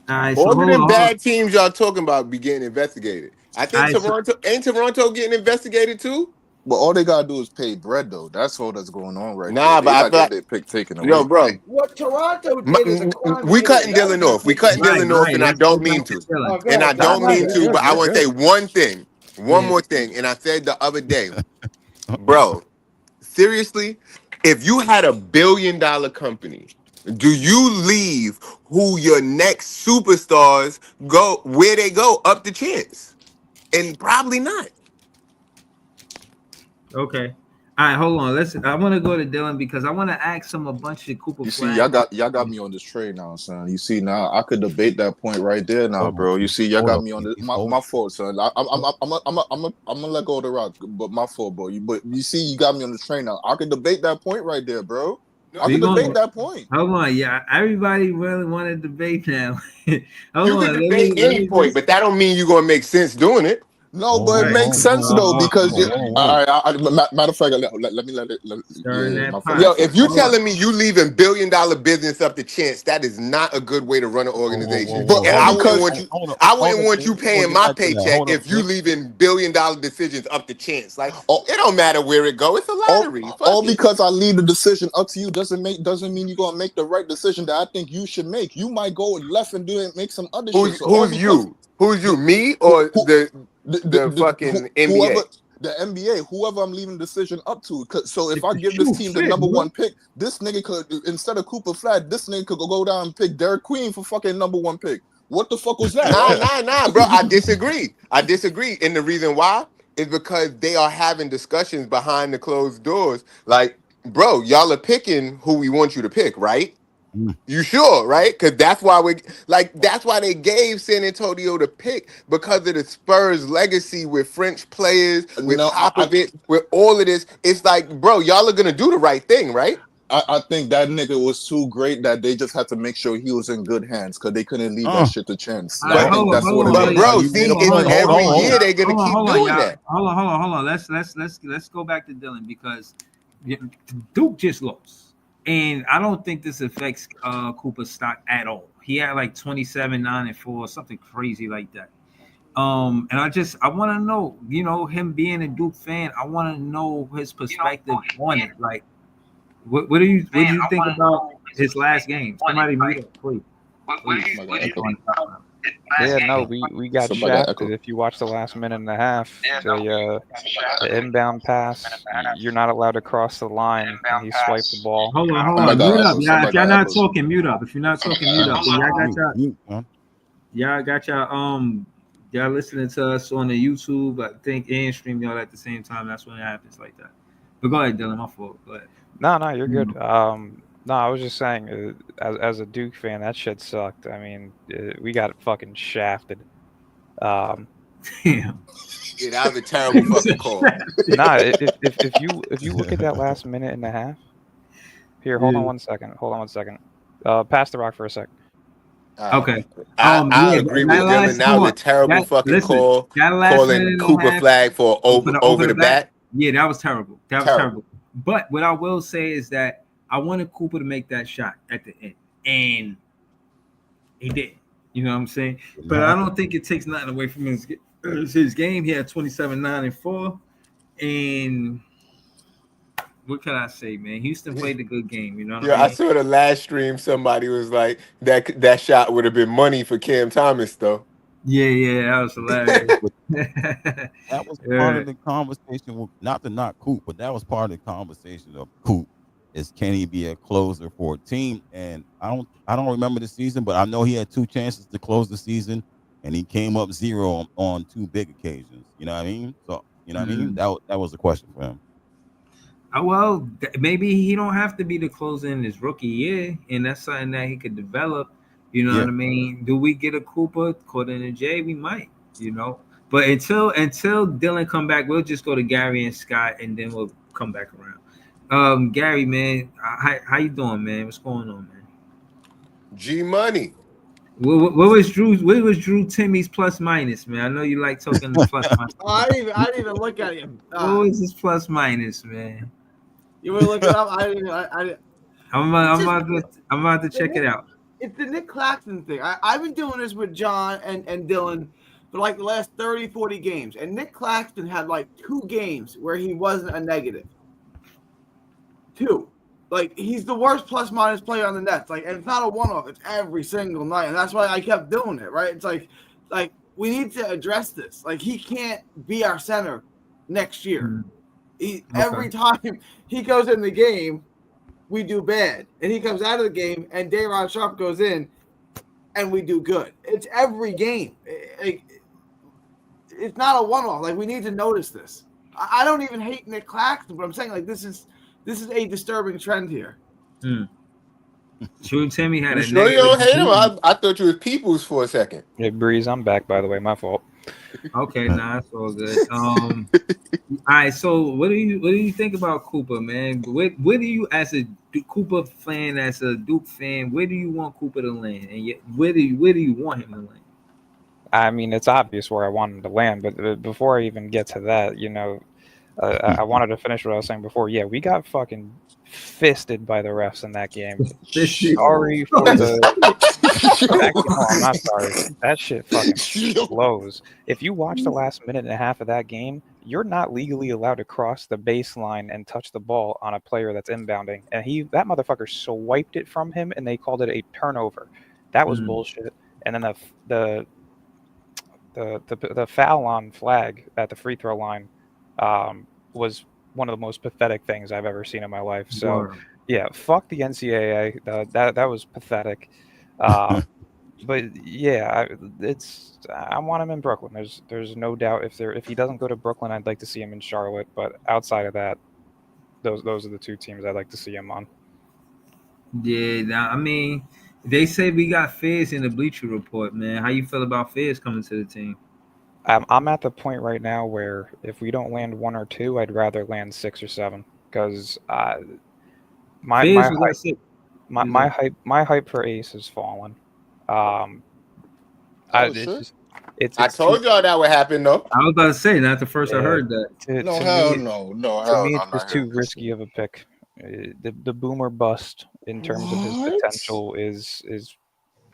All right, so All of hold them on. bad teams y'all talking about be getting investigated. I think All right, so, Toronto getting investigated too? But all they gotta do is pay bread, though. That's all that's going on right there. Nah, They but I not feel getting like, their pick taken yo, away. bro, What Toronto did is a crime we in cutting itself. Dylan off. We cutting Dylan off, right. and I Let's go don't back mean to to. Dylan. Go And I ahead, Dylan. don't My mean bad. to, but I want to say one thing. One Yeah. more thing. And I said the other day, bro, seriously, if you had $1 billion company, do you leave who your next superstars go, where they go, up the chance? And probably not. Okay. All right, hold on. I want to go to Dylan because I want to ask him a bunch of Cooper You see, Flag. y'all got me on this train now, son. You see now, I could debate that point right there now, bro. You see, y'all got me on this. My fault, son. I'm gonna let go of the rock, but my fault, bro. But you see, you got me on the train now. I could debate that point right there, bro. I could debate that point. Hold on, yeah. Everybody really want to debate now. Hold You on. can debate any point, but that don't mean you're gonna make sense doing it. No, but it makes sense though, because matter of fact, let me let it. My fault. Yo, if you telling me you leaving $1 billion business up to chance, that is not a good way to run an organization. But And all because I wouldn't want you paying my paycheck if you leaving $1 billion decisions up to chance. Like it don't matter where it go, it's a lottery. All because I leave the decision up to you doesn't mean you're gonna make the right decision that I think you should make. You might go left and make some other shit. So Who's you? Who's you? Me or the fucking NBA? Whoever, the NBA, whoever I'm leaving the decision up to. So if I give this team the number one pick, this nigga could, instead of Cooper Flag, this nigga could go down and pick Derek Queen for fucking number one pick. What the fuck was that? Nah, bro. I disagree. And the reason why is because they are having discussions behind the closed doors. Like, bro, y'all are picking who we want you to pick, right? You sure, right? Because that's why they gave San Antonio the pick, because of the Spurs legacy with French players, with Popovich, with all of this. It's like, bro, y'all are gonna do the right thing, right? I think that nigga was too great that they just had to make sure he was in good hands, because they couldn't leave that shit to chance. I think that's what it is. But bro, see, every year they're gonna keep doing that. Hold on. Let's go back to Dylan because Duke just lost. And I don't think this affects Cooper's stock at all. He had like 27, 9, and 4, something crazy like that. And I want to know, him being a Duke fan, I want to know his perspective on it. Like, what do you think about his last game? Somebody mute up, please. Yeah, no, we got shafted. If you watch the last minute and a half, the inbound pass, you're not allowed to cross the line, and he swiped the ball. Hold on, mute up. Yeah, if y'all not talking, mute up. If you're not talking, mute up. Y'all got y'all listening to us on the YouTube, I think, and stream y'all at the same time. That's when it happens like that. But go ahead, Dylan. My fault. Go ahead. No, you're good. No, I was just saying, as a Duke fan, that shit sucked. I mean, we got fucking shafted. Damn. Yeah, that was a terrible fucking call. Nah, if you look at that last minute and a half, here, hold on one second. Pass the rock for a sec. Okay. I agree with Dylan. That was a terrible fucking call. Calling Cooper Flag for over the bat. Yeah, that was terrible. That was terrible. But what I will say is that I wanted Cooper to make that shot at the end, and he did. You know what I'm saying? But I don't think it takes nothing away from his game. He had 27, 9, and 4. And what can I say, man? Houston played a good game. You know what I mean? I saw the last stream. Somebody was like, that shot would have been money for Cam Thomas, though. Yeah, that was hilarious. That was part of the conversation. Not to knock Coop, but that was part of the conversation of Coop. Is can he be a closer for a team? And I don't remember the season, but I know he had 2 chances to close the season, and he came up zero on 2 big occasions. You know what I mean? So you know what I mean? That was the question for him. Well, maybe he don't have to be the closer in his rookie year, and that's something that he could develop. You know what I mean? Do we get a Cooper? According to Jay, we might. You know, but until Dylan come back, we'll just go to Gary and Scott, and then we'll come back around. Gary, man, how you doing, man? What's going on, man? G Money. What was Drew Timmy's plus minus, man? I know you like talking the plus minus. I didn't even look at him. What was his plus minus, man? You want to look it up? I didn't. I'm about to check it out. It's the Nick Claxton thing. I've been doing this with John and Dylan for like the last 30, 40 games. And Nick Claxton had like 2 games where he wasn't a negative. 2. Like, he's the worst plus-minus player on the Nets. Like, and it's not a one-off. It's every single night. And that's why I kept doing it, right? It's like we need to address this. Like, he can't be our center next year. Every time he goes in the game, we do bad. And he comes out of the game, and Day'Ron Sharpe goes in, and we do good. It's every game. It's not a one-off. Like, we need to notice this. I don't even hate Nick Claxton, but I'm saying, like, this is a disturbing trend here. Drew Timmy had You sure you don't hate him? I thought you was Peoples for a second. Hey, Breeze, I'm back, by the way. My fault. Okay, nah, it's all good. All right, so what do you think about Cooper, man? Where do you, as a Cooper fan, as a Duke fan, where do you want Cooper to land, and yet where do you want him to land? I mean, it's obvious where I want him to land, but before I even get to that, you know, I wanted to finish what I was saying before. Yeah, we got fucking fisted by the refs in that game. Sorry for I'm not sorry. That shit fucking blows. If you watch the last minute and a half of that game, you're not legally allowed to cross the baseline and touch the ball on a player that's inbounding. And that motherfucker swiped it from him, and they called it a turnover. That was bullshit. And then the foul on Flag at the free throw line was one of the most pathetic things I've ever seen in my life. So, yeah, fuck the NCAA. That was pathetic. But yeah, I want him in Brooklyn. There's no doubt. If he doesn't go to Brooklyn, I'd like to see him in Charlotte. But outside of that, those are the 2 teams I'd like to see him on. Yeah, I mean, they say we got Fizz in the Bleacher Report, man. How you feel about Fizz coming to the team? I'm at the point right now where if we don't land 1 or 2, I'd rather land 6 or 7 because my hype for Ace has fallen. I told y'all that would happen though. I was about to say, not the first I heard that. No. To me, it's just too risky of a pick. The boomer bust in terms of his potential is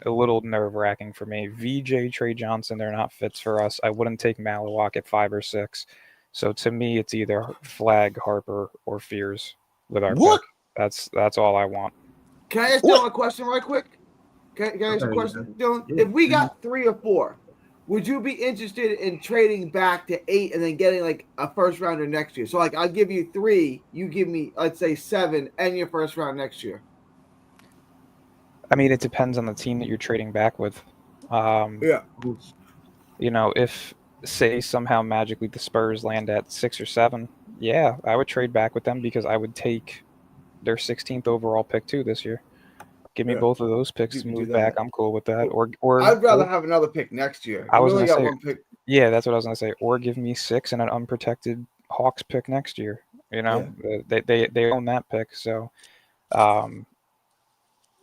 a little nerve-wracking for me. VJ, Trey Johnson, they're not fits for us. I wouldn't take Malawak at 5 or 6. So to me, it's either Flag, Harper, or Fears with our pick. That's all I want. Can I ask Dylan a question right quick? Can I ask a question, Dylan? If we got 3 or 4, would you be interested in trading back to 8 and then getting like a first rounder next year? So like I'll give you 3, you give me, let's say 7 and your first round next year. I mean, it depends on the team that you're trading back with. Yeah. You know, if, say, somehow magically the Spurs land at 6 or 7, yeah, I would trade back with them because I would take their 16th overall pick too this year. Give me both of those picks to move back. I'm cool with that. Or I'd rather have another pick next year. I was only gonna got say, 1 pick. Yeah, that's what I was going to say. Or give me 6 and an unprotected Hawks pick next year. You know, they own that pick. So,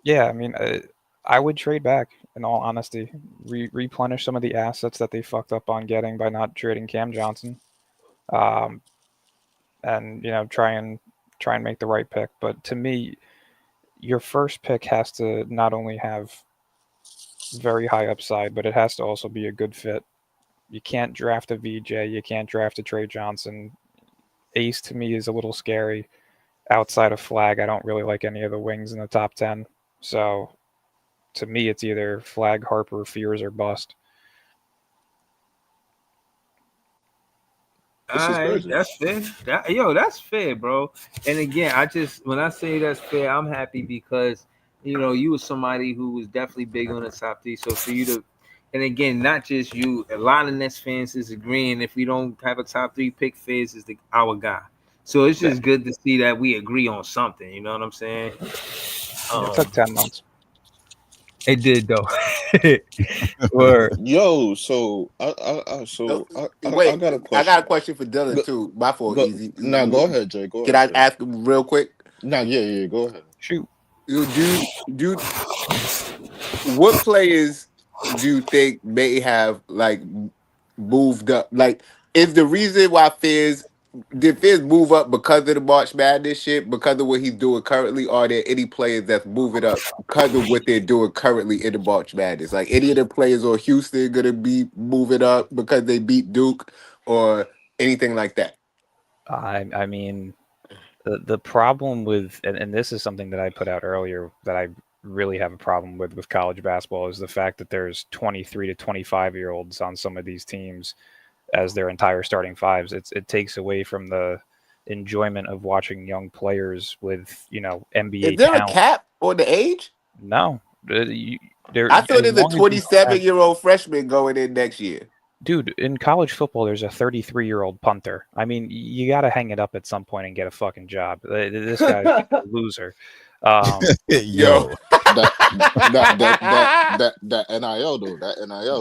yeah, I mean, I would trade back, in all honesty, replenish some of the assets that they fucked up on getting by not trading Cam Johnson, and you know, try and make the right pick. But to me, your first pick has to not only have very high upside, but it has to also be a good fit. You can't draft a VJ, you can't draft a Trey Johnson. Ace to me is a little scary. Outside of Flag, I don't really like any of the wings in the top 10. So, to me, it's either Flag, Harper, Fears, or bust. All right, that's fair. That's fair, bro. And again, when I say that's fair, I'm happy because you know you were somebody who was definitely big on the top 3. So for you to, And again, not just you. A lot of Nets fans is agreeing. If we don't have a top 3 pick, Fizz is our guy. So it's just good to see that we agree on something. You know what I'm saying? It took 10 months. It did though. Word. Yo, so I Wait, got a question. I got a question for Dylan too. My fault, Easy. Go ahead, Jay. Go Can ahead. I ask him real quick? Yeah. Go ahead. Shoot. Do what players do you think may have like moved up? Like, is the reason why did Fizz move up because of the March Madness shit, because of what he's doing currently? Or are there any players that's moving up because of what they're doing currently in the March Madness? Like any of the players or Houston gonna be moving up because they beat Duke or anything like that? I mean, the problem with, and this is something that I put out earlier that I really have a problem with college basketball, is the fact that there's 23 to 25-year-olds on some of these teams as their entire starting fives. It takes away from the enjoyment of watching young players with, NBA Is there talent. a cap on the age? No. I thought there's a 27-year-old freshman going in next year. Dude, in college football, there's a 33-year-old punter. I mean, you got to hang it up at some point and get a fucking job. This guy's a loser. Yo, that NIL though, that NIL.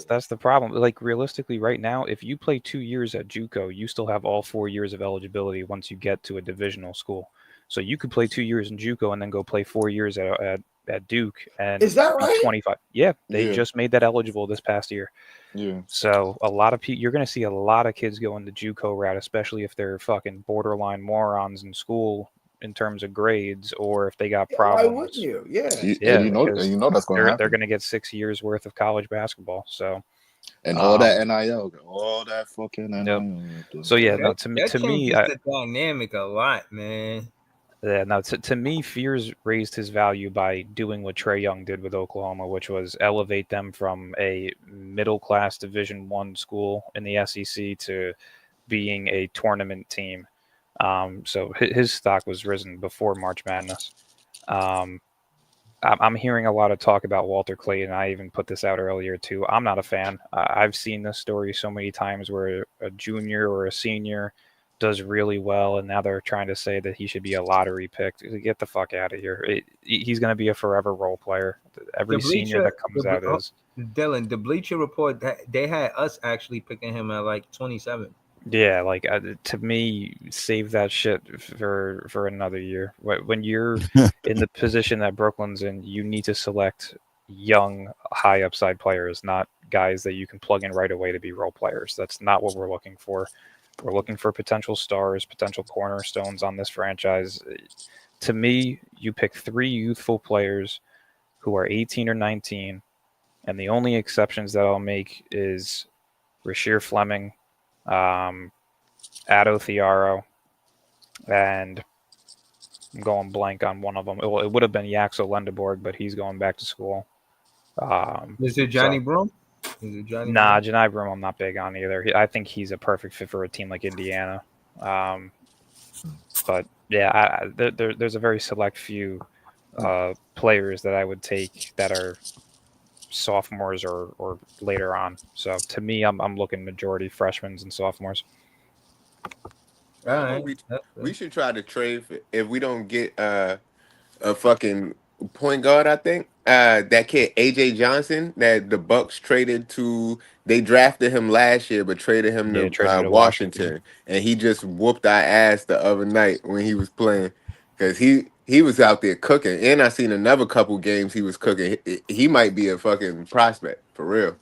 That's the problem. Like realistically, right now, if you play 2 years at JUCO, you still have all 4 years of eligibility once you get to a divisional school. So you could play 2 years in JUCO and then go play 4 years at Duke. And is that right? 25. Yeah, they just made that eligible this past year. Yeah. So a lot of people, you're going to see a lot of kids going the JUCO route, especially if they're fucking borderline morons in school in terms of grades, or if they got problems. Why wouldn't you? Yeah. And you know that's going to happen. They're going to get 6 years worth of college basketball. So. And all that NIL, all that fucking NIL. Yep. So yeah, to me, the dynamic a lot, man. Yeah, no. To me, Fears raised his value by doing what Trae Young did with Oklahoma, which was elevate them from a middle-class Division I school in the SEC to being a tournament team. So his stock was risen before March Madness. I'm hearing a lot of talk about Walter Clayton. I even put this out earlier too. I'm not a fan. I've seen this story so many times where a junior or a senior does really well, and now they're trying to say that he should be a lottery pick. Get the fuck out of here. He's going to be a forever role player. Every senior that comes out is. Dylan, the Bleacher Report, they had us actually picking him at like 27. Yeah, like to me, save that shit for another year. When you're in the position that Brooklyn's in, you need to select young, high upside players, not guys that you can plug in right away to be role players. That's not what we're looking for. We're looking for potential stars, potential cornerstones on this franchise. To me, you pick 3 youthful players who are 18 or 19, and the only exceptions that I'll make is Rasheer Fleming, Ado Thiaro, and I'm going blank on one of them. It would have been Yaxel Lendeborg, but he's going back to school. Is it Johnny Broom? Nah, Janai Broom I'm not big on either. I think he's a perfect fit for a team like Indiana. But yeah, there's a very select few players that I would take that are sophomores or later on. So to me, I'm looking majority freshmen and sophomores. All right. We should try to trade if we don't get a fucking point guard. I think that kid AJ Johnson that the Bucks traded to. They drafted him last year, but traded him to Washington, and he just whooped our ass the other night when he was playing because he was out there cooking. And I seen another couple games he was cooking. He might be a fucking prospect for real.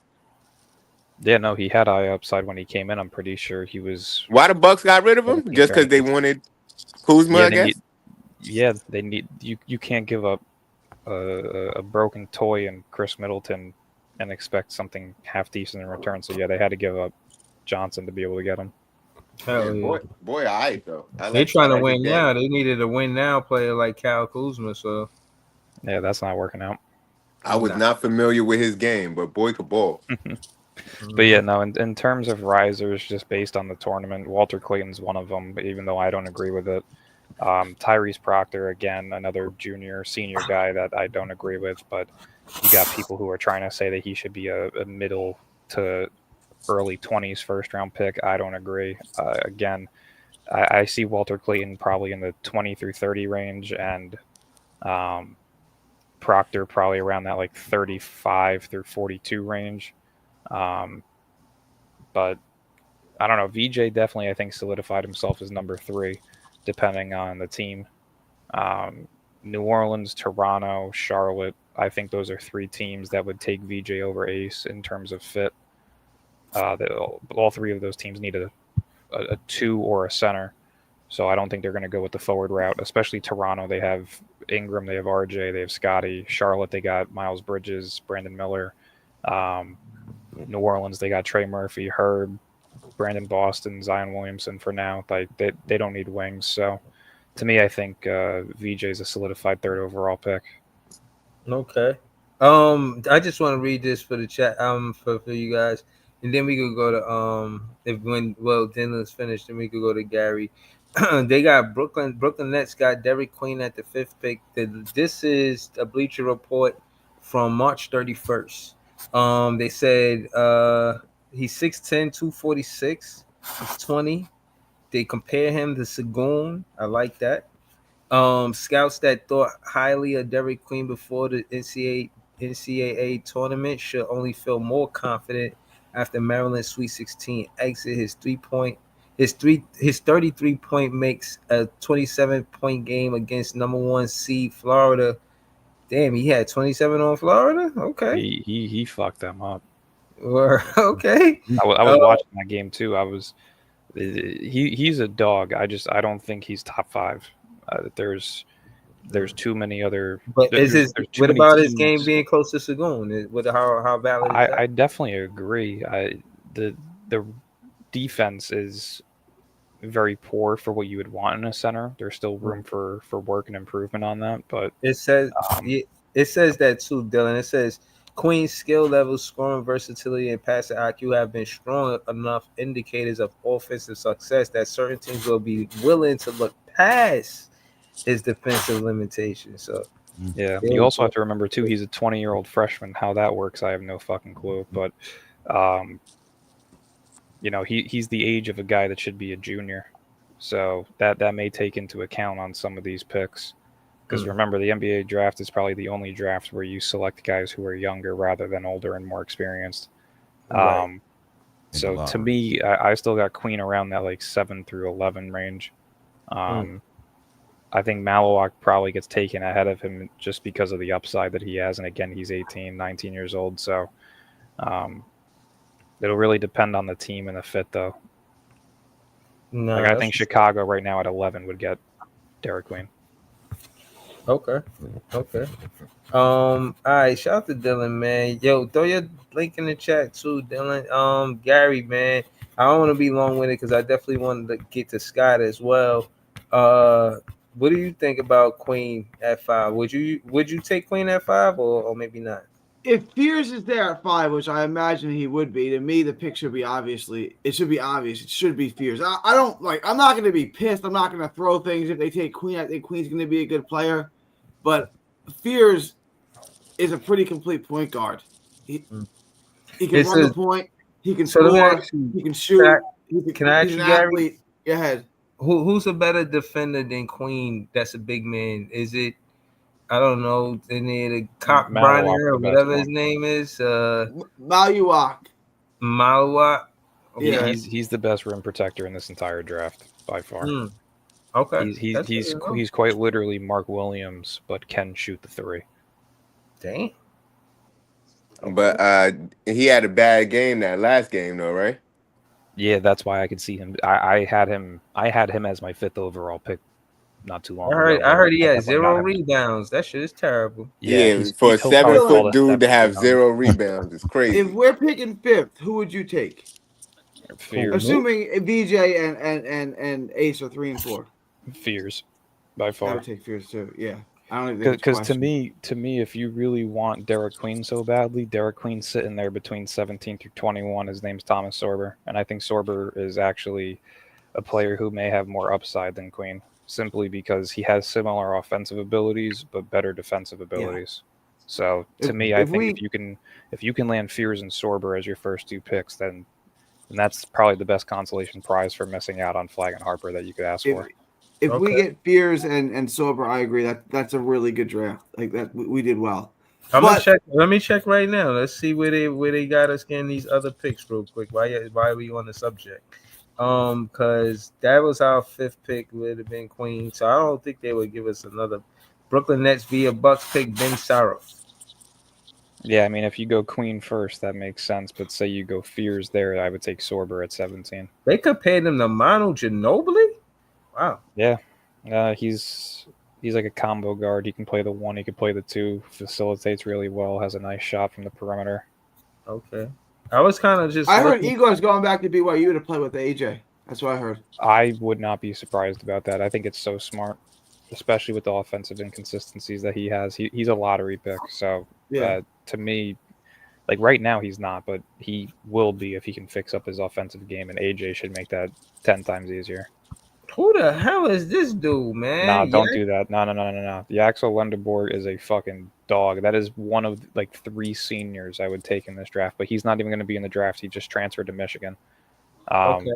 Yeah, no, he had eye upside when he came in. I'm pretty sure he was. Why the Bucks got rid of him? Just because they wanted Kuzma, I guess. They need you can't give up a broken toy and Chris Middleton and expect something half decent in return. So yeah, they had to give up Johnson to be able to get him. Hell yeah. Boy, all right though. They're trying to win now. They needed a win now player like Kyle Kuzma. So yeah, that's not working out. I was not familiar with his game, but boy could ball. But yeah, no, in terms of risers, just based on the tournament, Walter Clayton's one of them, even though I don't agree with it. Tyrese Proctor, again, another junior, senior guy that I don't agree with, but You got people who are trying to say that he should be a middle to early 20s first round pick. I don't agree. Again, I see Walter Clayton probably in the 20 through 30 range, and Proctor probably around that like 35 through 42 range. But I don't know. VJ definitely, I think, solidified himself as number 3, depending on the team. New Orleans, Toronto, Charlotte. I think those are 3 teams that would take VJ over Ace in terms of fit. All 3 of those teams need a 2 or a center. So I don't think they're going to go with the forward route, especially Toronto. They have Ingram, they have RJ, they have Scotty. Charlotte, they got Miles Bridges, Brandon Miller. New Orleans, they got Trey Murphy, Herb, Brandon Boston, Zion Williamson for now. Like they don't need wings. So to me, I think VJ is a solidified 3rd overall pick. Okay. I just want to read this for the chat. For you guys, and then we could go to Dylan's finished, then we could go to Gary. They got Brooklyn Nets got Derek Queen at the 5th pick. This is a Bleacher report from March 31st. They said he's 6'10", 246. He's 20. They compare him to Sagoon. I like that. Scouts that thought highly of Derek Queen before the NCAA tournament should only feel more confident after Maryland's Sweet 16 exit. His 33-point makes a 27-point game against number 1 seed Florida. Damn, he had 27 on Florida. Okay, He fucked them up. Okay. I was watching that game too. He's a dog. I don't think he's top 5. There's too many other. But what about his game teams. being close to Sagoon? How valid is that? I definitely agree. The defense is very poor for what you would want in a center. There's still room for work and improvement on that. But it says that too, Dylan. It says Queen's skill level, scoring versatility, and passing IQ have been strong enough indicators of offensive success that certain teams will be willing to look past his defensive limitations. So yeah, you also have to remember too, he's a 20-year-old freshman. How that works, I have no fucking clue. But he's the age of a guy that should be a junior. So that may take into account on some of these picks. Because remember, the NBA draft is probably the only draft where you select guys who are younger rather than older and more experienced. Right. So to me, I still got Queen around that like 7 through 11 range. I think Malawak probably gets taken ahead of him just because of the upside that he has. And again, he's 18, 19 years old. So it'll really depend on the team and the fit, though. No, I think Chicago right now at 11 would get Derek Queen. Okay. All right. Shout out to Dylan, man. Yo, throw your link in the chat too, Dylan. Gary, man. I don't want to be long-winded because I definitely wanted to get to Scott as well. What do you think about Queen at 5? Would you take Queen at 5 or maybe not? If Fears is there at 5, which I imagine he would be, to me the pick should be obvious. It should be Fears. I don't I'm not going to be pissed. I'm not going to throw things if they take Queen. I think Queen's going to be a good player, but Fears is a pretty complete point guard. He can run the point. He can score. He can shoot. Can I ask you, Gary? Go ahead. Who's a better defender than Queen? That's a big man. Is it? I don't know. They need a Cockbriner or whatever his name is. Malawak. Okay. Yeah, he's the best rim protector in this entire draft by far. Okay. He's quite literally Mark Williams, but can shoot the 3. Dang. But he had a bad game that last game, though, right? Yeah, that's why I could see him. I had him as my 5th overall pick not too long ago. I heard he had 0 rebounds. That shit is terrible. Yeah, for a 7-foot dude to have 0 rebounds is crazy. If we're picking 5th, who would you take? Fears. Assuming VJ and Ace are 3 and 4. Fears, by far. I would take Fears too. Yeah, I don't because to me, if you really want Derek Queen so badly, Derek Queen's sitting there between 17 through 21. His name's Thomas Sorber, and I think Sorber is actually a player who may have more upside than Queen, simply because he has similar offensive abilities but better defensive abilities. So to me, I think if you can land Fears and Sorber as your first 2 picks, then that's probably the best consolation prize for missing out on Flag and Harper that you could ask for. If we get Fears and Sorber, I agree that's a really good draft. Like that, we did well. Let me check right now. Let's see where they got us getting these other picks real quick. Why are we on the subject? Because that was our 5th pick, would have been Queen. So I don't think they would give us another. Brooklyn Nets via Bucks pick Ben Saros. Yeah, I mean, if you go Queen first, that makes sense. But say you go Fears there, I would take Sorber at 17. They compared him to Manu Ginobili. Wow. Yeah, he's like a combo guard. He can play the 1, he can play the 2, facilitates really well, has a nice shot from the perimeter. Okay. I was kind of just. I heard Igor's going back to BYU to play with AJ. That's what I heard. I would not be surprised about that. I think it's so smart, especially with the offensive inconsistencies that he has. He's a lottery pick. So to me, like right now he's not, but he will be if he can fix up his offensive game, and AJ should make that 10 times easier. Who the hell is this dude, man? Nah, don't do that. No. The Axel Lenderborg is a fucking dog. That is one of like 3 seniors I would take in this draft, but he's not even going to be in the draft. He just transferred to Michigan. Okay.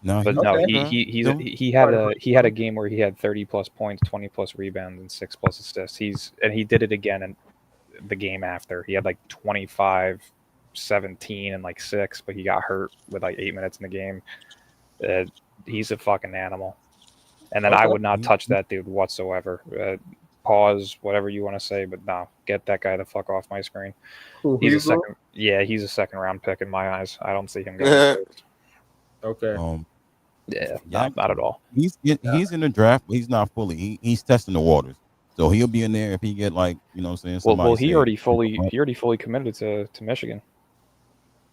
He had a game where he had 30 plus points, 20 plus rebounds, and 6 plus assists. He did it again in the game after. He had like 25, 17, and like 6, but he got hurt with like 8 minutes in the game. He's a fucking animal. And then I would not touch that dude whatsoever. Pause, whatever you want to say, but no, get that guy the fuck off my screen. He's a second round pick in my eyes. I don't see him going first. Okay. Not at all. He's in the draft, but he's not fully. He's testing the waters, so he'll be in there if he get like what I'm saying. Well, he already fully committed to Michigan.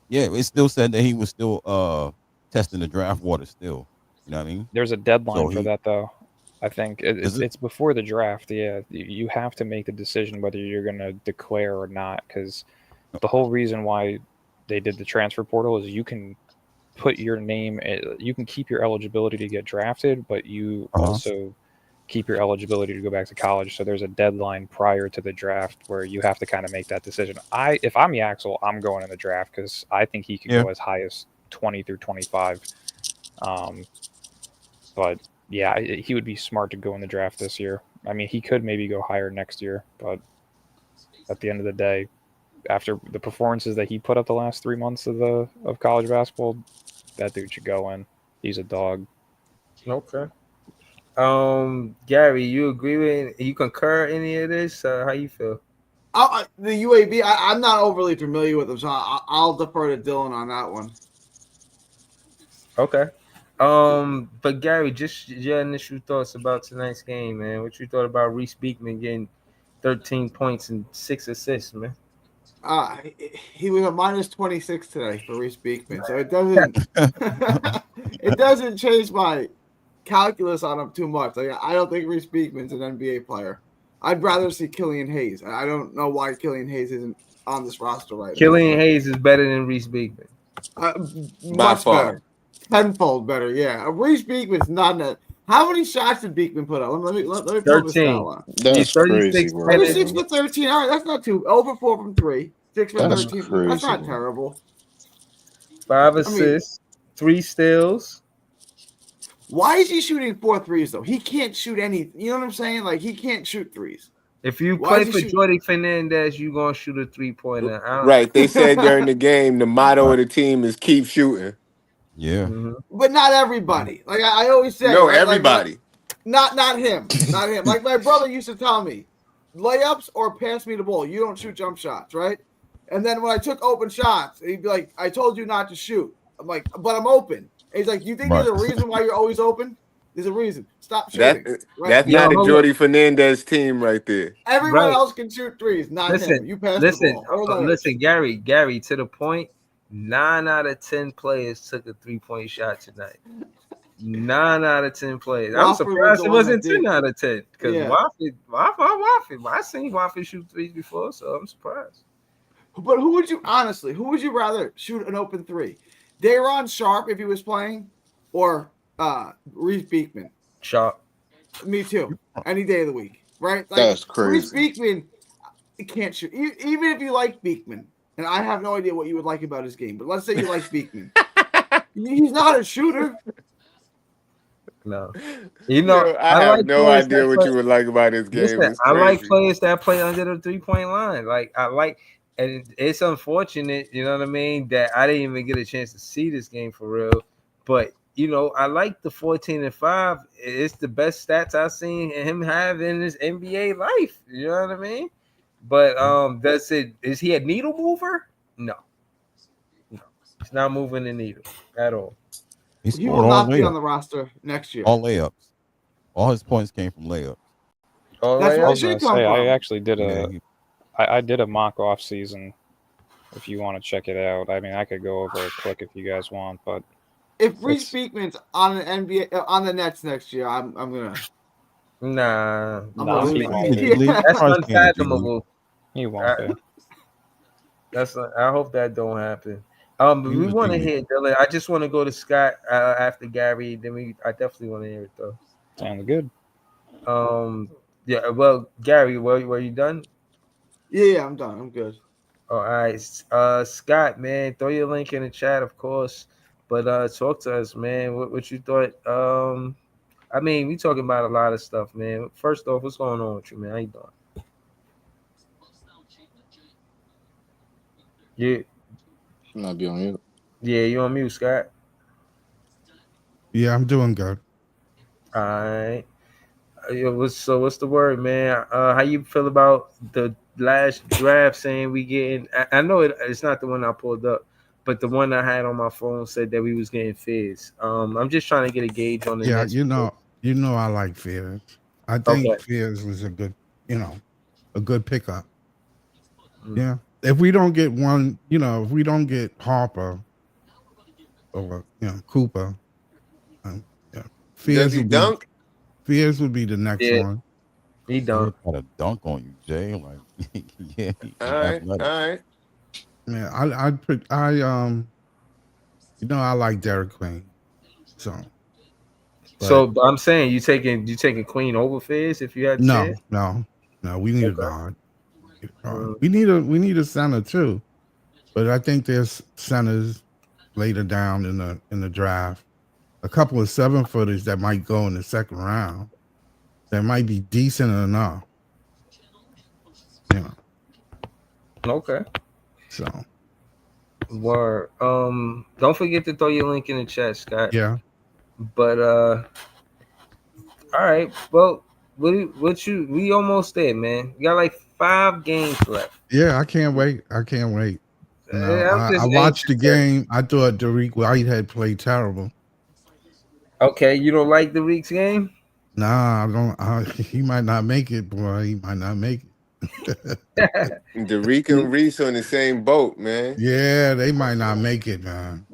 Yeah, it still said that he was still testing the draft waters still. You know what I mean? There's a deadline for that though. I think it's before the draft. Yeah, you have to make the decision whether you're going to declare or not, because the whole reason why they did the transfer portal is you can put your name, you can keep your eligibility to get drafted, but you also keep your eligibility to go back to college. So there's a deadline prior to the draft where you have to kind of make that decision. If I'm Yaxel, I'm going in the draft because I think he can go as high as 20 through 25. But yeah, he would be smart to go in the draft this year. I mean, he could maybe go higher next year, but at the end of the day, after the performances that he put up the last 3 months of college basketball, that dude should go in. He's a dog. Okay. Gary, you concur any of this? How you feel? The UAB, I'm not overly familiar with them, so I'll defer to Dylan on that one. Okay. But Gary, just your initial thoughts about tonight's game, man. What you thought about Reese Beekman getting 13 points and 6 assists, man? He was a minus 26 today for Reese Beekman, so it doesn't change my calculus on him too much. Like, I don't think Reese Beekman's an NBA player. I'd rather see Killian Hayes. I don't know why Killian Hayes isn't on this roster right now. Killian Hayes is better than Reese Beekman. Much better. Tenfold better, yeah. Reese Beekman's not in that. How many shots did Beekman put up? Let me pull this down. That's crazy, bro. 6 for 13. All right, that's not too. Over 4 from 3. 6 for 13. Crazy, that's not terrible. 5 assists, 3 steals. Why is he shooting 4 threes though? He can't shoot any. You know what I'm saying? Like, he can't shoot threes. If you play for Jordy Fernandez, you're gonna shoot a 3-pointer. Right. They said during the game the motto of the team is keep shooting. Yeah. Mm-hmm. But not everybody. Like I always say. No, right? everybody. Not him. Not him. Like my brother used to tell me, layups or pass me the ball. You don't shoot jump shots, right? And then when I took open shots, he'd be like, I told you not to shoot. I'm like, but I'm open. And he's like, you think there's a reason why you're always open? There's a reason. Stop shooting. That's not a Jordy Fernandez team right there. Everyone else can shoot threes, not him. You pass the ball. Listen, Gary, to the point, 9 out of 10 players took a 3-point shot tonight. 9 out of 10 players. I'm surprised it wasn't 10 out of 10 because Waffle. I seen Waffle shoot threes before, so I'm surprised. But who would you rather shoot an open 3? Dayron Sharp if he was playing, or Reese Beekman? Sharp. Me too. Any day of the week, right? Like, that's crazy. Reese Beekman, He can't shoot. Even if you like Beekman, and I have no idea what you would like about his game, but let's say you like Beekman. He's not a shooter. No. I I have like no players idea that what play. you would like about his game. Listen, It's I like crazy. players that play under the 3-point line. And it's unfortunate, you know what I mean, that I didn't even get a chance to see this game for real. But I like the 14-5. It's the best stats I've seen him have in his NBA life. You know what I mean? But that's it. Is he a needle mover? No. He's not moving the needle at all. He will not be on the roster next year. All layups. All his points came from layups. That's where it should come from. I actually did Yeah, I did a mock off season. If you want to check it out, I mean, I could go over it quick if you guys want, but if Reese Beekman's on an NBA on the Nets next year, I'm gonna. Nah, he won't be. That's unfathomable. He won't be. I hope that don't happen. He We was want to G-League. hear Dylan. I just want to go to Scott after Gary. Then I definitely want to hear it though. Sounds good. Yeah. Well, Gary, were you done? Yeah, I'm done. I'm good. All right. Scott, man, throw your link in the chat, of course. But talk to us, man. What you thought? I mean, we talking about a lot of stuff, man. First off, what's going on with you, man? How you doing? Yeah. Not be on mute. Yeah, you on mute, Scott? Yeah, I'm doing good. All right. What's the word, man? How you feel about the last draft saying we getting? I know it's not the one I pulled up, but the one I had on my phone said that we was getting Fizz. I'm just trying to get a gauge on the Yeah, next. you know I like Fizz. I think Okay. Fizz was a good pickup. Yeah. If we don't get one, if we don't get Harper or Cooper, Does he dunk? Fizz would be the next one. He don't try to dunk on you, Jay. Like, yeah. All right. Man, I like Derek Queen. So I'm saying you taking Queen over Fizz if you had to say it? No. We need a guard. We need a center too, but I think there's centers later down in the draft. A couple of 7-footers that might go in the second round. That might be decent enough. Okay. So. Word. Don't forget to throw your link in the chat, Scott. Yeah. But all right. Well, we almost there, man. We got like 5 games left. Yeah, I can't wait. I I'm watched the game. I thought Derek Whitehead played terrible. Okay, you don't like the week's game? Nah, I don't. He might not make it, boy. He might not make it. Derek and Reese on the same boat, man. Yeah, they might not make it, man.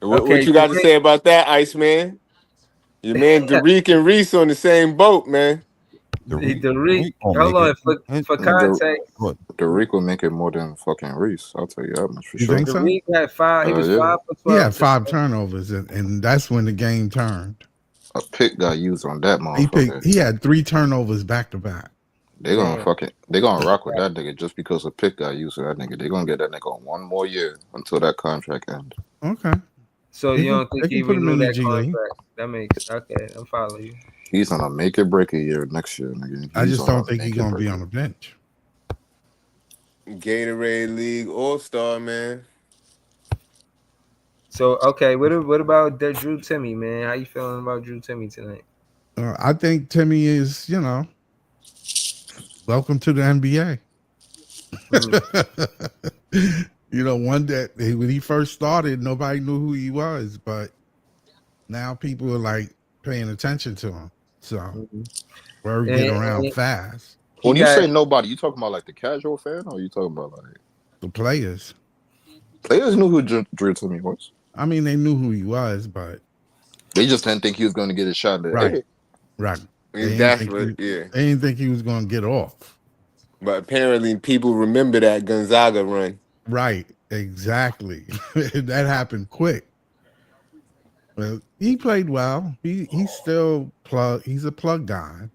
What you got to say about that, Iceman? Your man Derek and Reese on the same boat, man. Derek, hold on, for context. Derek will make it more than fucking Reese. I'll tell you that much for sure. Think so? Derek had 5. He was 5 for 12. He had 5 turnovers, and that's when the game turned. A pick got used on that motherfucker. He had 3 turnovers back to back. They gonna rock with that nigga just because a pick got used to that nigga. They gonna get that nigga on 1 more year until that contract ends. Okay. So you don't think he put him in renewed the that G League? contract? That makes okay. I'm following you. He's gonna make it break a year next year, nigga. I just don't think he's gonna be on the bench. Gatorade League All-Star, man. So okay, what about Drew Timmy, man? How you feeling about Drew Timmy tonight? I think Timmy is, welcome to the NBA. One that when he first started, nobody knew who he was, but now people are like paying attention to him. So word get around fast. When you say nobody, you talking about like the casual fan, or you talking about like the players? Players knew who Drew Timmy was. I mean, they knew who he was, but they just didn't think he was going to get a shot. Right. They didn't think he was going to get off. But apparently, people remember that Gonzaga run. Right, exactly. That happened quick. Well, he played well. He's still plug. He's a plug guy.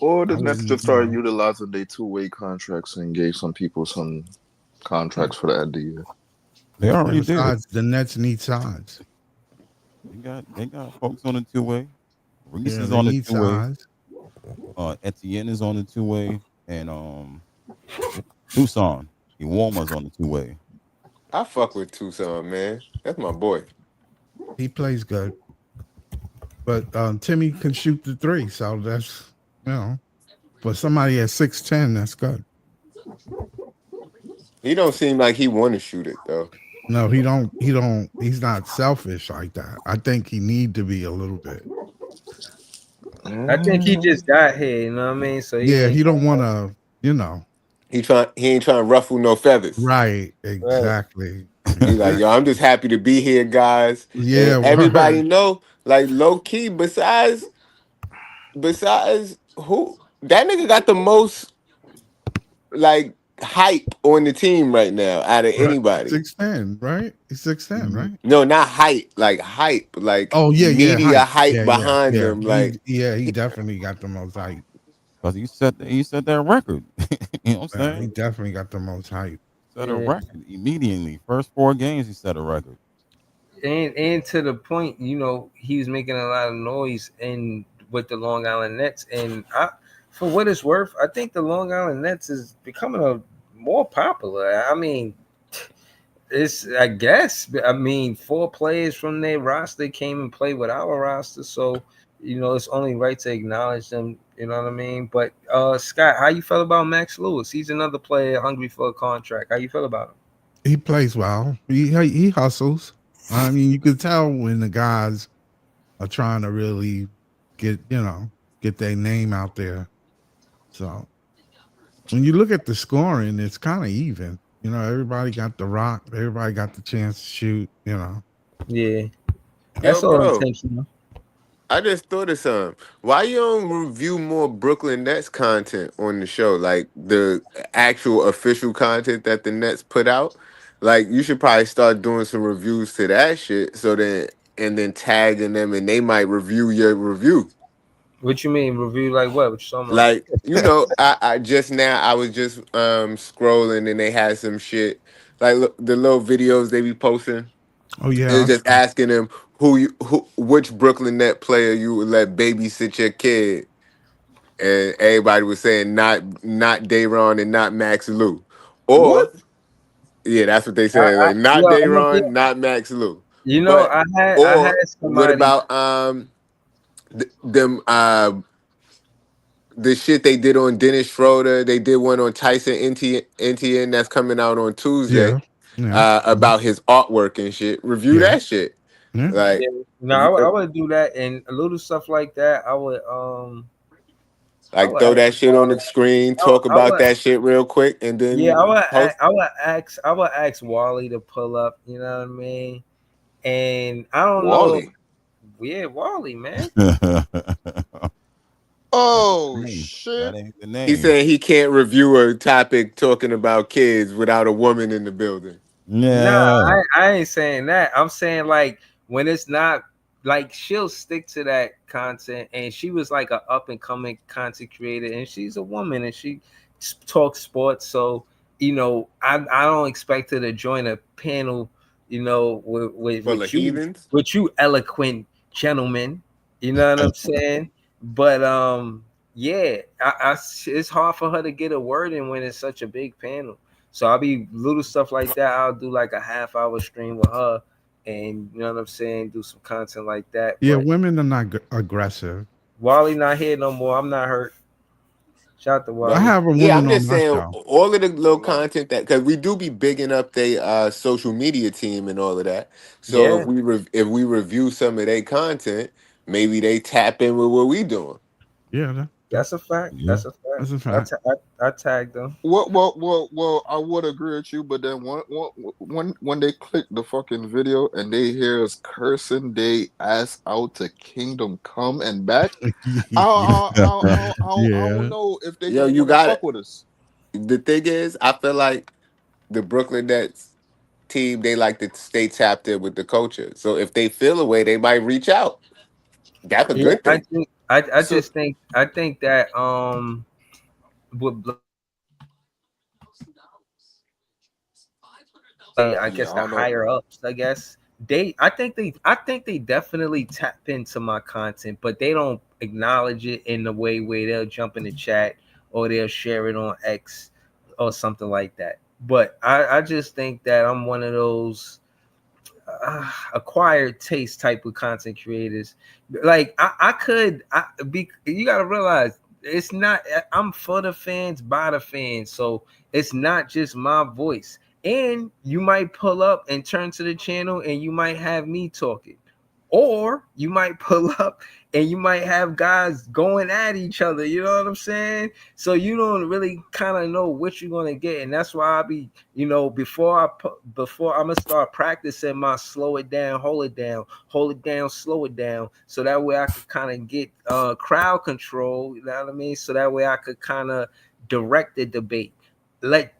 Or the I Nets wouldn't, just you started know. utilizing their two-way contracts and gave some people some contracts for the end of the year. They And already did. besides, the Nets need size. They got folks on the two way. Reese Yeah, is they on the need two way. size. Etienne is on the two way, and Tucson Iwoma's on the two way. I fuck with Tucson, man. That's my boy. He plays good, but Timmy can shoot the three, so that's for somebody at 6'10", that's good. He don't seem like he want to shoot it though. No, he don't. He don't. He's not selfish like that. I think he need to be a little bit. I think he just got here, you know what I mean? So he Yeah, ain't he don't want to. You know. He ain't trying to ruffle no feathers. Right. right. Exactly. He like, yo, I'm just happy to be here, guys. Yeah. And everybody Word. know, like low key, besides who that nigga got the most like hype on the team right now out of Right. anybody. 6'10", right? He's 6'10", right? No, not hype, like Oh yeah, yeah, media hype. hype Yeah, yeah, behind yeah. him. Like He definitely got the most hype. Because he set that record. You know what I'm Yeah, he saying? definitely got the most hype. Set a Yeah. record immediately. First 4 games, he set a record. And to the point, he was making a lot of noise and with the Long Island Nets. And for what it's worth, I think the Long Island Nets is becoming more popular. I mean, I guess 4 players from their roster came and played with our roster, so it's only right to acknowledge them. You know what I mean? But Scott, how you feel about Max Lewis? He's another player hungry for a contract. How you feel about him? He plays well. He hustles. I mean, you could tell when the guys are trying to really get their name out there. So when you look at the scoring, it's kind of even. Everybody got the rock. Everybody got the chance to shoot. Yeah, yo, that's all bro, intentional. I just thought of something. Why you don't review more Brooklyn Nets content on the show? Like the actual official content that the Nets put out? Like you should probably start doing some reviews to that shit and then tagging them and they might review your review. What you mean review? Like what? What you talking about? Like, I just now I was just scrolling and they had some shit like the little videos they be posting. Oh yeah. It's just asking them which Brooklyn Net player you would let babysit your kid, and everybody was saying not Dayron and not Max Lou, What? or yeah, that's what they said. Like not Dayron, not Max Lou. But I had what somebody. about them the shit they did on Dennis Schroeder? They did one on Tyson NTN that's coming out on Tuesday. Yeah. Yeah. About his artwork and shit. Review Yeah. that shit. Yeah. Like, No, I would do that and a little stuff like that. I would like throw that shit on the screen, talk about that shit real quick, and Yeah, then post. I would ask Wally to pull up. You know what I mean? And I don't Wally. know. Yeah, Wally, man. Oh shit! That ain't the name. He said he can't review a topic talking about kids without a woman in the building. Yeah. Nah, I ain't saying that. I'm saying like when it's not like she'll stick to that content, and she was like a up and coming content creator, and she's a woman, and she talks sports. So I don't expect her to join a panel, with Full of you, heathens. with you eloquent gentlemen. You know what I'm saying? But yeah, it's hard for her to get a word in when it's such a big panel. So I'll be little stuff like that. I'll do like a half-hour stream with her, and you know what I'm saying, do some content like that. Yeah, But women are not aggressive. Wally not here no more. I'm not hurt. Shout out to Wally. I have a woman Yeah, I'm on just my saying show. all of the little content that because we do be bigging up their social media team and all of that. So Yeah. if we review some of their content, maybe they tap in with what we doing. Yeah, That's a fact. Yeah. That's a fact. that's a fact. I tagged them. Well, I would agree with you, but then when they click the fucking video and they hear us cursing they ass out to Kingdom Come and back, I don't know if they Yo, gonna you want to got fuck it. with us. The thing is, I feel like the Brooklyn Nets team, they like to stay tapped in with the culture. So if they feel a way, they might reach out. That's a Yeah, good thing. I So just think that with I yeah, guess I the don't know. higher ups, I guess I think they definitely tap into my content, but they don't acknowledge it in the way where they'll jump in the chat or they'll share it on X or something like that. But I just think that I'm one of those acquired taste type of content creators. Like you gotta realize it's not I'm for the fans by the fans, so it's not just my voice. And you might pull up and turn to the channel and you might have me talking, or you might pull up and you might have guys going at each other, you know what I'm saying? So you don't really kind of know what you're going to get. And that's why I be, before I'm gonna start practicing my slow it down, hold it down, slow it down, so that way I could kind of get crowd control, you know what I mean? So that way I could kind of direct the debate. Let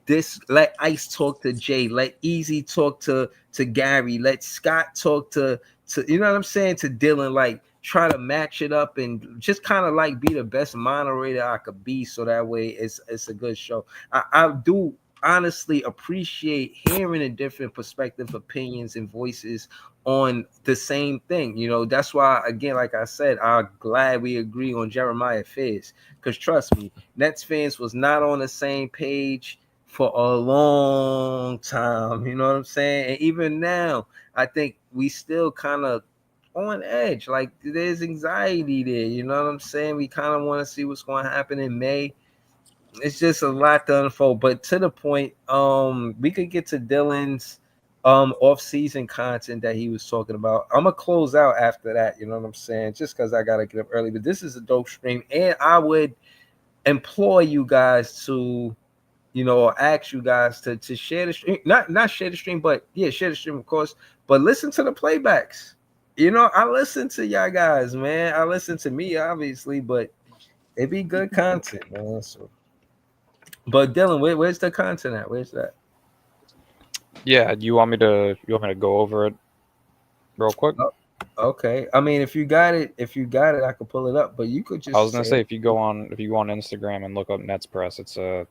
Ice talk to Jay, let Easy talk to Gary, let Scott talk to you know what I'm saying, to Dylan, like try to match it up and just kind of like be the best moderator I could be, so that way it's a good show. I do honestly appreciate hearing the different perspective, opinions, and voices on the same thing. That's why, again, like I said, I'm glad we agree on Jeremiah Fizz, because trust me, Nets fans was not on the same page for a long time. You know what I'm saying? And even now, I think we still kind of on edge. Like there's anxiety there. You know what I'm saying? We kind of want to see what's going to happen in May. It's just a lot to unfold. But to the point, we could get to Dylan's off-season content that he was talking about. I'm gonna close out after that. You know what I'm saying? Just because I gotta get up early. But this is a dope stream, and I would implore you guys to, or ask you guys to share the stream, not share the stream, but yeah, share the stream, of course, but listen to the playbacks. I listen to y'all guys, man. I listen to me, obviously, but it be good content, man. So, but Dylan, where's the content at? Where's that? Yeah, you want me to go over it real quick? Oh, okay. I mean, if you got it, I could pull it up. But you could I was just gonna say say it. if you go on Instagram and look up Nets Press, it's the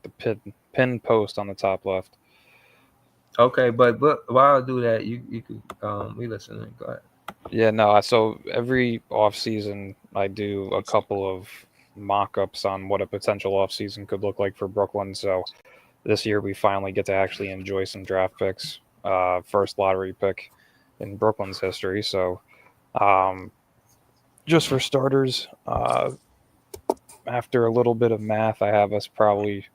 pin post on the top left. Okay, but while I do that, you could we listening. Go ahead. Yeah, no. So every off season, I do a couple of mock-ups on what a potential off season could look like for Brooklyn. So this year we finally get to actually enjoy some draft picks. First lottery pick in Brooklyn's history. So just for starters, after a little bit of math, I have us probably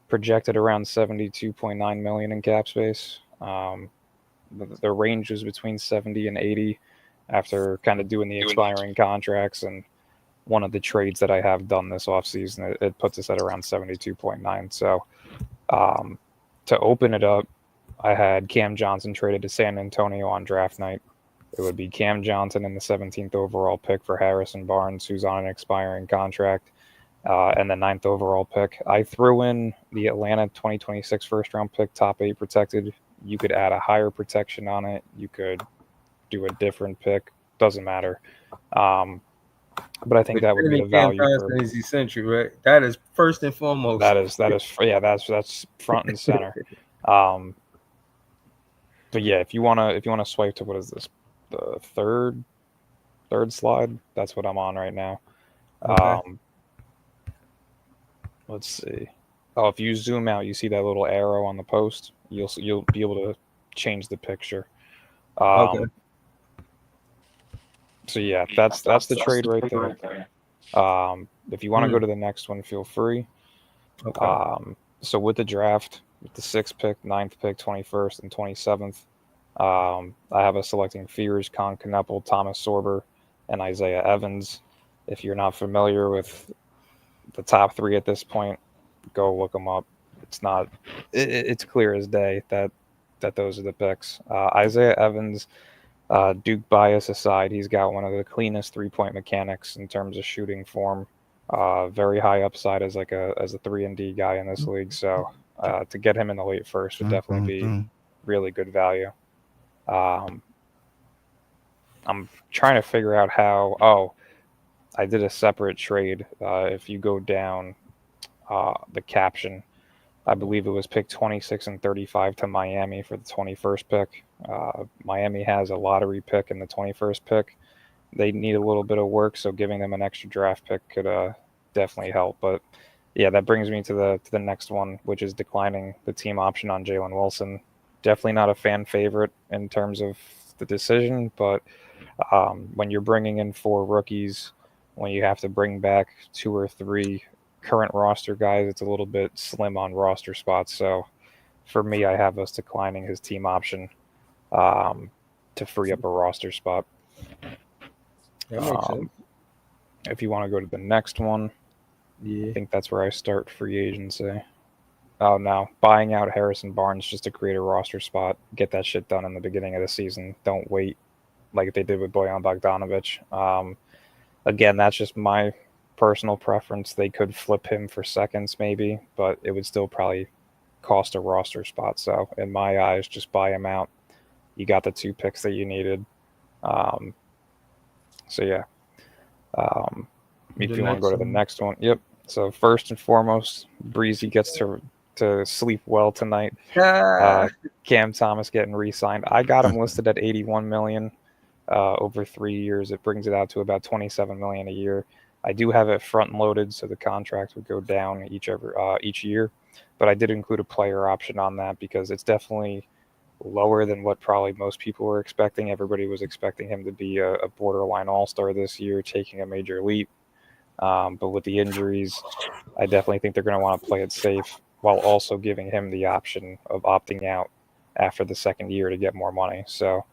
projected around 72.9 million in cap space. The range is between 70 and 80 after kind of doing the expiring contracts, and one of the trades that I have done this offseason, it puts us at around 72.9. So to open it up, I had Cam Johnson traded to San Antonio on draft night. It would be Cam Johnson in the 17th overall pick for Harrison Barnes, who's on an expiring contract, and the 9th overall pick. I threw in the Atlanta 2026 first round pick, top 8 protected. You could add a higher protection on it. You could do a different pick. Doesn't matter. But I think that would be the Cam value Johnson for. is essential, right? That is first and foremost. That's front and center. But yeah, if you wanna swipe to, what is this, the third slide? That's what I'm on right now. Okay. Let's see. Oh, if you zoom out, you see that little arrow on the post. You'll be able to change the picture. Okay. So yeah, that's the trade right there. If you want to go to the next one, feel free. Okay. So with the draft, with the 6th pick, 9th pick, 21st, and 27th, I have us selecting Fears, Con Knuppel, Thomas Sorber, and Isaiah Evans. If you're not familiar with the top 3 at this point, go look them up. It's clear as day that those are the picks. Isaiah Evans, Duke bias aside, he's got one of the cleanest 3-point mechanics in terms of shooting form. Very high upside as a 3-and-D guy in this league. So to get him in the late first would definitely be really good value. I'm trying to figure out how. I did a separate trade. If you go down the caption, I believe it was pick 26 and 35 to Miami for the 21st pick. Miami has a lottery pick in the 21st pick. They need a little bit of work, so giving them an extra draft pick could definitely help. But yeah, that brings me to the next one, which is declining the team option on Jalen Wilson. Definitely not a fan favorite in terms of the decision, but when you're bringing in 4 rookies, when you have to bring back 2 or 3 current roster guys, it's a little bit slim on roster spots. So for me, I have us declining his team option to free up a roster spot. That makes sense. If you want to go to the next one, Yeah. I think that's where I start free agency. Oh no, buying out Harrison Barnes just to create a roster spot. Get that shit done in the beginning of the season. Don't wait like they did with Bojan Bogdanovic. Again, that's just my personal preference. They could flip him for seconds maybe, but it would still probably cost a roster spot. So in my eyes, just buy him out. You got the 2 picks that you needed. So yeah. If you want to go to the next one, yep. So first and foremost, Breezy gets to sleep well tonight. Cam Thomas getting re-signed. I got him listed at 81 million over 3 years. It brings it out to about 27 million a year. I do have it front loaded, so the contract would go down each year. But I did include a player option on that because it's definitely lower than what probably most people were expecting. Everybody was expecting him to be a borderline all-star this year, taking a major leap. But with the injuries, I definitely think they're going to want to play it safe while also giving him the option of opting out after the second year to get more money. So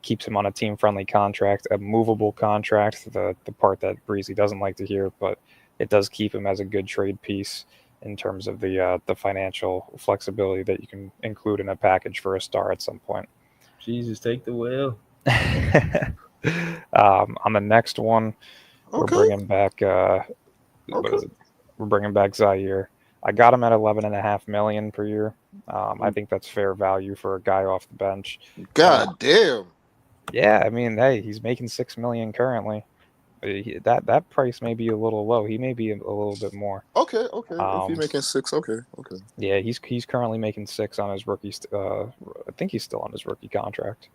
keeps him on a team-friendly contract, a movable contract, the part that Breezy doesn't like to hear, but it does keep him as a good trade piece in terms of the financial flexibility that you can include in a package for a star at some point. Jesus, take the wheel. On the next one, we're bringing back we're bringing back Zaire. I got him at 11.5 million per year. I think that's fair value for a guy off the bench. God damn. Yeah, I mean, hey, he's making 6 million currently. That price may be a little low. He may be a little bit more. Okay. If you're making 6, okay. Yeah, he's currently making 6 on his rookie. I think he's still on his rookie contract.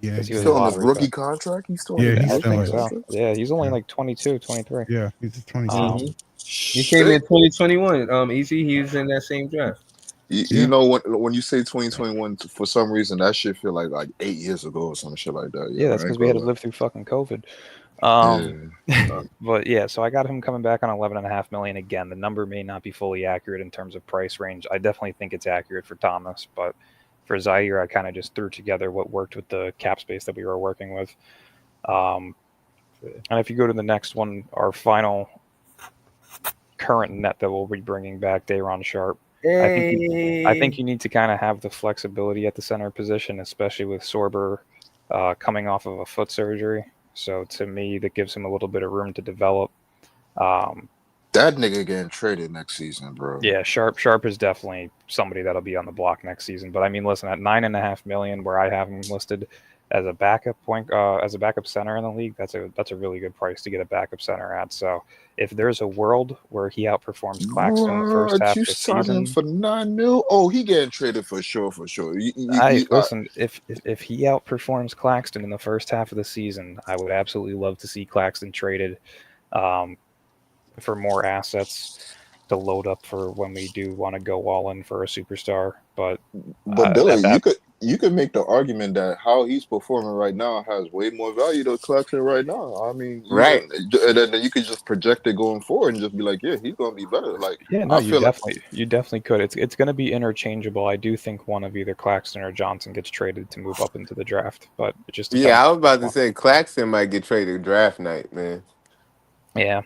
Yeah, he's still on his rookie contract. He's still. Yeah, I think so. Yeah, he's only like 22, 23. Yeah, he's 22. He came in 2021. Easy, he was in that same draft. You know when you say 2021, for some reason that shit feel like 8 years ago or some shit like that. Yeah, that's because we had to live through fucking COVID. But yeah, so I got him coming back on 11.5 million again. The number may not be fully accurate in terms of price range. I definitely think it's accurate for Thomas, but for Zaire, I kind of just threw together what worked with the cap space that we were working with. And if you go to the next one, our final current net that we'll be bringing back, Day'Ron Sharpe. I think you need to kind of have the flexibility at the center position, especially with Sorber coming off of a foot surgery. So to me, that gives him a little bit of room to develop. That nigga getting traded next season, bro. Yeah, Sharpe is definitely somebody that'll be on the block next season. But I mean, listen, at 9.5 million, where I have him listed as a backup as a backup center in the league, that's a really good price to get a backup center at. So if there's a world where he outperforms Claxton in the first half of the season, for 9 mil, he getting traded for sure. Listen, if he outperforms Claxton in the first half of the season, I would absolutely love to see Claxton traded for more assets to load up for when we do want to go all in for a superstar. But Dylan, you could make the argument that how he's performing right now has way more value to Claxton right now. I mean, right? And then you could just project it going forward and just be like, yeah, he's gonna be better. Like, yeah, no, you definitely could. It's going to be interchangeable. I do think one of either Claxton or Johnson gets traded to move up into the draft, but it just depends. Yeah, I was about to say Claxton might get traded draft night, man. Yeah.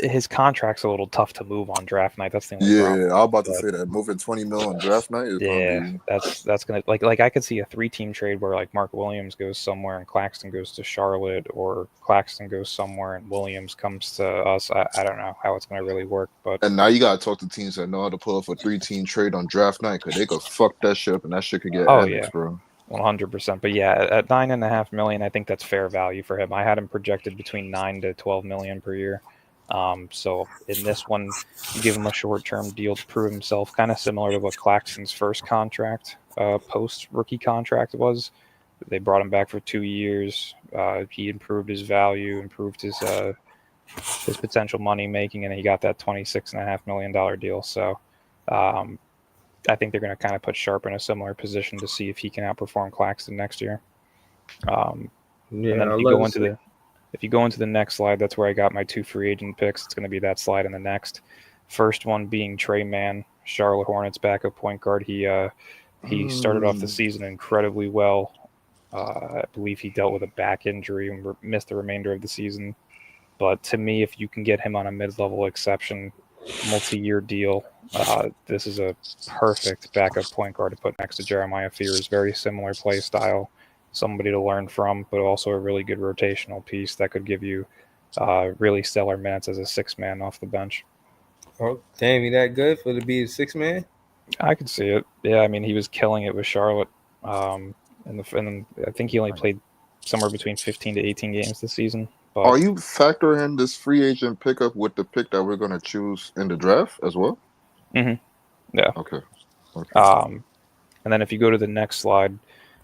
His contract's a little tough to move on draft night. That's the only problem. Yeah, I was about to say that moving 20 mil on draft night is that's gonna like I could see a 3-team trade where like Mark Williams goes somewhere and Claxton goes to Charlotte, or Claxton goes somewhere and Williams comes to us. I don't know how it's gonna really work, but and now you gotta talk to teams that know how to pull off a 3-team trade on draft night, because they could fuck that shit up and that shit could get annexed, bro. 100%. But yeah, at $9.5 million, I think that's fair value for him. I had him projected between 9 to 12 million per year. So in this one, you give him a short-term deal to prove himself, kind of similar to what Claxton's first contract, post-rookie contract was. They brought him back for 2 years. He improved his value, improved his potential money making, and he got that $26.5 million deal. So I think they're going to kind of put Sharp in a similar position to see if he can outperform Claxton next year. And then if you go into the next slide, that's where I got my 2 free agent picks. It's going to be that slide and the next. First one being Trey Mann, Charlotte Hornets backup point guard. He started off the season incredibly well. I believe he dealt with a back injury and missed the remainder of the season. But to me, if you can get him on a mid-level exception, multi-year deal, this is a perfect backup point guard to put next to Jeremiah Fears. Very similar play style, somebody to learn from, but also a really good rotational piece that could give you really stellar minutes as a 6-man off the bench. Oh, damn, he that good for to be a 6-man? I could see it. Yeah, I mean, he was killing it with Charlotte. And I think he only played somewhere between 15 to 18 games this season. But are you factoring in this free agent pickup with the pick that we're going to choose in the draft as well? Mm-hmm. Yeah. Okay. And then if you go to the next slide,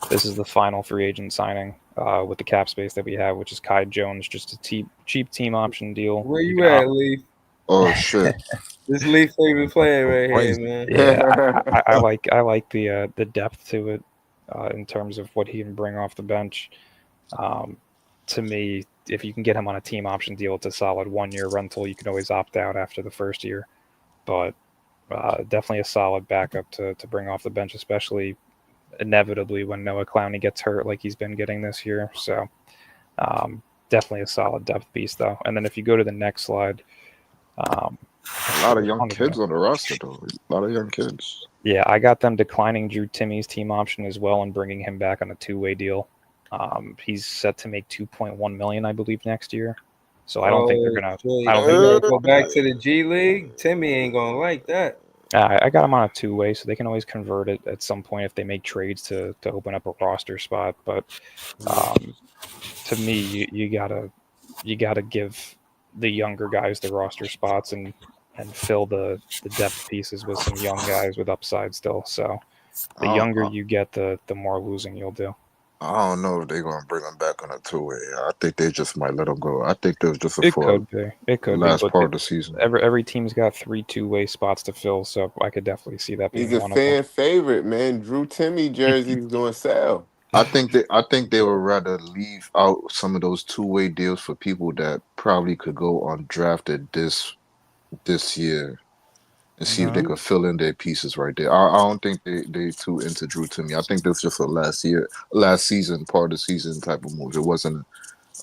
this is the final free agent signing with the cap space that we have, which is Kai Jones, just a cheap team option deal. Where you at, Lee? Oh shit! This Lee's favorite player right here, man. Yeah, I like the depth to it in terms of what he can bring off the bench. To me, if you can get him on a team option deal, it's a solid 1-year rental. You can always opt out after the first year, but definitely a solid backup to bring off the bench, especially inevitably when Noah Clowney gets hurt like he's been getting this year. So definitely a solid depth piece, though. And then if you go to the next slide. A lot of young kids on the roster, though. A lot of young kids. Yeah, I got them declining Drew Timmy's team option as well and bringing him back on a 2-way deal. He's set to make $2.1 million, I believe, next year. So I don't think they're gonna. I don't think go back to the G League. Timmy ain't gonna like that. I got him on a 2-way, so they can always convert it at some point if they make trades to open up a roster spot. But to me, you gotta give the younger guys the roster spots and fill the depth pieces with some young guys with upside still. So the younger you get, the more losing you'll do. I don't know if they're gonna bring him back on a 2-way. I think they just might let him go. I think there's just It could be last part of the season. Every team's got 3 2-way spots to fill, so I could definitely see that being He's a one fan of them. favorite, man. Drew Timmy jerseys gonna sell. I think they would rather leave out some of those 2-way deals for people that probably could go undrafted this year and see if they could fill in their pieces right there. I don't think they too into Drew Timmy. I think this was just a last season, part of the season type of move. It wasn't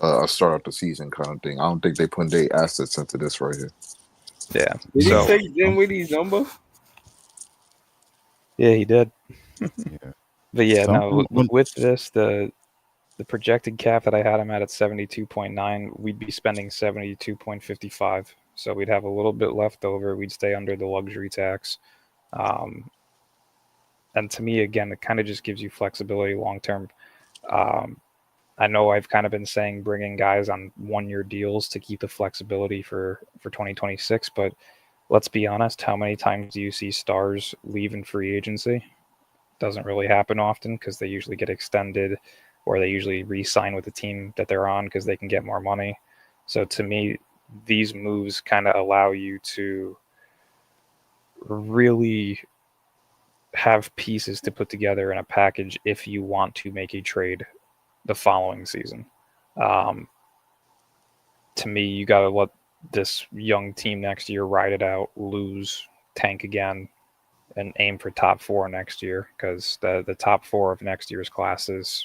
a start of the season kind of thing. I don't think they put their assets into this right here. Yeah. Did he take Dinwiddie's number? Yeah, he did. Yeah. But yeah, no. With this, the projected cap that I had him at 72.9, we'd be spending 72.55. So we'd have a little bit left over. We'd stay under the luxury tax. And to me, again, it kind of just gives you flexibility long term. I know I've kind of been saying bringing guys on 1-year deals to keep the flexibility for 2026, but let's be honest, how many times do you see stars leave in free agency? Doesn't really happen often because they usually get extended or they usually re-sign with the team that they're on because they can get more money. So to me, these moves kind of allow you to really have pieces to put together in a package if you want to make a trade the following season. To me, you got to let this young team next year ride it out, lose, tank again, and aim for top 4 next year because the top 4 of next year's class is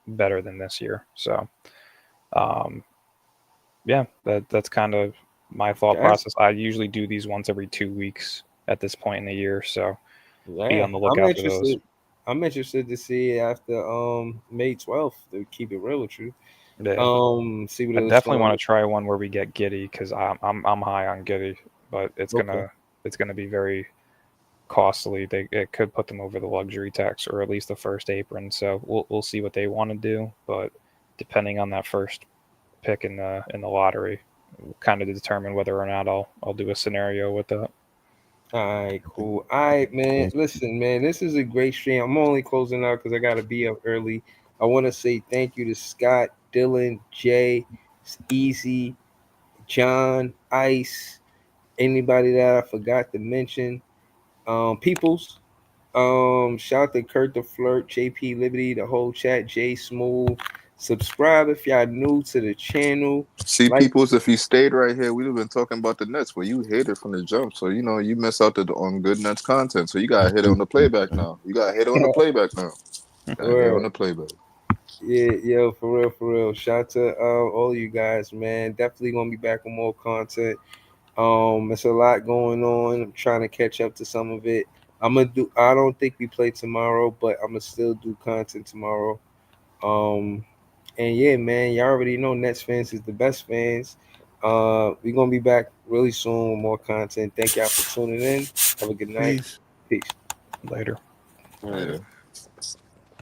better than this year. So, yeah, that's kind of my thought process. I usually do these once every 2 weeks at this point in the year, so be on the lookout for those. I'm interested to see after May 12th to keep it real with you. Yeah. See what I definitely want to try one where we get Giddey because I'm high on Giddey, but it's gonna be very costly. It could put them over the luxury tax, or at least the first apron. So we'll see what they want to do, but depending on that first pick in the lottery, will kind of determine whether or not I'll do a scenario with that. All right, cool. All right, man. Listen, man, this is a great stream. I'm only closing out because I got to be up early. I want to say thank you to Scott, Dylan, Jay, Easy, John, Ice, anybody that I forgot to mention. Peoples. Shout out to Kurt the Flirt, JP Liberty, the whole chat, J Smooth. Subscribe if y'all new to the channel. See, Like, peoples, if you stayed right here, we'd have been talking about the Nets, but you hit it from the jump. So, you miss out on good Nets content. So you got to hit it on the playback now. You got to hit it on the playback now. Hit it on the playback. Yeah, yo, for real. Shout out to all of you guys, man. Definitely gonna be back with more content. It's a lot going on. I'm trying to catch up to some of it. I don't think we play tomorrow, but I'm gonna still do content tomorrow. And yeah, man, y'all already know Nets fans is the best fans. We're gonna be back really soon with more content. Thank y'all for tuning in. Have a good night. Peace. Peace. Later. Later.